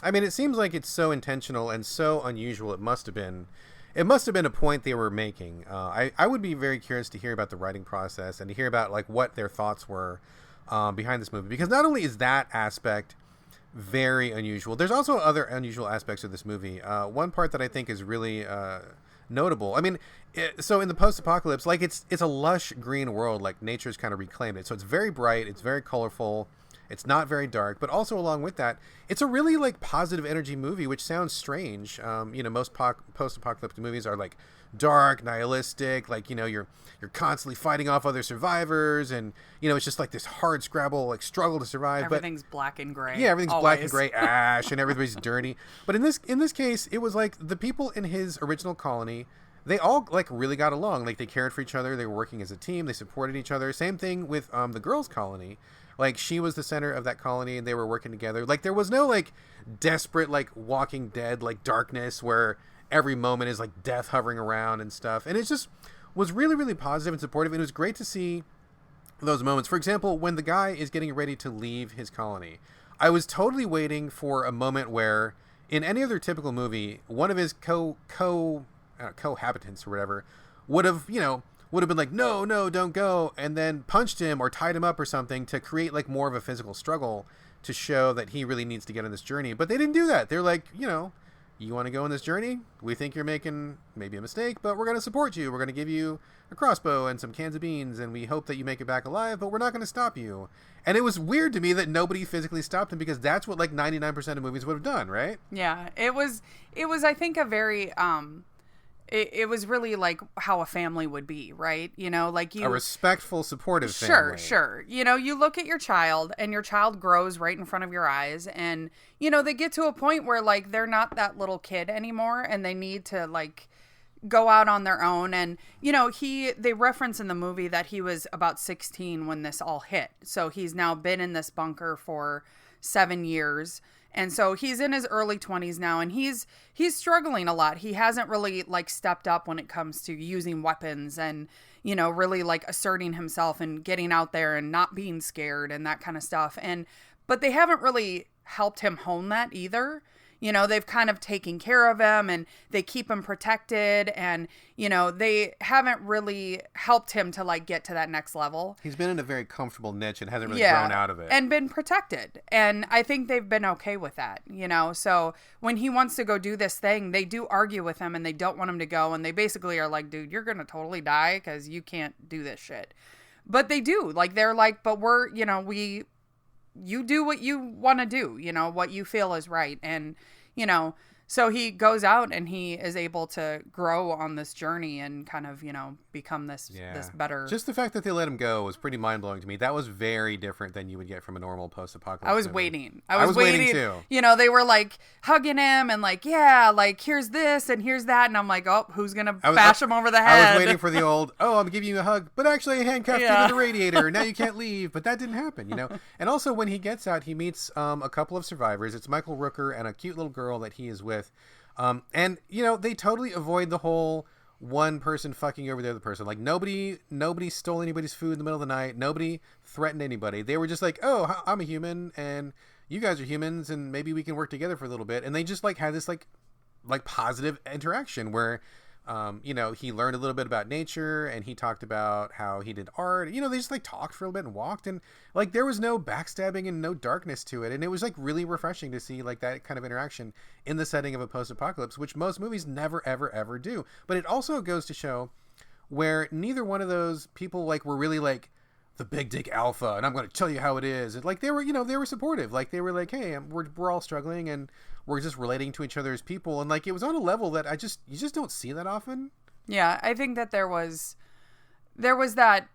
[SPEAKER 1] I mean, it seems like it's so intentional and so unusual. It must have been a point they were making. I would be very curious to hear about the writing process and to hear about like what their thoughts were behind this movie, because not only is that aspect very unusual, there's also other unusual aspects of this movie. One part that I think is really notable. I mean, so in the post-apocalypse, like it's a lush green world, like nature's kind of reclaimed it. So it's very bright, it's very colorful. It's not very dark, but also along with that, it's a really like positive energy movie, which sounds strange. Most post-apocalyptic movies are like dark, nihilistic, like, you're constantly fighting off other survivors, and it's just like this hard scrabble, like struggle to survive.
[SPEAKER 3] Everything's black and gray.
[SPEAKER 1] Yeah, everything's
[SPEAKER 3] always.
[SPEAKER 1] Black and gray, ash, and everybody's dirty. But in this case, it was like the people in his original colony, they all like really got along. Like, they cared for each other, they were working as a team, they supported each other. Same thing with the girls' colony. Like, she was the center of that colony, and they were working together. Like, there was no, like, desperate, like, Walking Dead, like, darkness where every moment is, like, death hovering around and stuff. And it just was really, really positive and supportive. And it was great to see those moments. For example, when the guy is getting ready to leave his colony, I was totally waiting for a moment where, in any other typical movie, one of his cohabitants or whatever would have been like, no, don't go, and then punched him or tied him up or something to create like more of a physical struggle to show that he really needs to get on this journey. But they didn't do that. They're like, you want to go on this journey? We think you're making maybe a mistake, but we're going to support you. We're going to give you a crossbow and some cans of beans, and we hope that you make it back alive, but we're not going to stop you. And it was weird to me that nobody physically stopped him, because that's what like 99% of movies would have done, right?
[SPEAKER 3] Yeah, it was I think a very It was really like how a family would be, right? Like a
[SPEAKER 1] respectful, supportive family.
[SPEAKER 3] Sure. You look at your child, and your child grows right in front of your eyes, and they get to a point where like they're not that little kid anymore, and they need to like go out on their own. And they reference in the movie that he was about 16 when this all hit, so he's now been in this bunker for 7 years. And so he's in his early 20s now, and he's struggling a lot. He hasn't really like stepped up when it comes to using weapons and, really like asserting himself and getting out there and not being scared and that kind of stuff. But they haven't really helped him hone that either. They've kind of taken care of him, and they keep him protected, and, they haven't really helped him to like get to that next level.
[SPEAKER 1] He's been in a very comfortable niche and hasn't really grown out of it.
[SPEAKER 3] And been protected. And I think they've been okay with that, So when he wants to go do this thing, they do argue with him, and they don't want him to go. And they basically are like, dude, you're going to totally die because you can't do this shit. But they do. Like, they're like, but we're, you do what you want to do, what you feel is right. And, so he goes out, and he is able to grow on this journey and kind of, become this better.
[SPEAKER 1] Just the fact that they let him go was pretty mind-blowing to me. That was very different than you would get from a normal post-apocalypse
[SPEAKER 3] I was
[SPEAKER 1] movie.
[SPEAKER 3] waiting.
[SPEAKER 1] I was waiting too.
[SPEAKER 3] They were like hugging him and like, yeah, like here's this and here's that. And I'm like, oh, who's going to bash him over the head?
[SPEAKER 1] I was waiting for the old, I'm giving you a hug, but actually I handcuffed you to the radiator. Now you can't leave. But that didn't happen, And also when he gets out, he meets a couple of survivors. It's Michael Rooker and a cute little girl that he is with. And they totally avoid the whole one person fucking over the other person. Like nobody stole anybody's food in the middle of the night. Nobody threatened anybody. They were just like, oh, I'm a human and you guys are humans and maybe we can work together for a little bit. And they just like had this like positive interaction where, you know, he learned a little bit about nature and he talked about how he did art. You know, they just like talked for a little bit and walked, and like there was no backstabbing and no darkness to it. And it was like really refreshing to see like that kind of interaction in the setting of a post-apocalypse, which most movies never, ever, ever do. But it also goes to show where neither one of those people like were really like the big dick alpha and I'm going to tell you how it is. And like they were, you know, they were supportive. Like they were like, hey, we're all struggling and we're just relating to each other as people. And like it was on a level that you just don't see that often.
[SPEAKER 3] Yeah, I think that there was that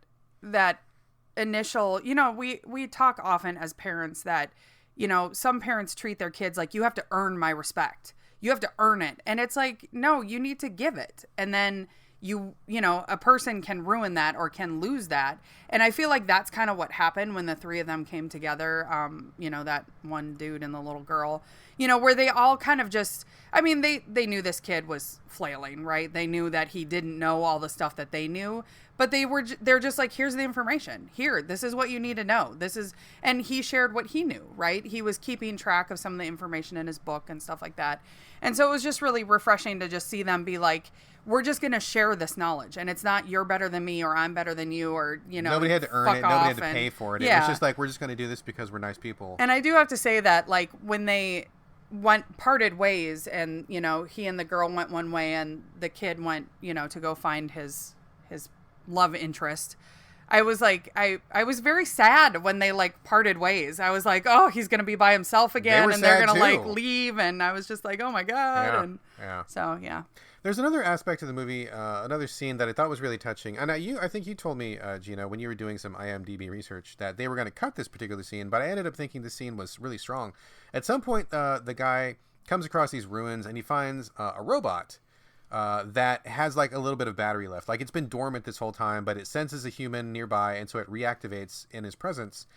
[SPEAKER 3] initial, you know, we talk often as parents that, you know, some parents treat their kids like you have to earn my respect. You have to earn it. And it's like, no, you need to give it. And then you know, a person can ruin that or can lose that. And I feel like that's kind of what happened when the three of them came together. You know, that one dude and the little girl, you know, where they all kind of just, I mean, they knew this kid was flailing, right? They knew that he didn't know all the stuff that they knew, but they're just like, here's the information here. This is what you need to know. And he shared what he knew, right? He was keeping track of some of the information in his book and stuff like that. And so it was just really refreshing to just see them be like, we're just going to share this knowledge. And it's not you're better than me or I'm better than you or, you know,
[SPEAKER 1] nobody had to earn it. Nobody had to pay for it.
[SPEAKER 3] Yeah.
[SPEAKER 1] It was just like, we're just going to do this because we're nice people.
[SPEAKER 3] And I do have to say that like when they parted ways and, you know, he and the girl went one way and the kid went, you know, to go find his love interest. I was like, I was very sad when they like parted ways. I was like, oh, he's going to be by himself again and they're going to like leave. And I was just like, oh my God.
[SPEAKER 1] Yeah.
[SPEAKER 3] So, yeah.
[SPEAKER 1] There's another aspect of the movie, another scene that I thought was really touching. And I think you told me, Gina, when you were doing some IMDb research, that they were going to cut this particular scene, but I ended up thinking the scene was really strong. At some point, the guy comes across these ruins and he finds a robot that has like a little bit of battery left. Like it's been dormant this whole time, but it senses a human nearby, and so it reactivates in his presence.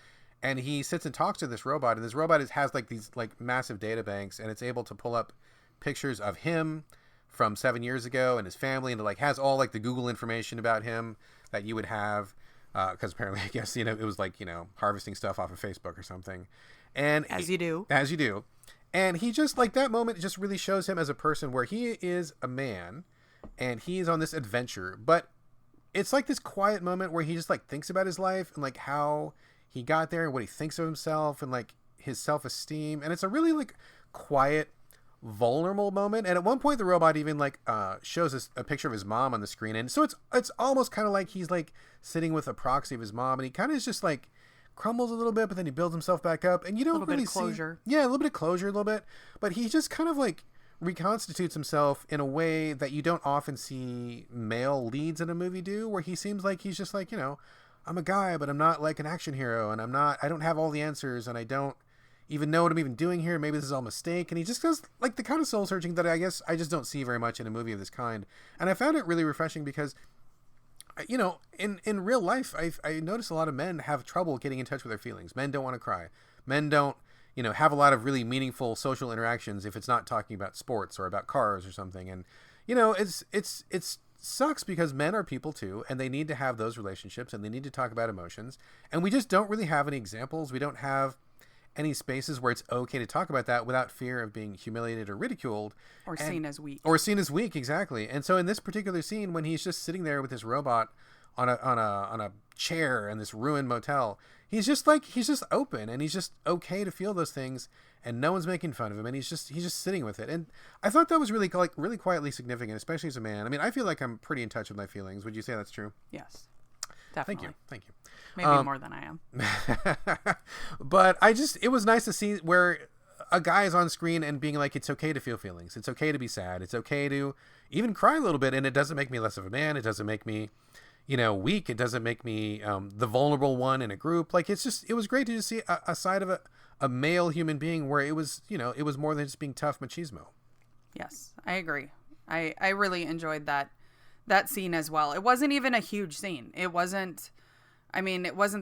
[SPEAKER 1] And he sits and talks to this robot, and this robot has like these like massive data banks, and it's able to pull up pictures of him from 7 years ago and his family, and it like has all like the Google information about him that you would have, because apparently I guess, you know, it was like, you know, harvesting stuff off of Facebook or something. And
[SPEAKER 3] as you do.
[SPEAKER 1] And he just like that moment just really shows him as a person where he is a man and he's on this adventure, but it's like this quiet moment where he just like thinks about his life and like how he got there and what he thinks of himself and like his self-esteem. And it's a really like quiet, vulnerable moment. And at one point the robot even like shows us a picture of his mom on the screen, and so it's almost kind of like he's like sitting with a proxy of his mom, and he kind of is just like crumbles a little bit, but then he builds himself back up, and you don't really see a little bit of closure, a little bit, but he just kind of like reconstitutes himself in a way that you don't often see male leads in a movie do, where he seems like he's just like, you know, I'm a guy, but I'm not like an action hero, and I don't have all the answers, and I don't even know what I'm even doing here. Maybe this is all a mistake. And he just does like the kind of soul searching that I guess I just don't see very much in a movie of this kind. And I found it really refreshing because, you know, in real life, I notice a lot of men have trouble getting in touch with their feelings. Men don't want to cry. Men don't, you know, have a lot of really meaningful social interactions if it's not talking about sports or about cars or something. And, you know, it's sucks because men are people too, and they need to have those relationships and they need to talk about emotions. And we just don't really have any examples. We don't have any spaces where it's okay to talk about that without fear of being humiliated or ridiculed.
[SPEAKER 3] Or seen as weak.
[SPEAKER 1] Or seen as weak, exactly. And so in this particular scene, when he's just sitting there with this robot on a chair in this ruined motel, he's just open, and he's just okay to feel those things, and no one's making fun of him, and he's just sitting with it. And I thought that was really like really quietly significant, especially as a man. I mean, I feel like I'm pretty in touch with my feelings. Would you say that's true?
[SPEAKER 3] Yes. Definitely.
[SPEAKER 1] Thank you.
[SPEAKER 3] Maybe more than I am.
[SPEAKER 1] But it was nice to see where a guy is on screen and being like, it's okay to feel feelings. It's okay to be sad. It's okay to even cry a little bit. And it doesn't make me less of a man. It doesn't make me, you know, weak. It doesn't make me the vulnerable one in a group. Like, it was great to just see a side of a male human being where it was, you know, it was more than just being tough machismo.
[SPEAKER 3] Yes, I agree. I really enjoyed that scene as well. It wasn't even a huge scene. It wasn't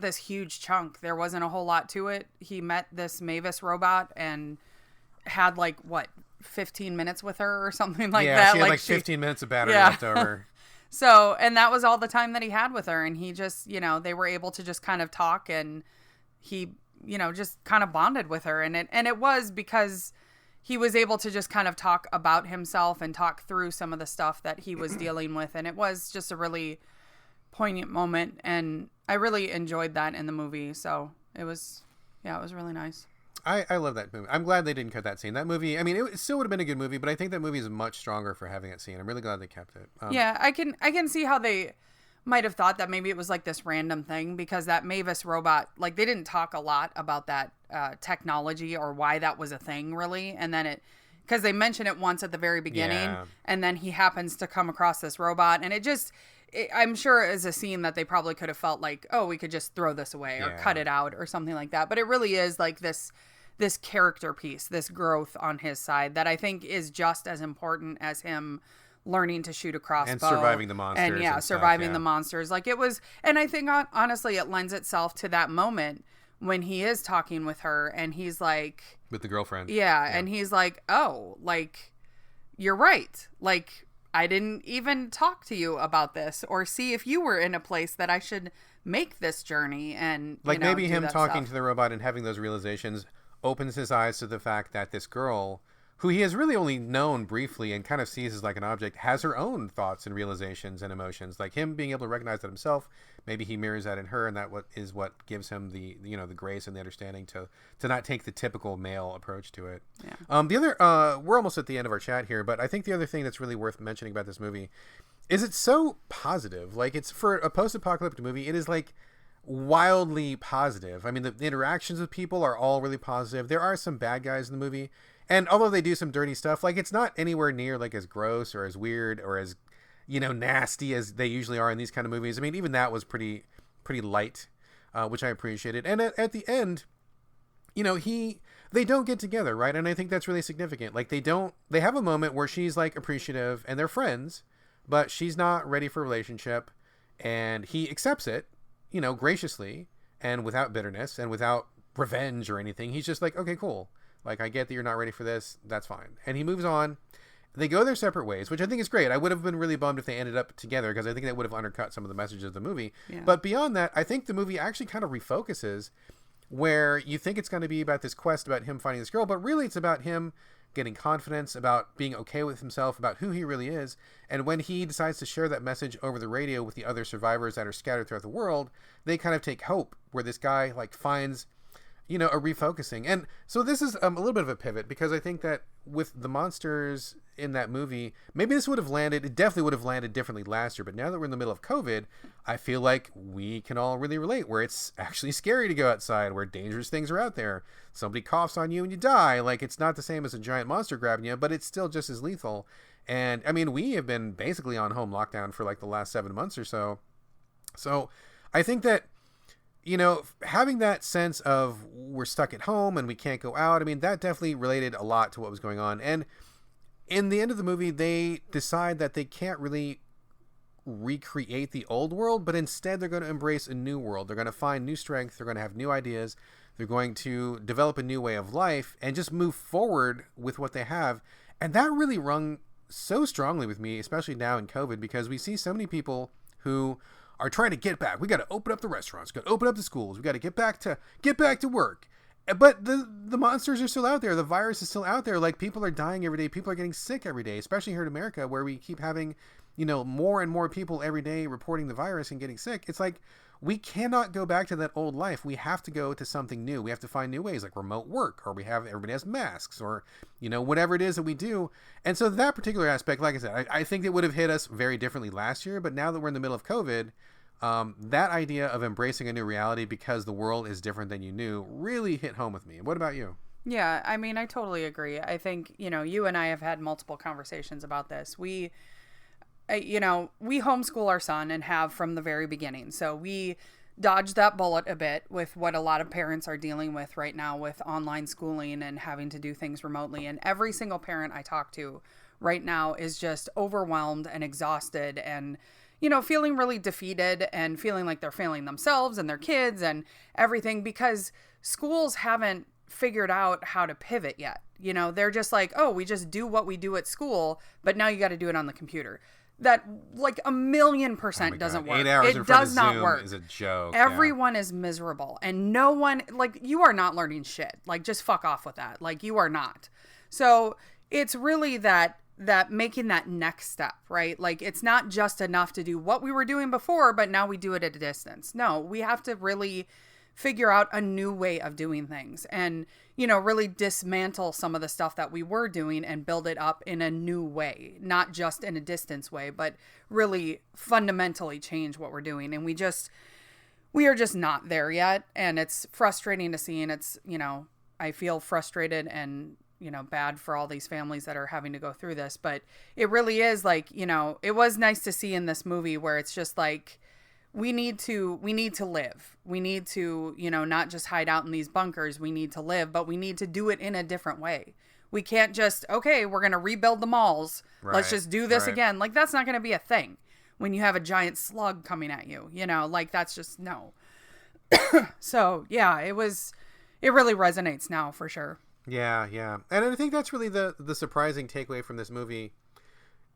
[SPEAKER 3] this huge chunk. There wasn't a whole lot to it. He met this Mavis robot and had 15 minutes with her or something like that.
[SPEAKER 1] Yeah, she had 15 minutes of battery left over.
[SPEAKER 3] So, and that was all the time that he had with her. And he just, they were able to just kind of talk, and he, just kind of bonded with her. And it was because he was able to just kind of talk about himself and talk through some of the stuff that he was dealing with. And it was just a really poignant moment. And I really enjoyed that in the movie. So it was really nice.
[SPEAKER 1] I love that movie. I'm glad they didn't cut that scene. That movie, I mean, it still would have been a good movie, but I think that movie is much stronger for having that scene. I'm really glad they kept it.
[SPEAKER 3] Yeah, I can see how they might have thought that maybe it was like this random thing, because that Mavis robot, like, they didn't talk a lot about that technology or why that was a thing, really. And then because they mention it once at the very beginning, and then he happens to come across this robot, and I'm sure it is a scene that they probably could have felt like, oh, we could just throw this away or cut it out or something like that. But it really is like this character piece, this growth on his side that I think is just as important as him learning to shoot a crossbow
[SPEAKER 1] and surviving the monsters
[SPEAKER 3] and surviving the monsters. Like, it was, and I think honestly it lends itself to that moment when he is talking with her and he's like,
[SPEAKER 1] with the girlfriend,
[SPEAKER 3] and he's like, oh, like, you're right, like, I didn't even talk to you about this or see if you were in a place that I should make this journey. And
[SPEAKER 1] like, maybe him talking to the robot and having those realizations opens his eyes to the fact that this girl, who he has really only known briefly and kind of sees as like an object, has her own thoughts and realizations and emotions. Like, him being able to recognize that himself, maybe he mirrors that in her, and that is what gives him the the grace and the understanding to not take the typical male approach to it. The other, we're almost at the end of our chat here, but I think the other thing that's really worth mentioning about this movie is it's so positive. Like, it's, for a post-apocalyptic movie, it is like wildly positive. I mean, the interactions with people are all really positive. There are some bad guys in the movie, and although they do some dirty stuff, like, it's not anywhere near like as gross or as weird or as nasty as they usually are in these kind of movies. I mean, even that was pretty light, which I appreciated. And at the end, they don't get together, right? And I think that's really significant. Like, they have a moment where she's like appreciative and they're friends, but she's not ready for a relationship, and he accepts it, graciously and without bitterness and without revenge or anything. He's just like, okay, cool. Like, I get that you're not ready for this. That's fine. And he moves on. They go their separate ways, which I think is great. I would have been really bummed if they ended up together, because I think that would have undercut some of the messages of the movie. Yeah. But beyond that, I think the movie actually kind of refocuses, where you think it's going to be about this quest about him finding this girl, but really it's about him getting confidence, about being okay with himself, about who he really is. And when he decides to share that message over the radio with the other survivors that are scattered throughout the world, they kind of take hope, where this guy like finds, a refocusing. And so this is a little bit of a pivot, because I think that with the monsters in that movie, maybe this would have landed, it definitely would have landed differently last year, but now that we're in the middle of COVID, I feel like we can all really relate, where it's actually scary to go outside, where dangerous things are out there. Somebody coughs on you and you die. Like, it's not the same as a giant monster grabbing you, but it's still just as lethal. And I mean, we have been basically on home lockdown for like the last 7 months or so. So I think that, having that sense of we're stuck at home and we can't go out, I mean, that definitely related a lot to what was going on. And in the end of the movie, they decide that they can't really recreate the old world, but instead they're going to embrace a new world. They're going to find new strength. They're going to have new ideas. They're going to develop a new way of life and just move forward with what they have. And that really rung so strongly with me, especially now in COVID, because we see so many people who are trying to get back. We got to open up the restaurants. We got to open up the schools. We got to get back to work. But the monsters are still out there. The virus is still out there. Like, people are dying every day. People are getting sick every day, especially here in America, where we keep having, more and more people every day reporting the virus and getting sick. It's like, we cannot go back to that old life. We have to go to something new. We have to find new ways, like remote work, or everybody has masks, or, whatever it is that we do. And so that particular aspect, like I said, I think it would have hit us very differently last year. But now that we're in the middle of COVID, that idea of embracing a new reality because the world is different than you knew really hit home with me. What about you?
[SPEAKER 3] Yeah, I mean, I totally agree. I think, you and I have had multiple conversations about this. We homeschool our son and have from the very beginning. So we dodged that bullet a bit with what a lot of parents are dealing with right now with online schooling and having to do things remotely. And every single parent I talk to right now is just overwhelmed and exhausted and feeling really defeated and feeling like they're failing themselves and their kids and everything, because schools haven't figured out how to pivot yet. They're just like, oh, we just do what we do at school, but now you got to do it on the computer. that like 1,000,000%
[SPEAKER 1] Oh
[SPEAKER 3] doesn't
[SPEAKER 1] God.
[SPEAKER 3] work.
[SPEAKER 1] 8 hours
[SPEAKER 3] It
[SPEAKER 1] in front
[SPEAKER 3] does
[SPEAKER 1] of
[SPEAKER 3] not
[SPEAKER 1] Zoom
[SPEAKER 3] work.
[SPEAKER 1] is a joke.
[SPEAKER 3] Everyone is miserable, and no one, like, you are not learning shit. Like, just fuck off with that. Like, you are not. So it's really that making that next step, right? Like, it's not just enough to do what we were doing before, but now we do it at a distance. No, we have to really figure out a new way of doing things and, you know, really dismantle some of the stuff that we were doing and build it up in a new way, not just in a distance way, but really fundamentally change what we're doing. And we are just not there yet. And it's frustrating to see. And it's, you know, I feel frustrated and, you know, bad for all these families that are having to go through this, but it really is like, you know, it was nice to see in this movie where it's just like, we need to live. We need to, you know, not just hide out in these bunkers. We need to live, but we need to do it in a different way. We can't just, okay, we're going to rebuild the malls.
[SPEAKER 1] Right,
[SPEAKER 3] Let's just do this
[SPEAKER 1] right.
[SPEAKER 3] again. Like, that's not going to be a thing when you have a giant slug coming at you, you know, like, that's just no. So yeah, it really resonates now for sure.
[SPEAKER 1] Yeah. And I think that's really the surprising takeaway from this movie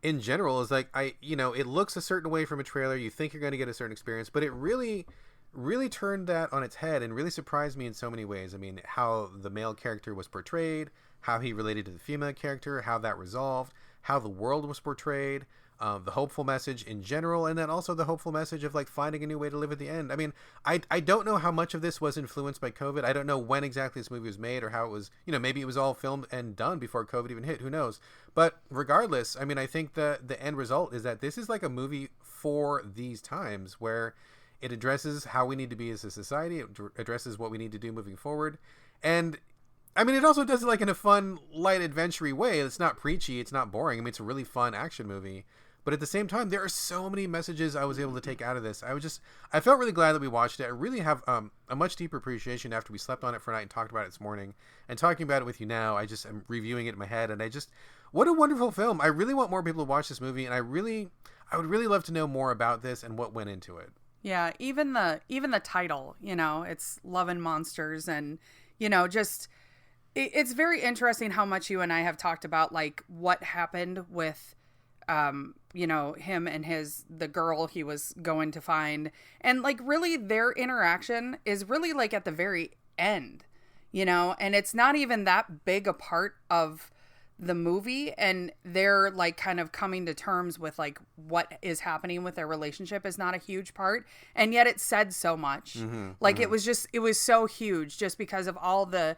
[SPEAKER 1] in general is like, it looks a certain way from a trailer. You think you're going to get a certain experience, but it really, really turned that on its head and really surprised me in so many ways. I mean, how the male character was portrayed, how he related to the female character, how that resolved, how the world was portrayed, the hopeful message in general, and then also the hopeful message of like finding a new way to live at the end. I mean, I don't know how much of this was influenced by COVID. I don't know when exactly this movie was made or how it was, you know, maybe it was all filmed and done before COVID even hit. Who knows? But regardless, I mean, I think the end result is that this is like a movie for these times where it addresses how we need to be as a society. It addresses what we need to do moving forward. And I mean, it also does it like in a fun, light, adventure-y way. It's not preachy. It's not boring. I mean, it's a really fun action movie. But at the same time, there are so many messages I was able to take out of this. I felt really glad that we watched it. I really have a much deeper appreciation after we slept on it for a night and talked about it this morning. And talking about it with you now, I just am reviewing it in my head. And what a wonderful film. I really want more people to watch this movie. And I would really love to know more about this and what went into it.
[SPEAKER 3] Yeah, even the title, you know, it's Love and Monsters. And, you know, just, it's very interesting how much you and I have talked about, like, what happened with you know, him and the girl he was going to find, and like really their interaction is really like at the very end, you know, and it's not even that big a part of the movie, and they're like kind of coming to terms with like what is happening with their relationship is not a huge part, and yet it said so much. It was so huge just because of all the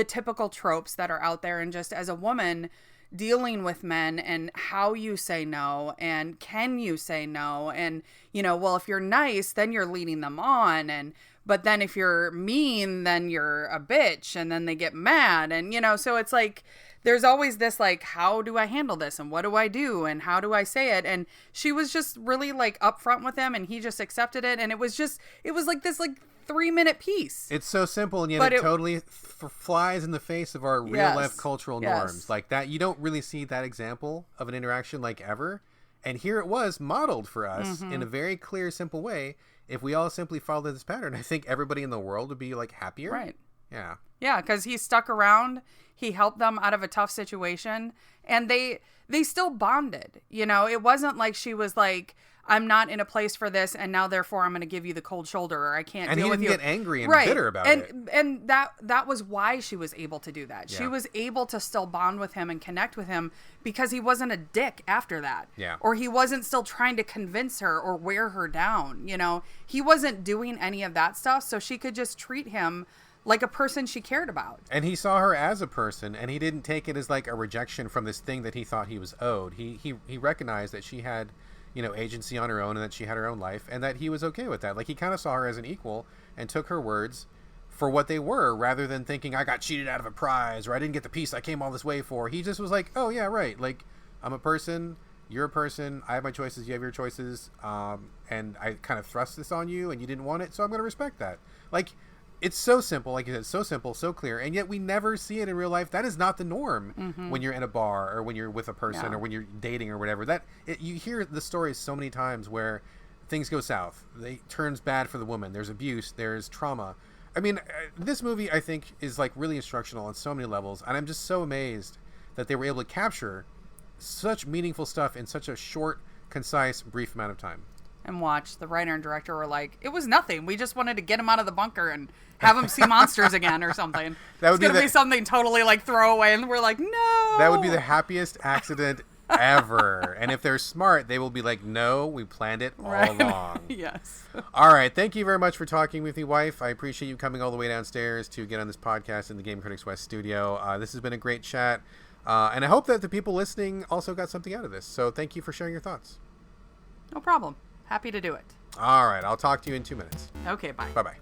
[SPEAKER 3] typical tropes that are out there, and just as a woman dealing with men and how you say no and can you say no, and you know, well, if you're nice then you're leading them on, but then if you're mean then you're a bitch, and then they get mad, and you know, so it's like there's always this like, how do I handle this and what do I do and how do I say it, and she was just really like upfront with him and he just accepted it, and it was like this like 3-minute piece.
[SPEAKER 1] It's so simple, and yet it totally flies in the face of our real life cultural norms. Like that, you don't really see that example of an interaction like ever. And here it was modeled for us in a very clear, simple way. If we all simply followed this pattern, I think everybody in the world would be like happier.
[SPEAKER 3] Right.
[SPEAKER 1] Yeah.
[SPEAKER 3] Yeah, because he stuck around. He helped them out of a tough situation, and they still bonded. You know, it wasn't like she was like, I'm not in a place for this, and now therefore I'm going to give you the cold shoulder, or I can't deal with you.
[SPEAKER 1] And he didn't get angry and bitter about it.
[SPEAKER 3] And that was why she was able to do that.
[SPEAKER 1] Yeah.
[SPEAKER 3] She was able to still bond with him and connect with him because he wasn't a dick after that.
[SPEAKER 1] Yeah.
[SPEAKER 3] Or he wasn't still trying to convince her or wear her down. You know, he wasn't doing any of that stuff, so she could just treat him like a person she cared about.
[SPEAKER 1] And he saw her as a person, and he didn't take it as like a rejection from this thing that he thought he was owed. He recognized that she had, you know, agency on her own, and that she had her own life, and that he was okay with that. Like, he kind of saw her as an equal and took her words for what they were, rather than thinking, I got cheated out of a prize, or I didn't get the piece I came all this way for. He just was like, oh yeah, right. Like, I'm a person, you're a person, I have my choices, you have your choices, and I kind of thrust this on you, and you didn't want it, so I'm going to respect that. Like, it's so simple, like you said, so simple, so clear, and yet we never see it in real life. That is not the norm when you're in a bar, or when you're with a person, or when you're dating or whatever. You hear the stories so many times where things go south. It turns bad for the woman. There's abuse. There's trauma. I mean, this movie, I think, is like really instructional on so many levels, and I'm just so amazed that they were able to capture such meaningful stuff in such a short concise, brief amount of time.
[SPEAKER 3] And watch. The writer and director were like, it was nothing. We just wanted to get him out of the bunker and have him see monsters again or something.
[SPEAKER 1] That would
[SPEAKER 3] it's gonna be something totally like throwaway, and we're like, no.
[SPEAKER 1] That would be the happiest accident ever. And if they're smart, they will be like, no, we planned it all along.
[SPEAKER 3] Yes.
[SPEAKER 1] All right. Thank you very much for talking with me, wife. I appreciate you coming all the way downstairs to get on this podcast in the Game Critics West studio. This has been a great chat. And I hope that the people listening also got something out of this. So thank you for sharing your thoughts.
[SPEAKER 3] No problem. Happy to do it.
[SPEAKER 1] All right. I'll talk to you in 2 minutes.
[SPEAKER 3] Okay, bye.
[SPEAKER 1] Bye-bye.